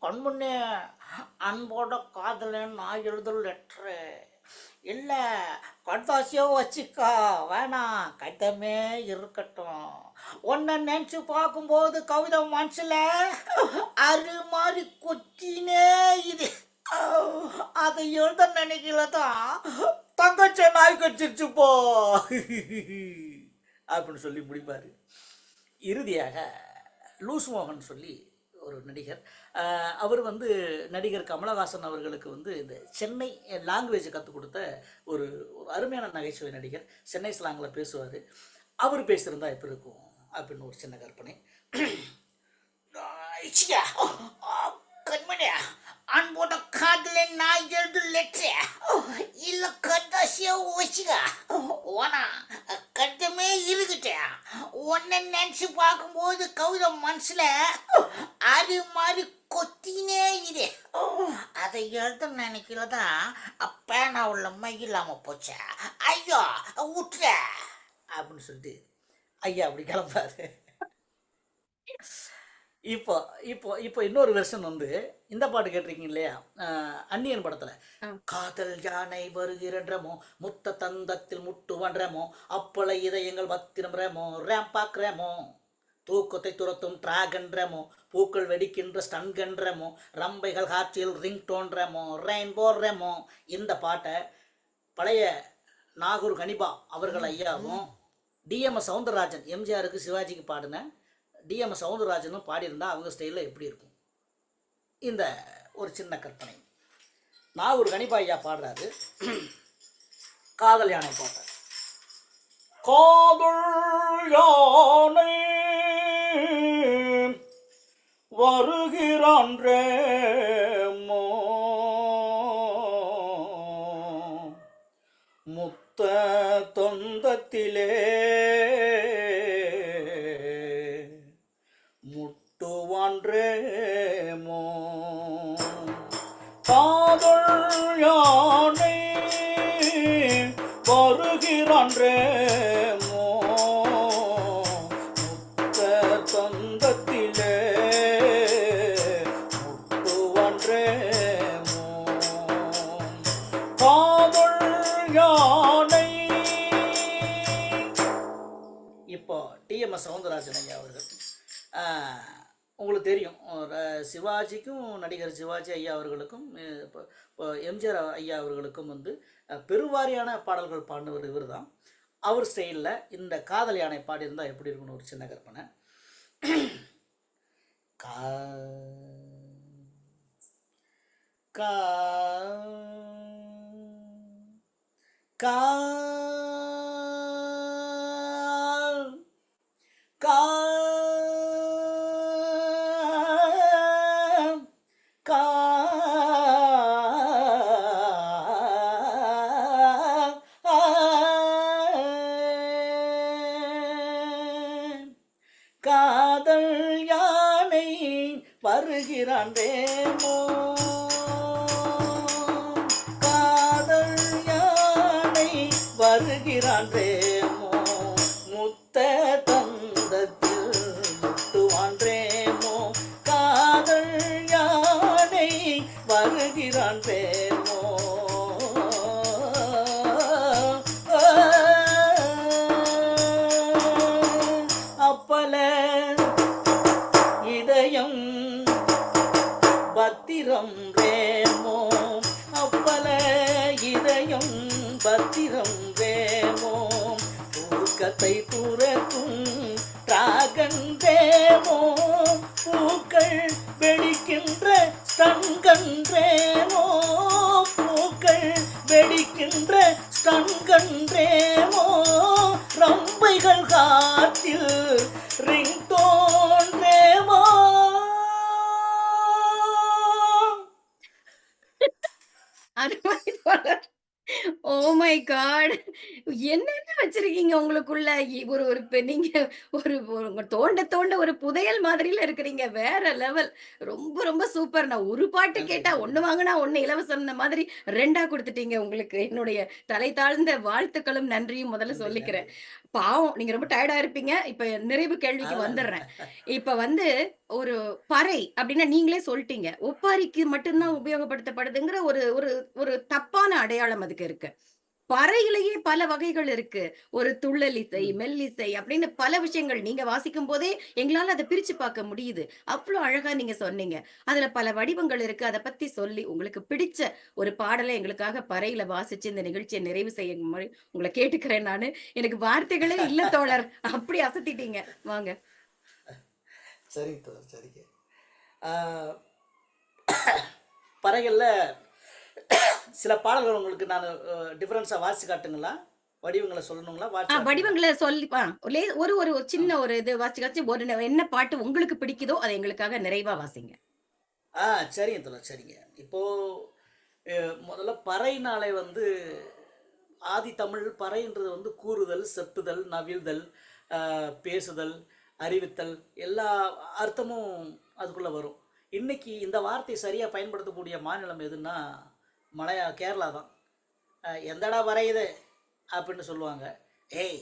கண்முன்னே அன்போட காதலன் நான் எழுதும் லெட்ரு இல்லை கடுதாசியோ வச்சுக்கா வேணாம் கடிதமே இருக்கட்டும். ஒன்ன நினைச்சு பார்க்கும்போது கவிதை மனசுல அரு மாதிரி கொத்தினே இது. அதை எழுத நினைக்கல தான் தங்கச்ச நாய் கச்சிருச்சுப்போ அப்படின்னு சொல்லி முடிப்பாரு. இறுதியாக லூஸ் மோகன் சொல்லி ஒரு நடிகர். அவர் வந்து நடிகர் கமலஹாசன் அவர்களுக்கு வந்து இந்த சென்னை லாங்குவேஜ் கற்றுக் கொடுத்த ஒரு ஒரு அருமையான நகைச்சுவை நடிகர். சென்னை ஸ்லாங்கில் பேசுவார். அவர் பேசியிருந்தா எப்படி இருக்கும் அப்படின்னு ஒரு சின்ன கற்பனை. கண்மணியா அன்போட காதல நான் எழுது லெட்ரு இல்ல கதாசியா வச்சுக்க ஓனா கட்டமே இருக்குட்டே. உன்னை நினைச்சு பார்க்கும்போது கவிதை மனசுல அது மாதிரி கொத்தினே இது. அதை எழுத நினைக்கலதான் பேனா உள்ள மையில்லாம போச்சா. ஐயோ விட்டுற அப்படின்னு சொல்லிட்டு ஐயா அப்படி கிளம்பாரு. இப்போ இப்போ இப்போ இன்னொரு வெர்ஷன் வந்து இந்த பாட்டு கேட்டிருக்கீங்க இல்லையா? அந்நியன் படத்துல ஆ. காதல் யானை வருகிறன்றமோ முத்த தந்தத்தில் முட்டுவன்றமோ அப்பள இதயங்கள் பத்திரம்ன்றமோ ரேம்பாக்குறமோ தூக்கத்தை துரத்தும் டிராகன்றமோ பூக்கள் வெடிக்கின்ற ஸ்டன்கன்றமோ ரம்பைகள் காற்றில் ரிங் டோன்றமோ ரெயின்போன்றமோ. இந்த பாட்டை பழைய நாகூர் கனிபா அவர்கள் ஐயாவும் டிஎம்எஸ் சவுந்தரராஜன் எம்ஜிஆருக்கு சிவாஜிக்கு பாடின டிஎம்எஸ் சவுந்தரராஜனும் பாடியிருந்தா அவங்க ஸ்டைலில் எப்படி இருக்கும்? இந்த ஒரு சின்ன கற்பனை. நாகூர் கனிபா ஐயா பாடுறாரு, காதல் யானை பாட்டார். காதல் யானை வருகிறான் ரேமோ முத்த தொந்தத்திலே முட்டுவான் ரேமோ. காதல் யானை வருகிறான் ரேமோ முத்த தொந்தத்திலே முட்டுவான் ரேமோ. காதல் யானை. இப்போ டிஎம்எஸ் சவுந்தரராஜன் ஐயா அவர்கள், உங்களுக்கு தெரியும், சிவாஜிக்கும் நடிகர் சிவாஜி ஐயா அவர்களுக்கும் இப்போ எம்ஜிஆர் ஐயா அவர்களுக்கும் வந்து பெருவாரியான பாடல்கள் பாடினவர் இவர் தான். அவர் ஸ்டைலில் இந்த காதல் யானை பாடியிருந்தால் எப்படி இருக்குன்னு ஒரு சின்ன கற்பனை. கா கா கா கா கா காதல் யானை வருகிறான் ரேமோ. காதல் யானை வருகிறான் ரேமோ முத்த தந்தத்தில் முட்டுவான் ரேமோ. காதல் யானை வருகிறான் ரேமோ. அப்பல இதயம் பத்திரம் ரேமோ. அப்பல இதயம் பத்திரம் ரேமோ. தூக்கத்தை துரக்கும் டிராகன் ரேமோ. பூக்கள் வெடிக்கின்ற ஸ்டன்கன் ரேமோ. பூக்கள் வெடிக்கின்ற ஸ்டன்கன் ரேமோ. ரம்பைகள் காற்றில் ringtone Remo. Oh my god! என்னென்ன வச்சிருக்கீங்க உங்களுக்குள்ள? ஒரு ஒரு நீங்க ஒரு தோண்ட தோண்ட ஒரு புதையல் மாதிரில இருக்கிறீங்க. வேற லெவல். ரொம்ப ரொம்ப சூப்பர். நான் ஒரு பாட்டு நன்றி கேட்டா நன்றி 1 நன்றி. வாங்குனா 1 இலவசம்ன மாதிரி 2ஆ குடுத்துட்டீங்க. உங்களுக்கு என்னுடைய தலை தாழ்ந்த வாழ்த்துக்களும் நன்றியும் முதல்ல நன்றி சொல்லிக்கிறேன். நன்றி. பாவம், நீங்க ரொம்ப டயர்டா இருப்பீங்க. இப்ப நிறைவு கேள்விக்கு அதெல்லாம் வந்துடுறேன். இல்லை. இப்ப வந்து ஒரு பறை அப்டின்னா நீங்களே சொல்ட்டீங்க. ஒப்பாரிக்கு மட்டும் தான் ம். உபயோகப்படுத்தப்படுதுங்கிற ஒரு ஒரு ஒரு தப்பான அடையாளம் அதுக்கு இருக்கு. பறையிலேயே பல வகைகள் இருக்கு. ஒரு துள்ளல் இசை, ம். மெல்லிசை அப்படின்னு பல விஷயங்கள் நீங்க வாசிக்கும்போதே எங்களால அத பிரிச்சு பார்க்க முடியுது. அவ்ளோ அழகா நீங்க சொன்னீங்க. அதுல பல வடிவங்கள் இருக்கு. அத பத்தி சொல்லி உங்களுக்கு பிடிச்ச ஒரு பாடல எங்களுக்காக பறையில வாசிச்சு இந்த நிகழ்ச்சிய நிறைவு செய்யுமாறு உங்கள கேட்டுக்கிறேன் நானு. எனக்கு வார்த்தைகளே இல்ல தோழர். அப்படி அசத்திட்டீங்க. வாங்க. சரிங்க தோழர், சரிங்க. ஆஹ் பறைகள்ல சில பாடல்கள் உங்களுக்கு நான் டிஃபரன்ஸா வாசி காட்டுங்களா? வடிவங்களை சொல்லணுங்களா? வாசி காட்டுங்களா? வடிவங்கள சொல்லி ஒரு ஒரு சின்ன ஒரு இது வாசிக்காச்சு ஒரு என்ன பாட்டு உங்களுக்கு பிடிக்குதோ அத எங்களுக்காக நிறைவா வாசிங்க. சரிங்க தோழர், சரிங்க. இப்போ முதல்ல பறைனாலே வந்து ஆதி தமிழ் பறைன்றது வந்து கூறுதல், செப்புதல், நவிழ்தல், பேசுதல், அறிவித்தல் எல்லா அர்த்தமும் அதுக்குள்ள வரும். இன்னைக்கு இந்த வார்த்தை சரியா பயன்படுத்தக்கூடிய மாநிலம் எதுன்னா கேரளா தான். எந்தடா பறையுது அப்படின்னு சொல்லுவாங்க. ஏய்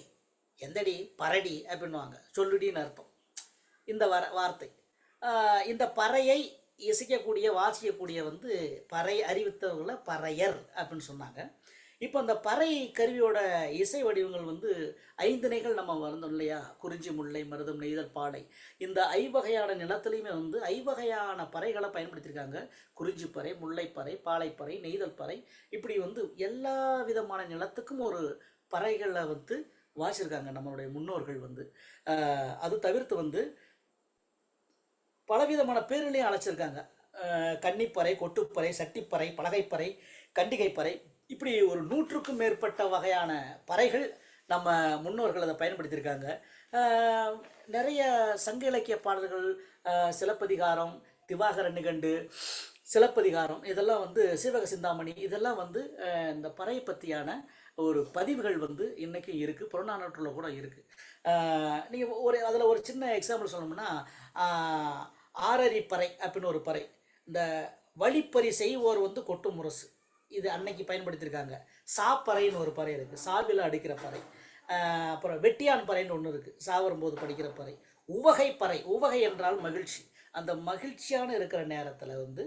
எந்தடி பரடி அப்படின்னுவாங்க. சொல்லுடின்னு அர்த்தம் இந்த வார்த்தை. இந்த பறையை இசைக்கக்கூடிய வாசிக்கக்கூடிய வந்து பறை அறிவித்தவர்களை பறையர் அப்படின்னு சொன்னாங்க. இப்போ அந்த பறை கருவியோட இசை வடிவங்கள் வந்து 5 திணைகள் நம்ம வந்தோம் இல்லையா? குறிஞ்சி, முல்லை, மருதம், நெய்தல், பாலை. இந்த ஐவகையான நிலத்துலையுமே வந்து ஐவகையான பறைகளை பயன்படுத்தியிருக்காங்க. குறிஞ்சி பறை, முல்லைப்பறை, பாலைப்பறை, நெய்தல் பறை, இப்படி வந்து எல்லா விதமான நிலத்துக்கும் ஒரு பறைகளை வந்து வாசிச்சிருக்காங்க நம்மளுடைய முன்னோர்கள் வந்து. அது தவிர்த்து வந்து பலவிதமான பேர்களையும் அழைச்சிருக்காங்க. கன்னிப்பறை, கொட்டுப்பறை, சட்டிப்பறை, பலகைப்பறை, கண்டிகைப்பறை, இப்படி ஒரு 100க்கும் மேற்பட்ட வகையான பறைகள் நம்ம முன்னோர்கள் அதை பயன்படுத்தியிருக்காங்க. நிறைய சங்க இலக்கிய பாடல்கள், சிலப்பதிகாரம், திவாகர நிகண்டு, சிலப்பதிகாரம், இதெல்லாம் வந்து சீவக சிந்தாமணி, இதெல்லாம் வந்து இந்த பறை பற்றியான ஒரு பதிவுகள் வந்து இன்றைக்கும் இருக்குது. புறநானூற்றில் கூட இருக்குது. நீங்கள் அதில் ஒரு சின்ன எக்ஸாம்பிள் சொல்லணும்னா, ஆரரி பறை அப்படின்னு ஒரு பறை. இந்த வழிப்பறி செய்வோர் வந்து கொட்டு முரசு, இது அன்னைக்கு பயன்படுத்தியிருக்காங்க. சாப்பறைன்னு ஒரு பறை இருக்குது, சாவில அடிக்கிற பறை. அப்புறம் வெட்டியான் பறைன்னு ஒன்று இருக்குது, சாவரும்போது படிக்கிற பறை. உவகை பறை, உவகை என்றால் மகிழ்ச்சி. அந்த மகிழ்ச்சியான இருக்கிற நேரத்தில் வந்து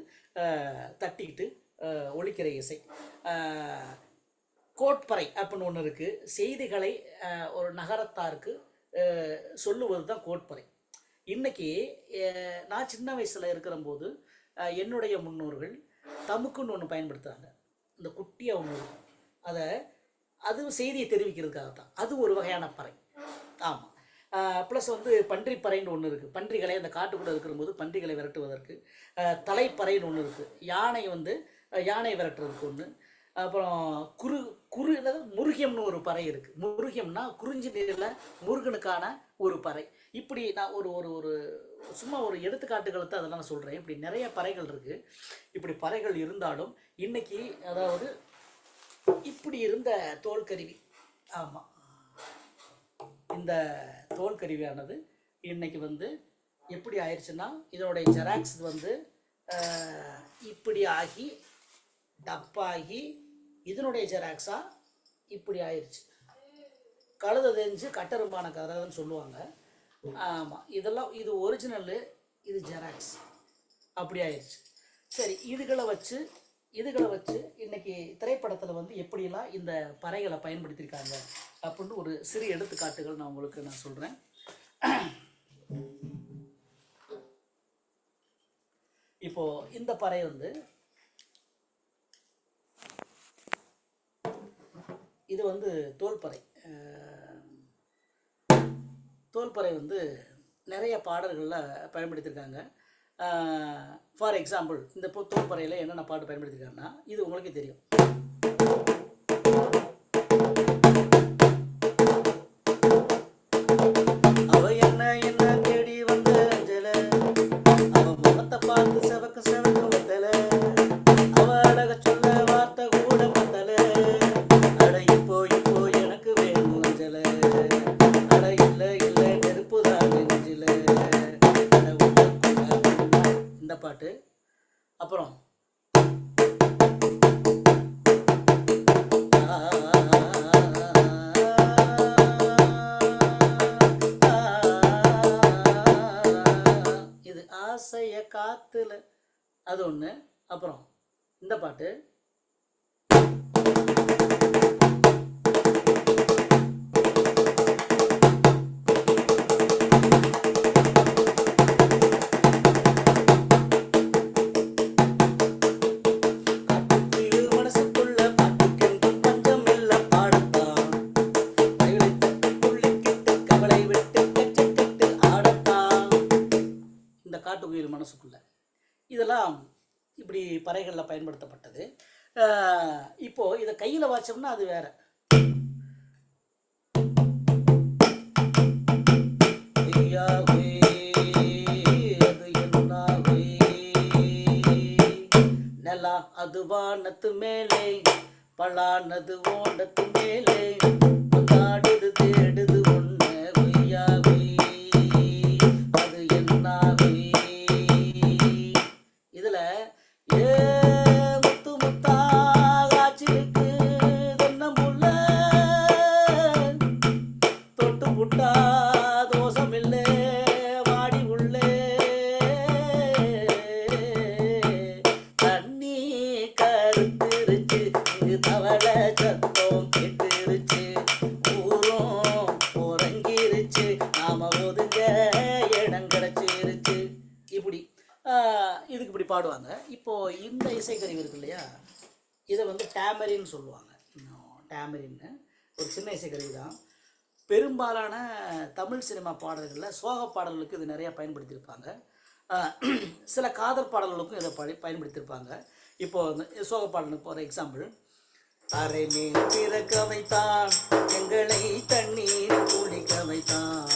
தட்டிக்கிட்டு ஒலிக்கிற இசை. கோட்பறை அப்படின்னு ஒன்று இருக்குது, செய்திகளை ஒரு நகரத்தாருக்கு சொல்லுவது தான் கோட்பறை. இன்றைக்கி நான் சின்ன வயசில் இருக்கிறம்போது என்னுடைய முன்னோர்கள் தமுக்குன்னு ஒன்று பயன்படுத்துகிறாங்க. இந்த குட்டியாக ஒன்று இருக்கும், அது செய்தியை தெரிவிக்கிறதுக்காக தான். அது ஒரு வகையான பறை. ஆமாம். ப்ளஸ் வந்து பன்றிப்பறைன்னு ஒன்று இருக்குது, பன்றிகளை அந்த காட்டுக்குள்ளே இருக்கிறபோது பன்றிகளை விரட்டுவதற்கு. தலைப்பறைன்னு ஒன்று இருக்குது, யானை விரட்டுறதுக்கு ஒன்று. அப்புறம் முருகியம்னு ஒரு பறை இருக்குது. முருகியம்னா குறிஞ்சி நீரில் முருகனுக்கான ஒரு பறை. இப்படி நான் ஒரு சும்மா ஒரு எடுத்துக்காட்டுகளை தான் அதெல்லாம் நான் சொல்கிறேன். இப்படி நிறைய பறைகள் இருக்குது. இப்படி பறைகள் இருந்தாலும் இன்றைக்கி, அதாவது இப்படி இருந்த தோல்கருவி, ஆமாம், இந்த தோல்கருவியானது இன்றைக்கி வந்து எப்படி ஆயிடுச்சுன்னா, இதனுடைய ஜெராக்ஸ் வந்து இப்படி ஆகி டப்பாகி இதனுடைய ஜெராக்ஸாக இப்படி ஆயிடுச்சு. கழுத தெரிஞ்சு கட்டரும்பான கதைன்னு சொல்லுவாங்க. ஆமாம், இது ஒரிஜினலு, இது ஜெராக்ஸ், அப்படி ஆயிடுச்சு. சரி, இதுகளை வச்சு இன்றைக்கி திரைப்படத்தில் வந்து எப்படிலாம் இந்த பறைகளை பயன்படுத்தியிருக்காங்க அப்படின்னு ஒரு சிறு எடுத்துக்காட்டுகள் நான் உங்களுக்கு சொல்கிறேன். இப்போது இந்த பறை வந்து, இது வந்து தோல்பறை. தோல்பறை வந்து நிறைய பாடல்களில் பயன்படுத்தியிருக்காங்க. ஃபார் எக்ஸாம்பிள், இந்த தோல்பறையில் என்னென்ன பாட்டு பயன்படுத்தியிருக்காங்கன்னா, இது உங்களுக்கே தெரியும். அவ என்ன தேடி வந்த அஞ்சல, அவ முகத்தை பார்த்து செவக்கு வந்தல, அவ அழக சொல்ல வார்த்தை கூட பத்தல, அட இப்போ எனக்கு வேணும் அஞ்சல, அட இல்ல நெருப்பு தான் நெஞ்சில, இந்த பாட்டு. அப்புறம் இது ஆசைய காத்துல, அது ஒன்று. அப்புறம் இந்த பாட்டு, மனசுக்குள்ள பாட்டுக்கென்று பஞ்சம் இல்ல பாடத்தான், கவலை விட்டு கச்சக்கட்டு ஆடத்தான். இந்த காட்டுக்குயில் மனசுக்குள்ள, இதெல்லாம் இப்படி பறைகளில் பயன்படுத்தப்பட்டது. இப்போது இதை கையில் வாச்சோம்னா அது வேற. அது என்னாவே நிலா அது வானத்து மேலே, பலானது ஓண்டத்து மேலே, கொண்டாடுது தேடுது ஒன்று ஒய்யாவே, அது என்னாவே. இதில் முத்து முத்தா காய்ச்சிருக்கு தென்னம்புள்ள, தொட்டு புட்டா தோசமில்லை வாடி உள்ளே, நாம ஒதுங்க இடம் கிடைச்சிருச்சு. இப்படி இதுக்கு இப்படி பாடுவாங்க. இப்போ இந்த இசைக்கருவி இருக்கு இல்லையா, இதை வந்து டேமரின்னு சொல்லுவாங்க. டேமரின்னு ஒரு சின்ன இசைக்கருவி தான். பெரும்பாலான தமிழ் சினிமா பாடல்களில் சோக பாடல்களுக்கு இது நிறையா பயன்படுத்தியிருப்பாங்க. சில காதல் பாடல்களுக்கும் இதை பயன்படுத்தியிருப்பாங்க. இப்போ சோக பாடலுக்கு ஒரு எக்ஸாம்பிள், அரை மேல் பிறக்க வைத்தான் எங்களை தண்ணீர் குளிக்க வைத்தான்,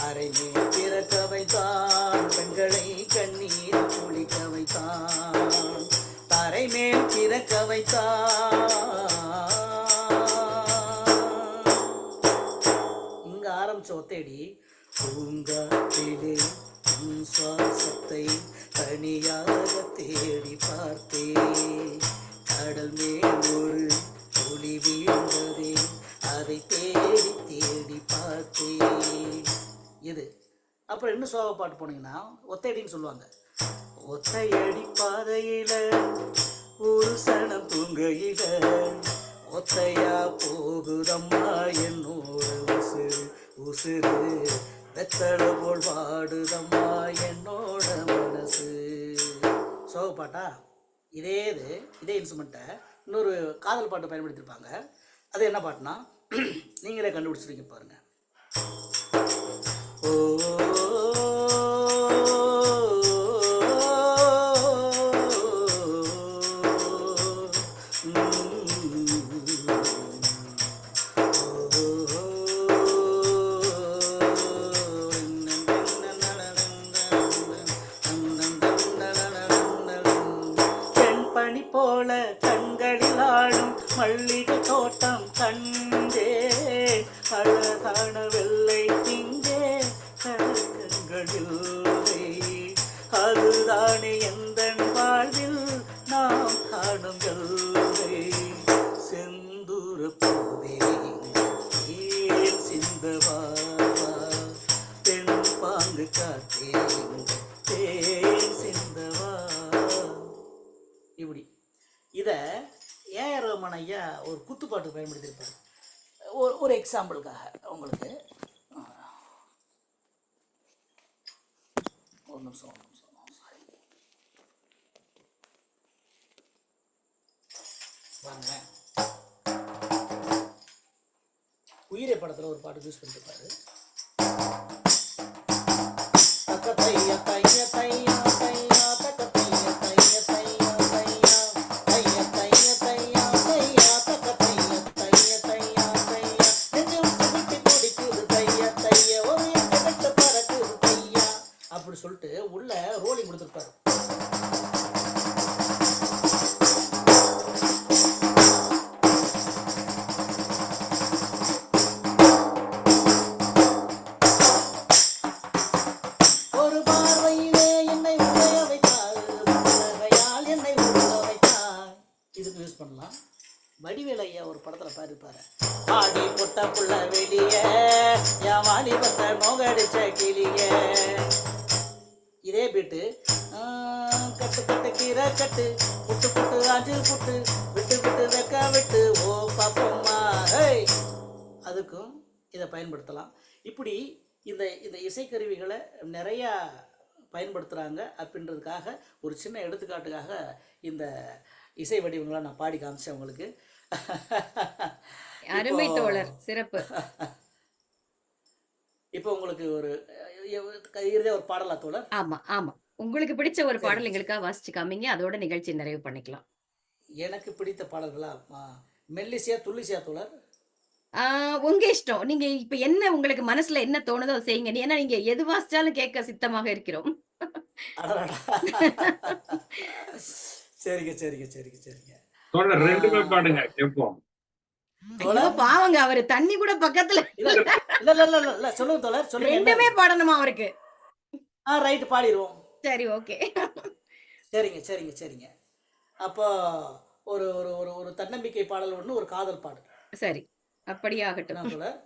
அரை மேல் பிறக்க வைத்தான் பெண்களை கண்ணீர் குளிக்க வைத்தான், தரை மேல் பிறக்க வைத்தான். இங்க ஆரம்பிச்ச ஒத்தேடி, பூங்காற்றிலே உன் சுவாசத்தை தனியாக தேடி பார்த்தேன், கடல் மேல் ஒரு ஒளி வீழ்ந்ததே அதை தேடி தேடி பார்த்தேன். இது அப்புறம் இன்னும் சோக பாட்டு போனீங்கன்னா ஒத்தையடின்னு சொல்லுவாங்க. ஒத்தையடி பாதையில ஒரு சனம் தூங்கையில ஒத்தையா போகுதம்மா என்னோட உசுறு உசுறு, வெத்தலை போல் வாடுதம்மா என்னோட மனசு. சோக பாட்டா? இதே இன்ஸ்ட்ருமெண்ட்டை இன்னொரு காதல் பாட்டு பயன்படுத்தியிருப்பாங்க. அது என்ன பாட்டுனா நீங்களே கண்டுபிடிச்சிருக்கீங்க பாருங்க. ஓ பெண்பணி போல கண்களில் ஆடும் மல்லிகை தோட்டம் கண்டே, அழகான வெள்ளை திங்கே கண்களில், அதுதானே எந்த வாழ்வில் நாம் காணும் வெள்ளை, செந்தூர போவே ஏன் சிந்தவா பெண் பாங்கு காத்தே தேன் சிந்தவா. இப்படி இதை ஏஆர் ரஹ்மான் ஐயா ஒரு குத்துப்பாட்டு பயன்படுத்தியிருப்பார். ஒரு எக்ஸாம்பிளுக்காக உங்களுக்கு ஒரு நிமிஷம் சாரி வாங்க. உயிரை படத்தில் ஒரு பாட்டு யூஸ் பண்ணிருப்பாரு. தக்க தைய தைய தையா தையா தக்க தைய தைய தையா தையா தைய தைய தையா தையா தக்க தைய தைய தையா தையா, நெஞ்சு விட்டு விட்டு பிடிக்குது தைய தைய, ஒரு கிழக்கு பறக்குது தையா அப்படி சொல்லிட்டு உள்ள ரோலிங் கொடுத்துருப்பாரு. ஒரு பார்வையிலே என்னை உடைய வைத்தாள், பார்வையால் என்னை உடைய வைத்தாள். இதுக்கு யூஸ் பண்ணலாம். வடிவேலு ஐயா ஒரு படத்துல பாருப்பாரு, ஆடி பொட்ட புள்ள வெளிய என் வாலிபத்தை நோகடிச்ச கிளிய. இதே பீட்டு கட்டு கட்டு கீரை கட்டு புட்டு புட்டு ஆஞ்சு புட்டு விட்டு விட்டு வெக்க விட்டு ஓ பாப்பம்மா, அதுக்கும் இதை பயன்படுத்தலாம். இப்படி இந்த இந்த இசைக்கருவிகளை நிறையா பயன்படுத்துகிறாங்க. அப்படின்றதுக்காக ஒரு சின்ன எடுத்துக்காட்டுக்காக இந்த இசை வடிவங்களை நான் பாடி காமிச்சேன் உங்களுக்கு. அருமை தோழர், சிறப்பு. இப்போ உங்களுக்கு ஒரு இறுதியாக ஒரு பாடலா தோழர்? ஆமா ஆமா, உங்களுக்கு பிடிச்ச ஒரு பாடல் எங்களுக்காக வாசிச்சு காமிங்க, அதோட நிகழ்ச்சி நிறைவு பண்ணிக்கலாம். எனக்கு பிடித்த பாடல்களா? மெல்லிசையா துள்ளிசையா தோழர்? உங்க இஷ்டம். நீங்க இப்ப என்ன உங்களுக்கு மனசுல என்ன தோணுதோ அதை செய்யுங்க. ஏன்னா நீங்க எது வாசிச்சாலும் கேட்க சித்தமாக இருக்கிறோம். சரிங்க சரிங்க சரிங்க சரிங்க தோழர் ரெண்டுமே பாடுங்க கேட்போம். ஐயோ, பாவங்க, அவரு தண்ணி கூட பக்கத்துல இல்ல இல்ல இல்ல இல்ல இல்ல சொல்லுங்க தோழர், சொல்லுங்க. ரெண்டுமே பாடணுமா அவருக்கு? ரைட், பாடிடுவோம். சரி, ஓகே. சரிங்க சரிங்க சரிங்க அப்போ ஒரு ஒரு ஒரு ஒரு தன்னம்பிக்கை பாடல் ஒன்று, ஒரு காதல் பாடல். சரி, அப்படியே ஆகட்டும். என்ன தோழர்?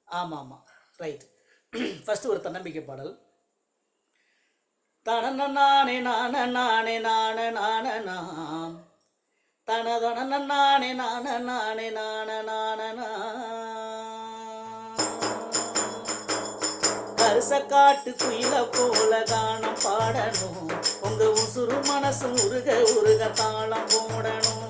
ஆமா ஆமா, ரைட். ஃபர்ஸ்ட் ஒரு தன்னம்பிக்கை பாடல். தனன நானே நான நானே நான நான நாம் தனதன நானே நான நானே நான நான கரிச காட்டு குயில போல கானம் பாடணும், உங்க உசுறு மனசு உருக உருக தாளம் போடணும்.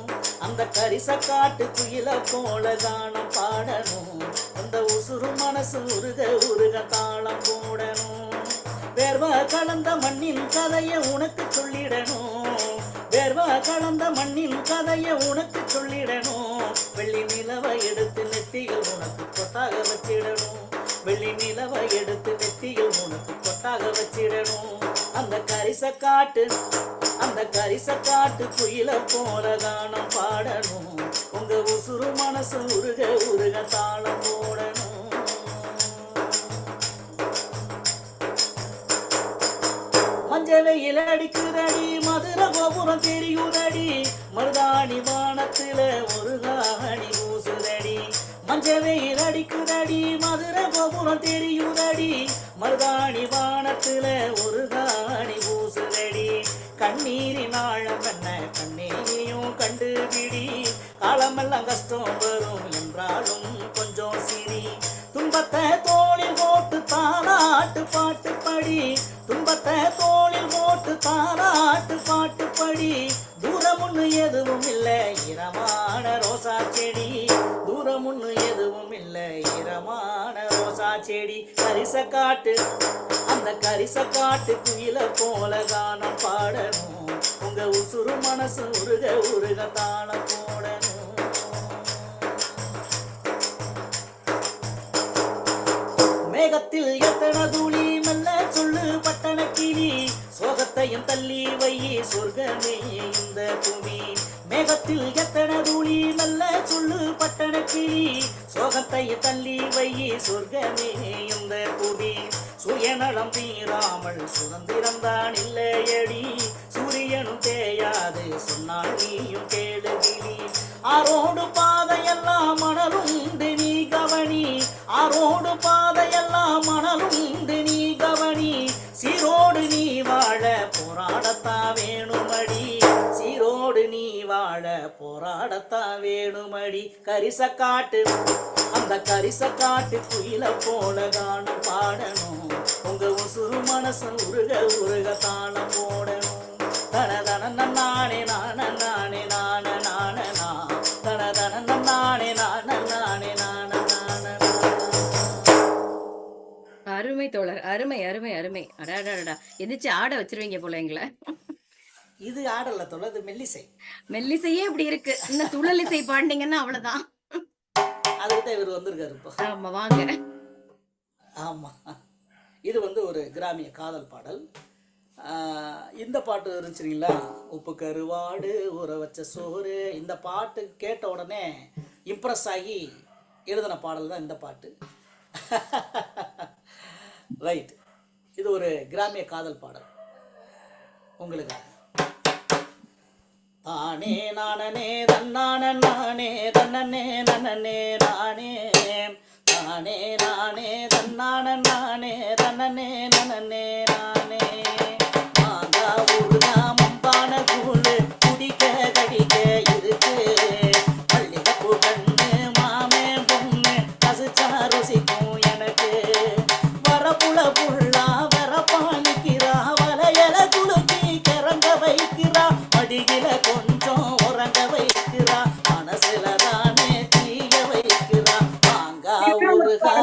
அந்த கரிச காட்டு குயில போல கானம் பாடணும், அந்த உசுறு மனசு உருக உருக தாளம் போடணும். வேர்வா கலந்த மண்ணின் கதைய உனக்கு சொல்லிடணும், வேர்வா கலந்த மண்ணின் கதைய உனக்கு சொல்லிடணும். வெள்ளி நிலவை எடுத்து நெத்தியில் உனக்கு கொட்டாக வச்சிடணும், வெள்ளி நிலவை எடுத்து நெத்தியில் உனக்கு கொட்டாக வச்சிடணும். அந்த கரிச காட்டு குயில போல கானம் பாடணும், உங்க உசுறு மனசு உருக உருக தாளம் போடணும். மஞ்சளையில் அடிக்குதடி மதுரை கோபுரம் தெரியுதடி, மருதாணி வானத்துல ஒரு காணி பூசுதடி. மஞ்சளையில் அடிக்குதடி மதுரை கோபுரம் தெரியுதடி, மருதாணி வானத்துல ஒரு காணி பூசுதடி. கண்ணீரின் ஆழம் என்ன கண்ணீரையும் கண்டுபிடி, காலமெல்லாம் கஷ்டம் வரும் என்றாலும் கொஞ்சம் சிரி. துன்பத்தை தோளில் போட்டு தாலாட்டு பாட்டு படி, துன்பத்தை தோளில் போட்டு தாலாட்டு பாட்டு படி. தூரம் ஒண்ணு எதுவும் இல்லை ஈரமான ரோசா செடி, தூரம் ஒண்ணு எதுவும் இல்லை ஈரமான ரோசா செடி. கரிச காட்டு அந்த கரிச காட்டு குயில போல கானம் பாடணும், உங்க உசுறு மனசு உருக உருக தாளம் போடணும். மேகத்தில் எத்தனை தூளி மெல்ல சொல்லு பட்டண கிளி, சோகத்தையும் தள்ளி வையி சொர்க்கமே இந்த பூமி. மேகத்தில் எத்தனை தூளி மெல்ல சொல்லு பட்டண கிளி, சோகத்தையும் தள்ளி வையி சொர்க்கமே இந்த பூமி. சூரியநலம் தீராமல் சுதந்திரம் தான் இல்லையடி, சூரியனும் தேயாது சொன்னால் நீயும் கேளுகிரி. ஆரோடு பாதையெல்லாம் மணலுண்டு நீ கவனி, ஆரோடு பாதையெல்லாம் மணலுண்டு நீ கவனி. சீரோடு நீ வாழ போராடத்தா வேணுமடி, சீரோடு நீ வாழ போராடத்தா வேணுமடி. கரிச காட்டு அந்த கரிச காட்டு குயில போல கானம் பாடணும், உங்க உசுறு மனசு உருக உருக தாளம் போடணும். தன தன நானே நானே நானே நானே நானே நா, தன தன நானே நானே நானே நானே நானே. அருமை தோழர், அருமை அருமை அருமை. அடாடாடா, எந்திரிச்சு ஆட வச்சிருவீங்க போல எங்களை. இது ஆடல தோழர், இது மெல்லிசை. மெல்லிசையே அப்படி இருக்கு, இன்னும் துள்ளலிசை பாடினீங்கன்னா அவ்வளவுதான். அதுக்கு தான் இவர் வந்திருக்காரு இப்போ. ஆமா வாங்க. ஆமா, இது வந்து ஒரு கிராமிய காதல் பாடல். இந்த பாட்டு இருந்துச்சுங்களா, உப்பு கருவாடு ஊற வச்ச சோறு. இந்த பாட்டு கேட்ட உடனே இம்ப்ரெஸ் ஆகி எழுதின பாடல் தான் இந்த பாட்டு. ரைட், இது ஒரு கிராமிய காதல் பாடல் உங்களுக்காக. தானே நானே தன்னானே நானே தன்னே நன்னே நானே, தானே நானே தன்னானே நானே தன்னே நன்னே நானே. மாங்கா ஊருகா மம்பான கூழு குடிக்க கடிக்க இருக்கு, மல்லிகைப்பூ கண்ணு மாமே பொண்ணு கசிச்சா ருசிக்கும் எனக்கு. வரப்புல புள்ளா வரப்பானிக்கிறா, வலையல குலுக்கி கிறங்க வைக்கிறா, மடியில கொஞ்சம் உறங்க வைக்கிறா, மனசுல தானே தீய வைக்கிறா. மாங்கா ஊருகா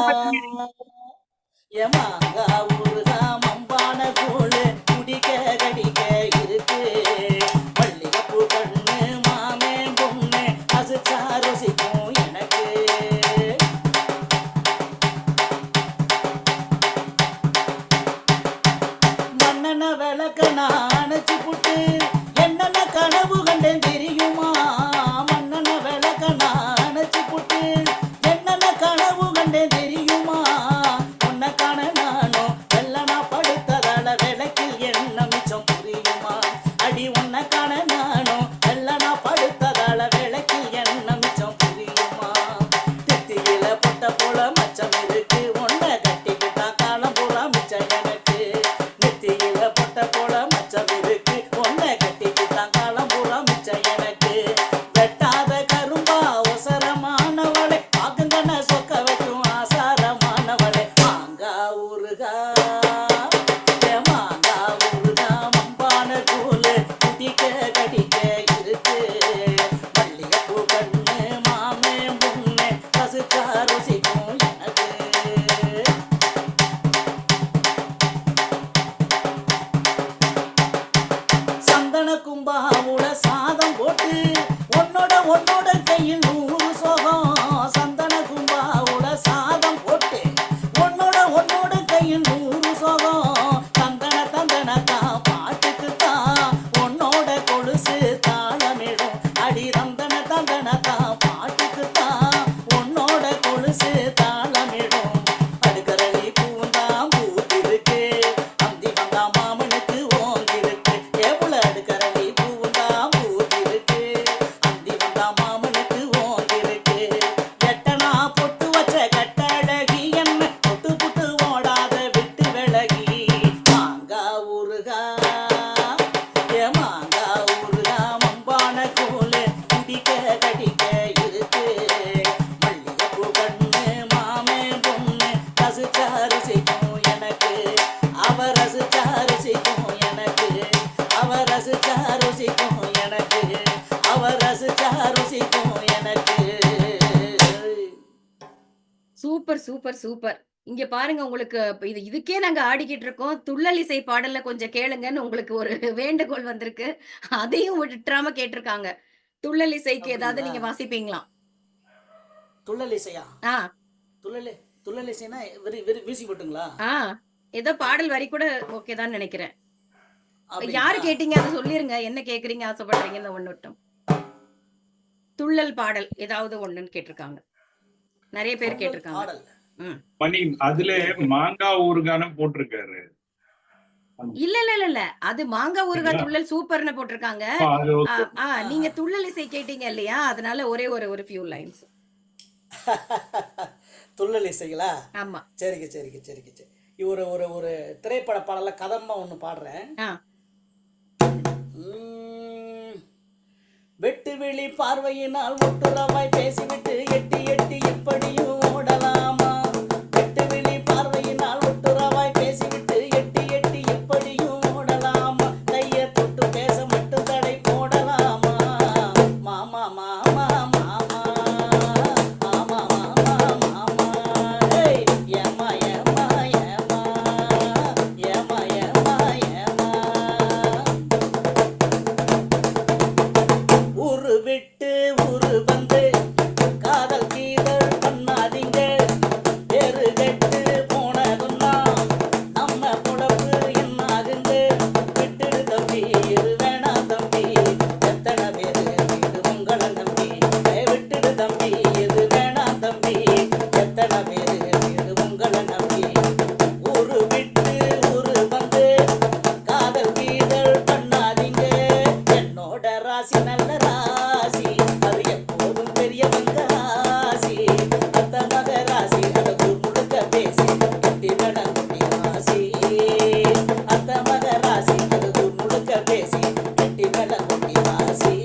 மாங்கா ஊருகா மம்பான கூழு குடிக்க கடிக்க இருக்கு, மல்லிகைப்பூ கண்ணு மாமே பொண்ணு அசுச்சா ருசிக்கும் எனக்கு. மண்ணெண்ண விளக்க நான் அணைச்சு புட்டு என்னென்ன கனவு கண்டேன் தெரியுமா, மண்ணெண்ண விளக்க நான் அணைச்சு புட்டு என்னென்ன கனவு கண்டேன் தெரியுமா. உன்னை காண நானும் வெள்ளனா படுத்ததால விளக்கில் என்ன மிச்சம் புரியுமா. அடி உன்னை காண நானும் வெள்ளனா படுத்ததால விளக்கில் என்ன மிச்சம் புரியுமா. தித்தியில பொட்ட போல மச்சம் இருக்கு, உன்னை கட்டிக்கிட்டா காலம் பூரா மிச்சம் எனக்கு. நெத்தியில பொட்ட போல மச்சம் மாங்கா ஊறுகா மாங்கா ஊறுகா மம்பான கூழு குடிக்க கடிக்க இருக்கு மல்லிகைப்பூ கண்ணு மாமே முன்னே ரசிச்சா ருசிக்கும் எனக்கு சந்தன கும்பாவுல சாதம் போட்டு உன்னோட கையில் 100 சோகம் சந்தன கும்பாவுல சாதம் போட்டு உன்னோட கையில் 100 சோகம் தந்தன தான் பாட்டுக்கு தான் உன்னோட கொலுசு தாளமிடும் அடி தந்தன தான் பாட்டுக்கு தான் உன்னோட கொலுசு தாளமிடும் அடுக்கரளி பூந்தான் பூத்திருக்கு அந்தி வந்தா மாமனுக்கு ஓங்கிருக்கு எவ்வளோ அடுக்கரளி பூந்தான் பூத்திருக்கு அந்தி வந்தா மாமனுக்கு ஓங்கிருக்கு எட்டனா பொட்டு வச்ச கட்டழகி என்ன பொட்டு புட்டு ஓடாத விட்டு விலகி மாங்கா ஊறுகா மாங்கா ஊறுகா மம்பான கூழு குடிக்க கடிக்க இருக்கு மல்லிகைப்பூ கண்ணு மாமே பொண்ணு ரசிச்சா ருசிக்கும் எனக்கு அவ ரசிச்சா ருசிக்கும் எனக்கு அவ ரசிச்சா ருசிக்கும் எனக்கு அவ ரசிச்சா ருசிக்கும் எனக்கு சூப்பர் சூப்பர் சூப்பர். இங்க பாருங்க, உங்களுக்கு இதுக்கே நாங்க ஆடிக்கிட்டு இருக்கோம். துள்ளல் இசை பாடல்ல கொஞ்சம் கேளுங்கன்னு உங்களுக்கு ஒரு வேண்டுகோள் வந்திருக்கு. அதையும் விட்டுறாம கேட்டிருக்காங்க. துள்ளல் இசைக்கு ஏதாவது அப்படிங்களா நீங்க வாசிப்பீங்களா? துள்ளல் இசையா ஆ துள்ளல் இசைனா வெறி வீசி போட்டுங்களா ஆ ஏதோ பாடல் வரி கூட ஓகே தான் நினைக்கிறேன். யாரு அப்படிங்களா கேட்டீங்க அதை சொல்லிருங்க. என்ன கேக்குறீங்க, ஆசைப்படுறீங்கன்னு ஒண்ணு விட்டோம். துள்ளல் பாடல் ஏதாவது ஒண்ணுன்னு கேட்டிருக்காங்க. நிறைய பேர் துள்ளல் கேட்டிருக்காங்க. பாடல் ம். மணி அதுல மாங்கா ஊறுகான்னு போட்டிருக்காரு. இல்ல இல்ல இல்ல இல்ல அது மாங்காய் ஊறுகாய் துள்ளல் சூப்பர்னு போட்டிருக்காங்க. அது ஆ, okay. ஆ, நீங்க துள்ளல் இசை கேட்டீங்க இல்லையா, அதனால ஒரு ஃபியூ லைன்ஸ். துள்ளல் இசைகளா ஆமா. சரிங்க சரி ஒரு ஒரு ஒரு திரைப்பட பாடல கதமா ஒன்று பாடுறேன். ஆ வெட்டு வெளி பார்வையினால் ஒட்டுறவாய் பேசிவிட்டு எட்டி எட்டி இப்படியும் ஓடலாமா வெட்டு வெளி பார்வையினால் ஒட்டுறவாய் பேசிவிட்டு எட்டி எட்டி இப்படியும் ஓடலாமா கையை தொட்டு பேச மட்டும் தடை போடலாமா மாமா மாமா மாமா மாமா மாமா மாமா ஏய் ஏமா ஏமா ஏமா ஏமா ஏமா ஏமா ஊரு விட்டு ஊரு வந்து காதல் கீதல் பண்ணாதீங்க பேரு கெட்டு போனதுன்னா நம்ம புடப்பு என்னாகுங்க விட்டுடு தம்பி இது வேணா தம்பி எத்தனை பேரு வீடு உங்களை நம்பி விட்டுடு தம்பி இது வேணா தம்பி எத்தனை பேரு வீடு உங்களை நம்பி ஊரு விட்டு ஊரு வந்து காதல் கீதல் பண்ணாதீங்க என்னோட ராசி நல்ல ராசி அது எப்போதும் பெரியவங்க ராசி அந்த மக ராசி அதை முழுக்க பேசி கட்டி நடந்துட்டி ராசி அந்த மக ராசி அது முழுக்க பேசி கட்டி நடந்துட்டி ராசி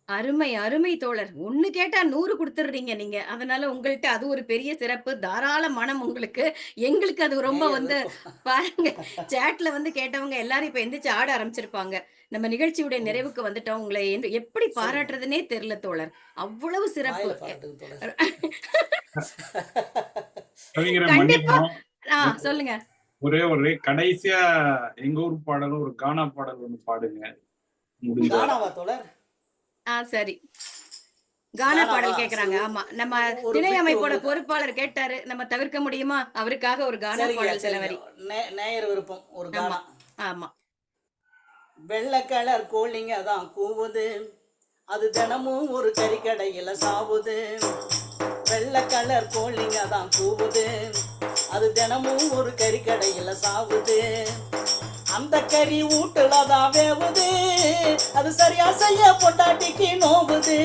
அருமை அருமை தோழர். ஒண்ணு கேட்டா 100 கொடுத்துடுறீங்க நீங்க. அதனால உங்கள்ட்ட அது ஒரு பெரிய சிறப்பு. தாராள மனம் உங்களுக்கு. எங்களுக்கு அது ரொம்ப வந்து நேயர்களுக்கும் பாருங்க, சேட்ல வந்து கேட்டவங்க எல்லாரும் இப்ப எந்திரிச்சு ஆட ஆரம்பிச்சிருப்பாங்க. நம்ம நிகழ்ச்சியுடைய ஓ நிறைவுக்கு வந்துட்டோம். உங்களை எப்படி சரிங்க பாராட்டுறதுனே தெரியல தோழர். அவ்வளவு சிறப்பு. வாயில பாராட்டுங்க தோழர் கவிஞரை கண்டிப்பா. மன்னிக்கணும். சொல்லுங்க. ஒரே கடைசியா எங்க ஊர் பாடலும் ஒரு கானா பாடல் ஒண்ணு பாடுங்க முடிஞ்சா. கானாவா தோழர் சரி. கானா கானாவா பாடல் சரி கேக்குறாங்க. ஆமா, நம்ம ஒரு திணை பிட்டு அமைப்போட ஒன்று பொறுப்பாளர் கேட்டாரு. நம்ம தவிர்க்க முடியுமா? அவருக்காக ஒரு கானா சரிங்க பாடல் சில சரிங்க வரி. நேயர் விருப்பம் ஒரு ஆமா கானா ஆமா. வெள்ளை கலர் கோழிங்க தான் கூவுது அது தினமும் ஒரு கறிக்கடையில சாவுது வெள்ளை கலர் கோழிங்க தான் கூவுது அது தினமும் ஒரு கறிக்கடையில சாவுது அந்த கறி வீட்டுல தான் வேவுது அது சரியா செய்ய பொண்டாட்டிக்கு நோவுது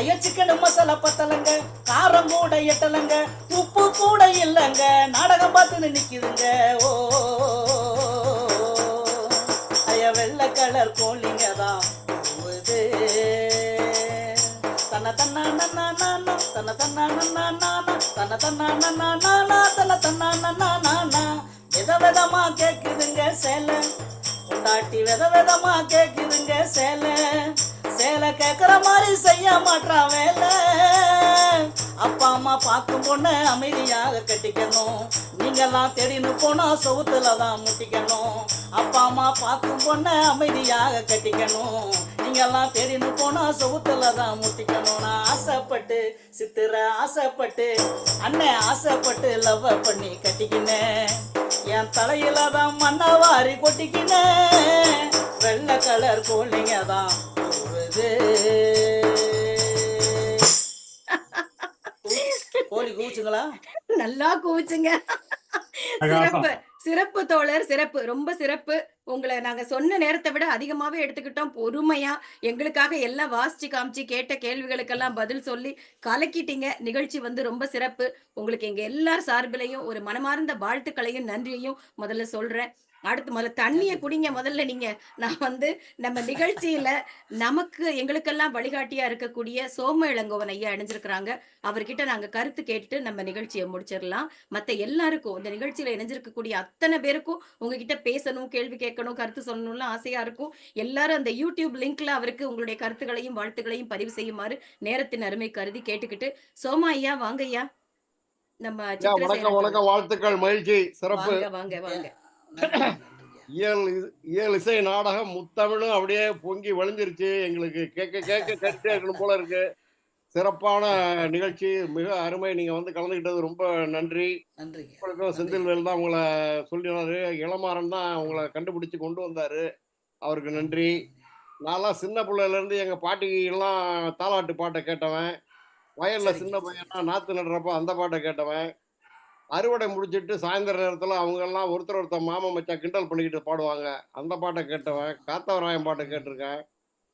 ஐயோ சிக்கன் மசாலா பத்தலங்க காரம் கூட எட்டலங்க உப்பு கூட இல்லைங்க நாடகம் பார்த்துன்னு நிக்குதுங்க ஓ ஐயா வெள்ளை கலர் கோழிங்க தான் போகுது தன்ன தன்னா நன்னா நானா தன்ன தன்னா நன்னா நானா தன்ன தன்னா நன்னா நானா தன தன்னா நன்னா நானா. விதவிதமா கேக்குதுங்க சேலை, பொண்டாட்டி விதவிதமா கேக்குதுங்க சேலை. சேலை கேக்குற மாதிரி செய்ய மாட்டான் வேலை. அப்பா அம்மா பார்க்கும் பொண்ணு அமைதியாக கட்டிக்கணும். நீங்கெல்லாம் தேடின்னு போனா சவுத்துல தான் முட்டிக்கணும். அப்பா அம்மா பார்க்கும் பொண்ணு அமைதியாக கட்டிக்கணும். நீங்கெல்லாம் தேடின்னு போனா சவுத்துல தான் முட்டிக்கணும். நான் ஆசைப்பட்டு சித்திர ஆசைப்பட்டு அண்ணன் ஆசைப்பட்டு லவ் பண்ணி கட்டிக்கினேன். என் தலையில தான் மண்ணை வாரி கொட்டிக்கினேன். வெள்ளை கலர் கோழிங்க தான் கூவுது. கோழி கூச்சுங்களா? நல்லா கூச்சுங்க. சிறப்பு சிறப்பு தோழர், சிறப்பு, ரொம்ப சிறப்பு. உங்களை நாங்க சொன்ன நேரத்தை விட அதிகமாவே எடுத்துக்கிட்டோம். பொறுமையா எங்களுக்காக எல்லாம் வாசிச்சு காமிச்சு கேட்ட கேள்விகளுக்கெல்லாம் பதில் சொல்லி கலக்கிட்டீங்க. நிகழ்ச்சி வந்து ரொம்ப சிறப்பு. உங்களுக்கு எங்க எல்லார் சார்பிலையும் ஒரு மனமார்ந்த வாழ்த்துக்களையும் நன்றியையும் முதல்ல சொல்றேன். அடுத்து முதல்ல தண்ணிய குடிங்க முதல்ல நீங்க. நான் வந்து நம்ம நிகழ்ச்சியில நமக்கு எங்களுக்கெல்லாம் வழிகாட்டியா இருக்கக்கூடிய சோம இளங்கோவன் ஐயா இணைஞ்சிருக்கிறாங்க. அவர்கிட்ட நாங்க கருத்து கேட்டுட்டு நம்ம நிகழ்ச்சியை முடிச்சிடலாம். மத்த எல்லாருக்கும் இந்த நிகழ்ச்சியில இணைஞ்சிருக்கக்கூடிய அத்தனை பேருக்கும் உங்ககிட்ட பேசணும், கேள்வி கேட்கணும், கருத்து சொல்லணும்னு ஆசையா இருக்கும். எல்லாரும் அந்த யூடியூப் லிங்க்ல அவருக்கு உங்களுடைய கருத்துக்களையும் வாழ்த்துக்களையும் பதிவு செய்யுமாறு நேரத்தின் அருமை கருதி கேட்டுக்கிட்டு, சோமா ஐயா வாங்க ஐயா. நம்ம வணக்கம் வணக்கம், வாழ்த்துக்கள், மகிழ்ச்சி, சிறப்பு. வாங்க வாங்க வாங்க. இயல் இசை நாடகம் முத்தமிழும் அப்படியே பொங்கி வழிஞ்சிருச்சு. எங்களுக்கு கேட்க கேட்க கேட்டே இருக்கணும் போல இருக்கு. சிறப்பான நிகழ்ச்சி, மிக அருமை. நீங்க வந்து கலந்துக்கிட்டது ரொம்ப நன்றி. உங்களுக்கும் செந்தில்வேல் தான் உங்களை சொல்லினாரு, இளமாறன் தான் உங்களை கண்டுபிடிச்சு கொண்டு வந்தாரு, அவருக்கு நன்றி. நான்லாம் சின்ன பிள்ளையில இருந்து எங்க பாட்டி எல்லாம் தாலாட்டு பாட்டை கேட்டவன். வயல்ல சின்ன பையனா நாத்து நடுறப்ப அந்த பாட்டை கேட்டவன். அறுவடை முடிச்சிட்டு சாயந்தர நேரத்துல அவங்க எல்லாம் ஒருத்தர் மாமா மச்சா கிண்டல் பண்ணிக்கிட்டு பாடுவாங்க, அந்த பாட்டை கேட்டவன். காத்தவராயன் பாட்டை கேட்டிருக்கேன்,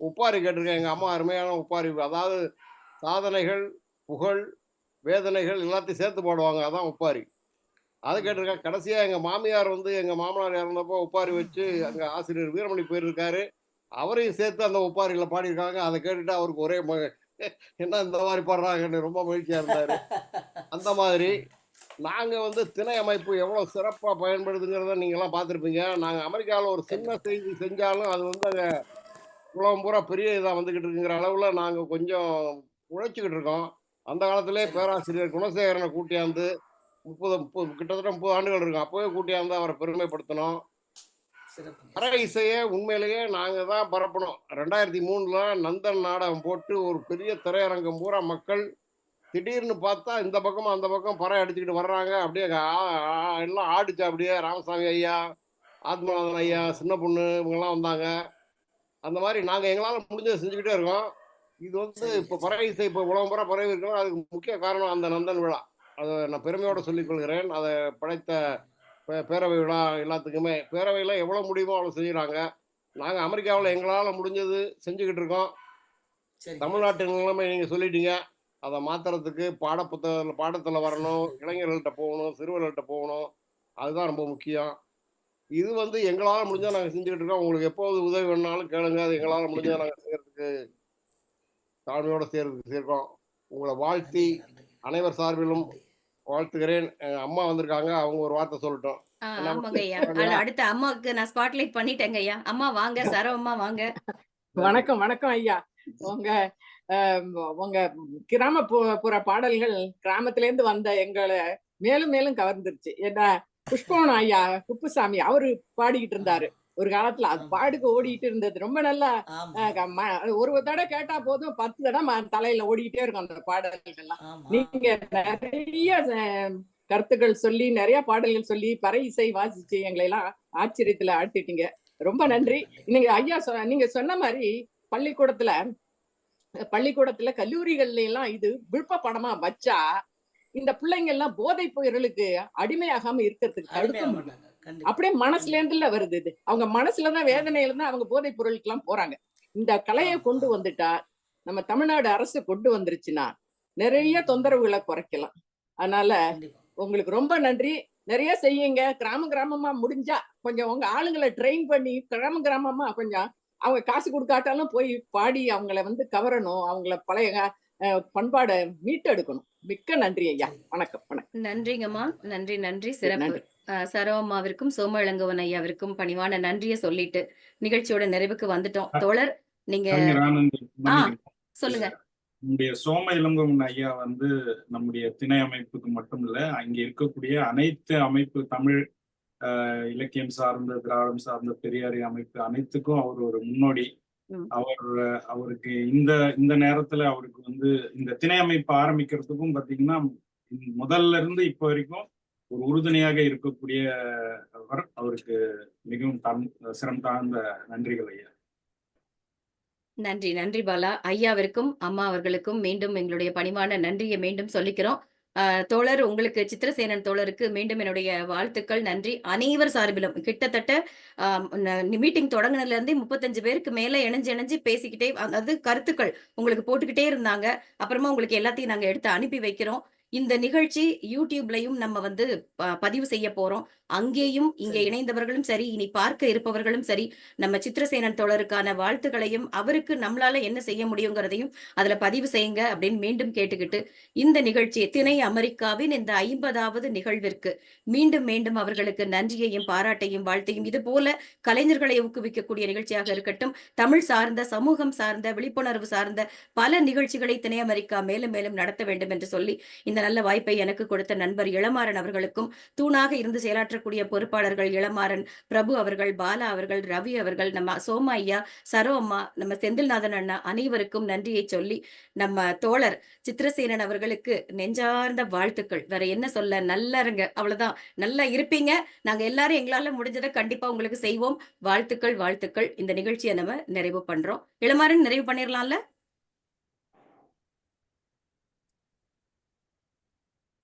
உப்பாரி கேட்டிருக்கேன். எங்க அம்மா அருமையான உப்பாரி, அதாவது சாதனைகள், புகழ், வேதனைகள் எல்லாத்தையும் சேர்த்து பாடுவாங்க, அதான் உப்பாரி. அதை கேட்டிருக்கேன். கடைசியா எங்க மாமியார் வந்து எங்க மாமனார் இறந்தப்போ உப்பாரி வச்சு அங்க ஆசிரியர் வீரமணி போயிருக்காரு, அவரையும் சேர்த்து அந்த உப்பாரியில பாடியிருக்காங்க. அதை கேட்டுட்டு அவருக்கு ஒரே என்ன இந்த மாதிரி பாடுறாங்கன்னு ரொம்ப மகிழ்ச்சியா இருந்தாரு. அந்த மாதிரி நாங்க வந்து திணை அமைப்பு எவ்வளவு சிறப்பா பயன்படுதுங்கிறத நீங்க எல்லாம் பார்த்திருப்பீங்க. நாங்க அமெரிக்காவில் ஒரு சின்ன செய்தி செஞ்சாலும் அது வந்து அங்க உலகம் பூரா பெரிய இதா வந்துகிட்டு இருக்குங்கிற அளவுல நாங்க கொஞ்சம் உழைச்சிக்கிட்டு இருக்கோம். அந்த காலத்திலே பேராசிரியர் குணசேகரனை கூட்டியாந்து 30 கிட்டத்தட்ட 30 ஆண்டுகள் இருக்கும், அப்பவே கூட்டியாந்து அவரை பெருமைப்படுத்தணும். பற இசையை உண்மையிலேயே நாங்க தான் பரப்பணும். 2003 நந்தன் நாடகம் போட்டு ஒரு பெரிய திரையரங்கம் பூரா மக்கள் திடீர்னு பார்த்தா இந்த பக்கமும் அந்த பக்கம் பறை அடிச்சுக்கிட்டு வர்றாங்க. அப்படியே எல்லாம் ஆடிச்சு. அப்படியே ராமசாமி ஐயா, ஆத்மநாதன் ஐயா, சின்ன பொண்ணு இவங்கெல்லாம் வந்தாங்க. அந்த மாதிரி நாங்கள் எங்களால் முடிஞ்சதை செஞ்சுக்கிட்டே இருக்கோம். இது வந்து இப்போ பறை இசை இப்போ உலகம் பூரா பரவி இருக்கணும். அதுக்கு முக்கிய காரணம் அந்த நந்தன் விழா. அதை நான் பெருமையோடு சொல்லிக் கொள்கிறேன். அதை படைத்த பேரவை விழா எல்லாத்துக்குமே, பேரவையில் எவ்வளோ முடியுமோ அவ்வளோ செய்கிறாங்க. நாங்கள் அமெரிக்காவில் எங்களால் முடிஞ்சது செஞ்சுக்கிட்டு இருக்கோம். தமிழ்நாட்டு நிலைமை நீங்கள் சொல்லிட்டீங்க, அதை மாத்துறதுக்கு பாடத்தில் வரணும், இளைஞர்கள்ட்ட போகணும், சிறுவர்கள்ட்ட போகணும், அதுதான் ரொம்ப முக்கியம். இது வந்து எங்களால் முடிஞ்சால் நாங்கள் செஞ்சுக்கிட்டு இருக்கோம். உங்களுக்கு எப்போது உதவி வேணாலும் கேளுங்க, அது எங்களால் முடிஞ்சால் நாங்கள் செய்யறதுக்கு தாழ்மையோட செய்யறதுக்கு இருக்கோம். உங்களை வாழ்த்தி அனைவர் சார்பிலும் வாழ்த்துகிறேன். அம்மா வந்திருக்காங்க, அவங்க ஒரு வார்த்தை சொல்லட்டும். ஆமாங்க ஐயா, அடுத்த அம்மாவுக்கு நான் ஸ்பாட்லைட் பண்ணிட்டேங்க ஐயா. அம்மா வாங்க, சரவம்மா வாங்க. வணக்கம் வணக்கம் ஐயா. உங்க கிராமப்புற பாடல்கள் கிராமத்துல இருந்து வந்த எங்களை மேலும் மேலும் கவர்ந்துருச்சு. ஏன்னா புஷ்பவனம் ஐயா குப்புசாமி அவரு பாடிக்கிட்டு இருந்தாரு ஒரு காலத்துல, அது பாடுக்கு ஓடிட்டு இருந்தது. ரொம்ப நல்லா ஒரு தடவை கேட்டா போதும் 10 தடவை தலையில ஓடிக்கிட்டே இருக்கும் அந்த பாடல்கள்லாம். நீங்க நிறைய கருத்துக்கள் சொல்லி நிறைய பாடல்கள் சொல்லி பறை இசை வாசிச்சு எங்களை எல்லாம் ஆச்சரியத்துல ஆட்டிட்டீங்க. ரொம்ப நன்றி. நீங்க ஐயா நீங்க சொன்ன மாதிரி பள்ளிக்கூடத்துல கல்லூரிகள்ல எல்லாம் இது விருப்ப படமா வச்சா இந்த பிள்ளைங்க எல்லாம் போதை பொருளுக்கு அடிமையாகாம இருக்கிறதுக்கு தடுக்க முடியும். அப்படியே மனசுல இருந்துல வருது. இது அவங்க மனசுலதான் வேதனையில தான் அவங்க போதை பொருளுக்கு எல்லாம் போறாங்க. இந்த கலையை கொண்டு வந்துட்டா, நம்ம தமிழ்நாடு அரசு கொண்டு வந்துருச்சுன்னா நிறைய தொந்தரவுகளை குறைக்கலாம். அதனால உங்களுக்கு ரொம்ப நன்றி. நிறைய செய்யுங்க. கிராமமா முடிஞ்சா கொஞ்சம் உங்க ஆளுங்களை ட்ரெயின் பண்ணி கிராமமா கொஞ்சம் அவங்க காசு கொடுக்காட்டாலும் போய் பாடி அவங்கள வந்து கவரணும், அவங்கள பழைய பண்பாடை மீட்டெடுக்கணும். மிக்க நன்றி ஐயா. வணக்கம் வணக்கம். நன்றிங்கம்மா. நன்றி நன்றி. சிறப்பு. நன்றி. சரவம்மாவிற்கும் சோம ஐயாவிற்கும் பணிவான நன்றிய சொல்லிட்டு நிகழ்ச்சியோட நிறைவுக்கு வந்துட்டோம். தோழர் நீங்க கலைஞர் ஆனந்த் சொல்லுங்க. நம்முடைய சோம இளங்கோவன் ஐயா வந்து நம்முடைய திணை அமைப்புக்கு மட்டும் இல்ல, அங்க இருக்கக்கூடிய அனைத்து அமைப்பு தமிழ் இலக்கியம் சார்ந்த, திராவிடம் சார்ந்த, பெரியாரி அமைப்பு அனைத்துக்கும் அவர் ஒரு முன்னோடி. அவருக்கு இந்த நேரத்துல அவருக்கு வந்து இந்த திணை அமைப்பு ஆரம்பிக்கிறதுக்கும் பாத்தீங்கன்னா முதல்ல இருந்து இப்ப வரைக்கும் ஒரு உறுதுணையாக இருக்கக்கூடிய அவருக்கு மிகவும் சிரம் தாழ்ந்த நன்றிகள் ஐயா. நன்றி நன்றி பாலா. ஐயாவிற்கும் அம்மா அவர்களுக்கும் மீண்டும் எங்களுடைய பணிவான நன்றியை மீண்டும் சொல்லிக்கிறோம். தோழர் உங்களுக்கு சித்திரசேனன் தோழருக்கு மீண்டும் என்னுடைய வாழ்த்துக்கள், நன்றி. அனைவர் சார்பிலும் கிட்டத்தட்ட மீட்டிங் தொடங்கினதுல இருந்தே 35 பேருக்கு மேல இணைஞ்சு பேசிக்கிட்டே, அதாவது கருத்துக்கள் உங்களுக்கு போட்டுக்கிட்டே இருந்தாங்க. அப்புறமா உங்களுக்கு எல்லாத்தையும் நாங்க எடுத்து அனுப்பி வைக்கிறோம். இந்த நிகழ்ச்சி யூடியூப்லயும் நம்ம வந்து பதிவு செய்ய போறோம். அங்கேயும் இங்கே இணைந்தவர்களும் சரி, இனி பார்க்க இருப்பவர்களும் சரி, நம்ம சித்திரசேனன் தோழருக்கான வாழ்த்துக்களையும் அவருக்கு நம்மளால என்ன செய்ய முடியுங்கிறதையும் அதுல பதிவு செய்யுங்க அப்படின்னு மீண்டும் கேட்டுக்கிட்டு, இந்த நிகழ்ச்சி திணை அமெரிக்காவின் இந்த 50வது நிகழ்விற்கு மீண்டும் மீண்டும் அவர்களுக்கு நன்றியையும் பாராட்டையும் வாழ்த்தையும், இது போல கலைஞர்களை ஊக்குவிக்கக்கூடிய நிகழ்ச்சியாக இருக்கட்டும், தமிழ் சார்ந்த, சமூகம் சார்ந்த, விழிப்புணர்வு சார்ந்த பல நிகழ்ச்சிகளை திணை அமெரிக்கா மேலும் மேலும் நடத்த வேண்டும் என்று சொல்லி, இந்த நல்ல வாய்ப்பை எனக்கு கொடுத்த நண்பர் இளமாறன் அவர்களுக்கும், தூணாக இருந்து செயலாற்றக்கூடிய பொறுப்பாளர்கள் இளமாறன், பிரபு அவர்கள், பாலா அவர்கள், ரவி அவர்கள், நம்ம சோமா ஐயா, சரோ அம்மா, நம்ம செந்தில்நாதன் அண்ணா அனைவருக்கும் நன்றியை சொல்லி, நம்ம தோழர் சித்திரசேனன் அவர்களுக்கு நெஞ்சார்ந்த வாழ்த்துக்கள். வேற என்ன சொல்ல, நல்லா இருங்க, அவ்வளவுதான். நல்லா இருப்பீங்க. நாங்க எல்லாரும் எங்களால முடிஞ்சதை கண்டிப்பா உங்களுக்கு செய்வோம். வாழ்த்துக்கள் வாழ்த்துக்கள். இந்த நிகழ்ச்சியை நம்ம நிறைவு பண்றோம். இளமாறன் நிறைவு பண்ணிடலாம்ல?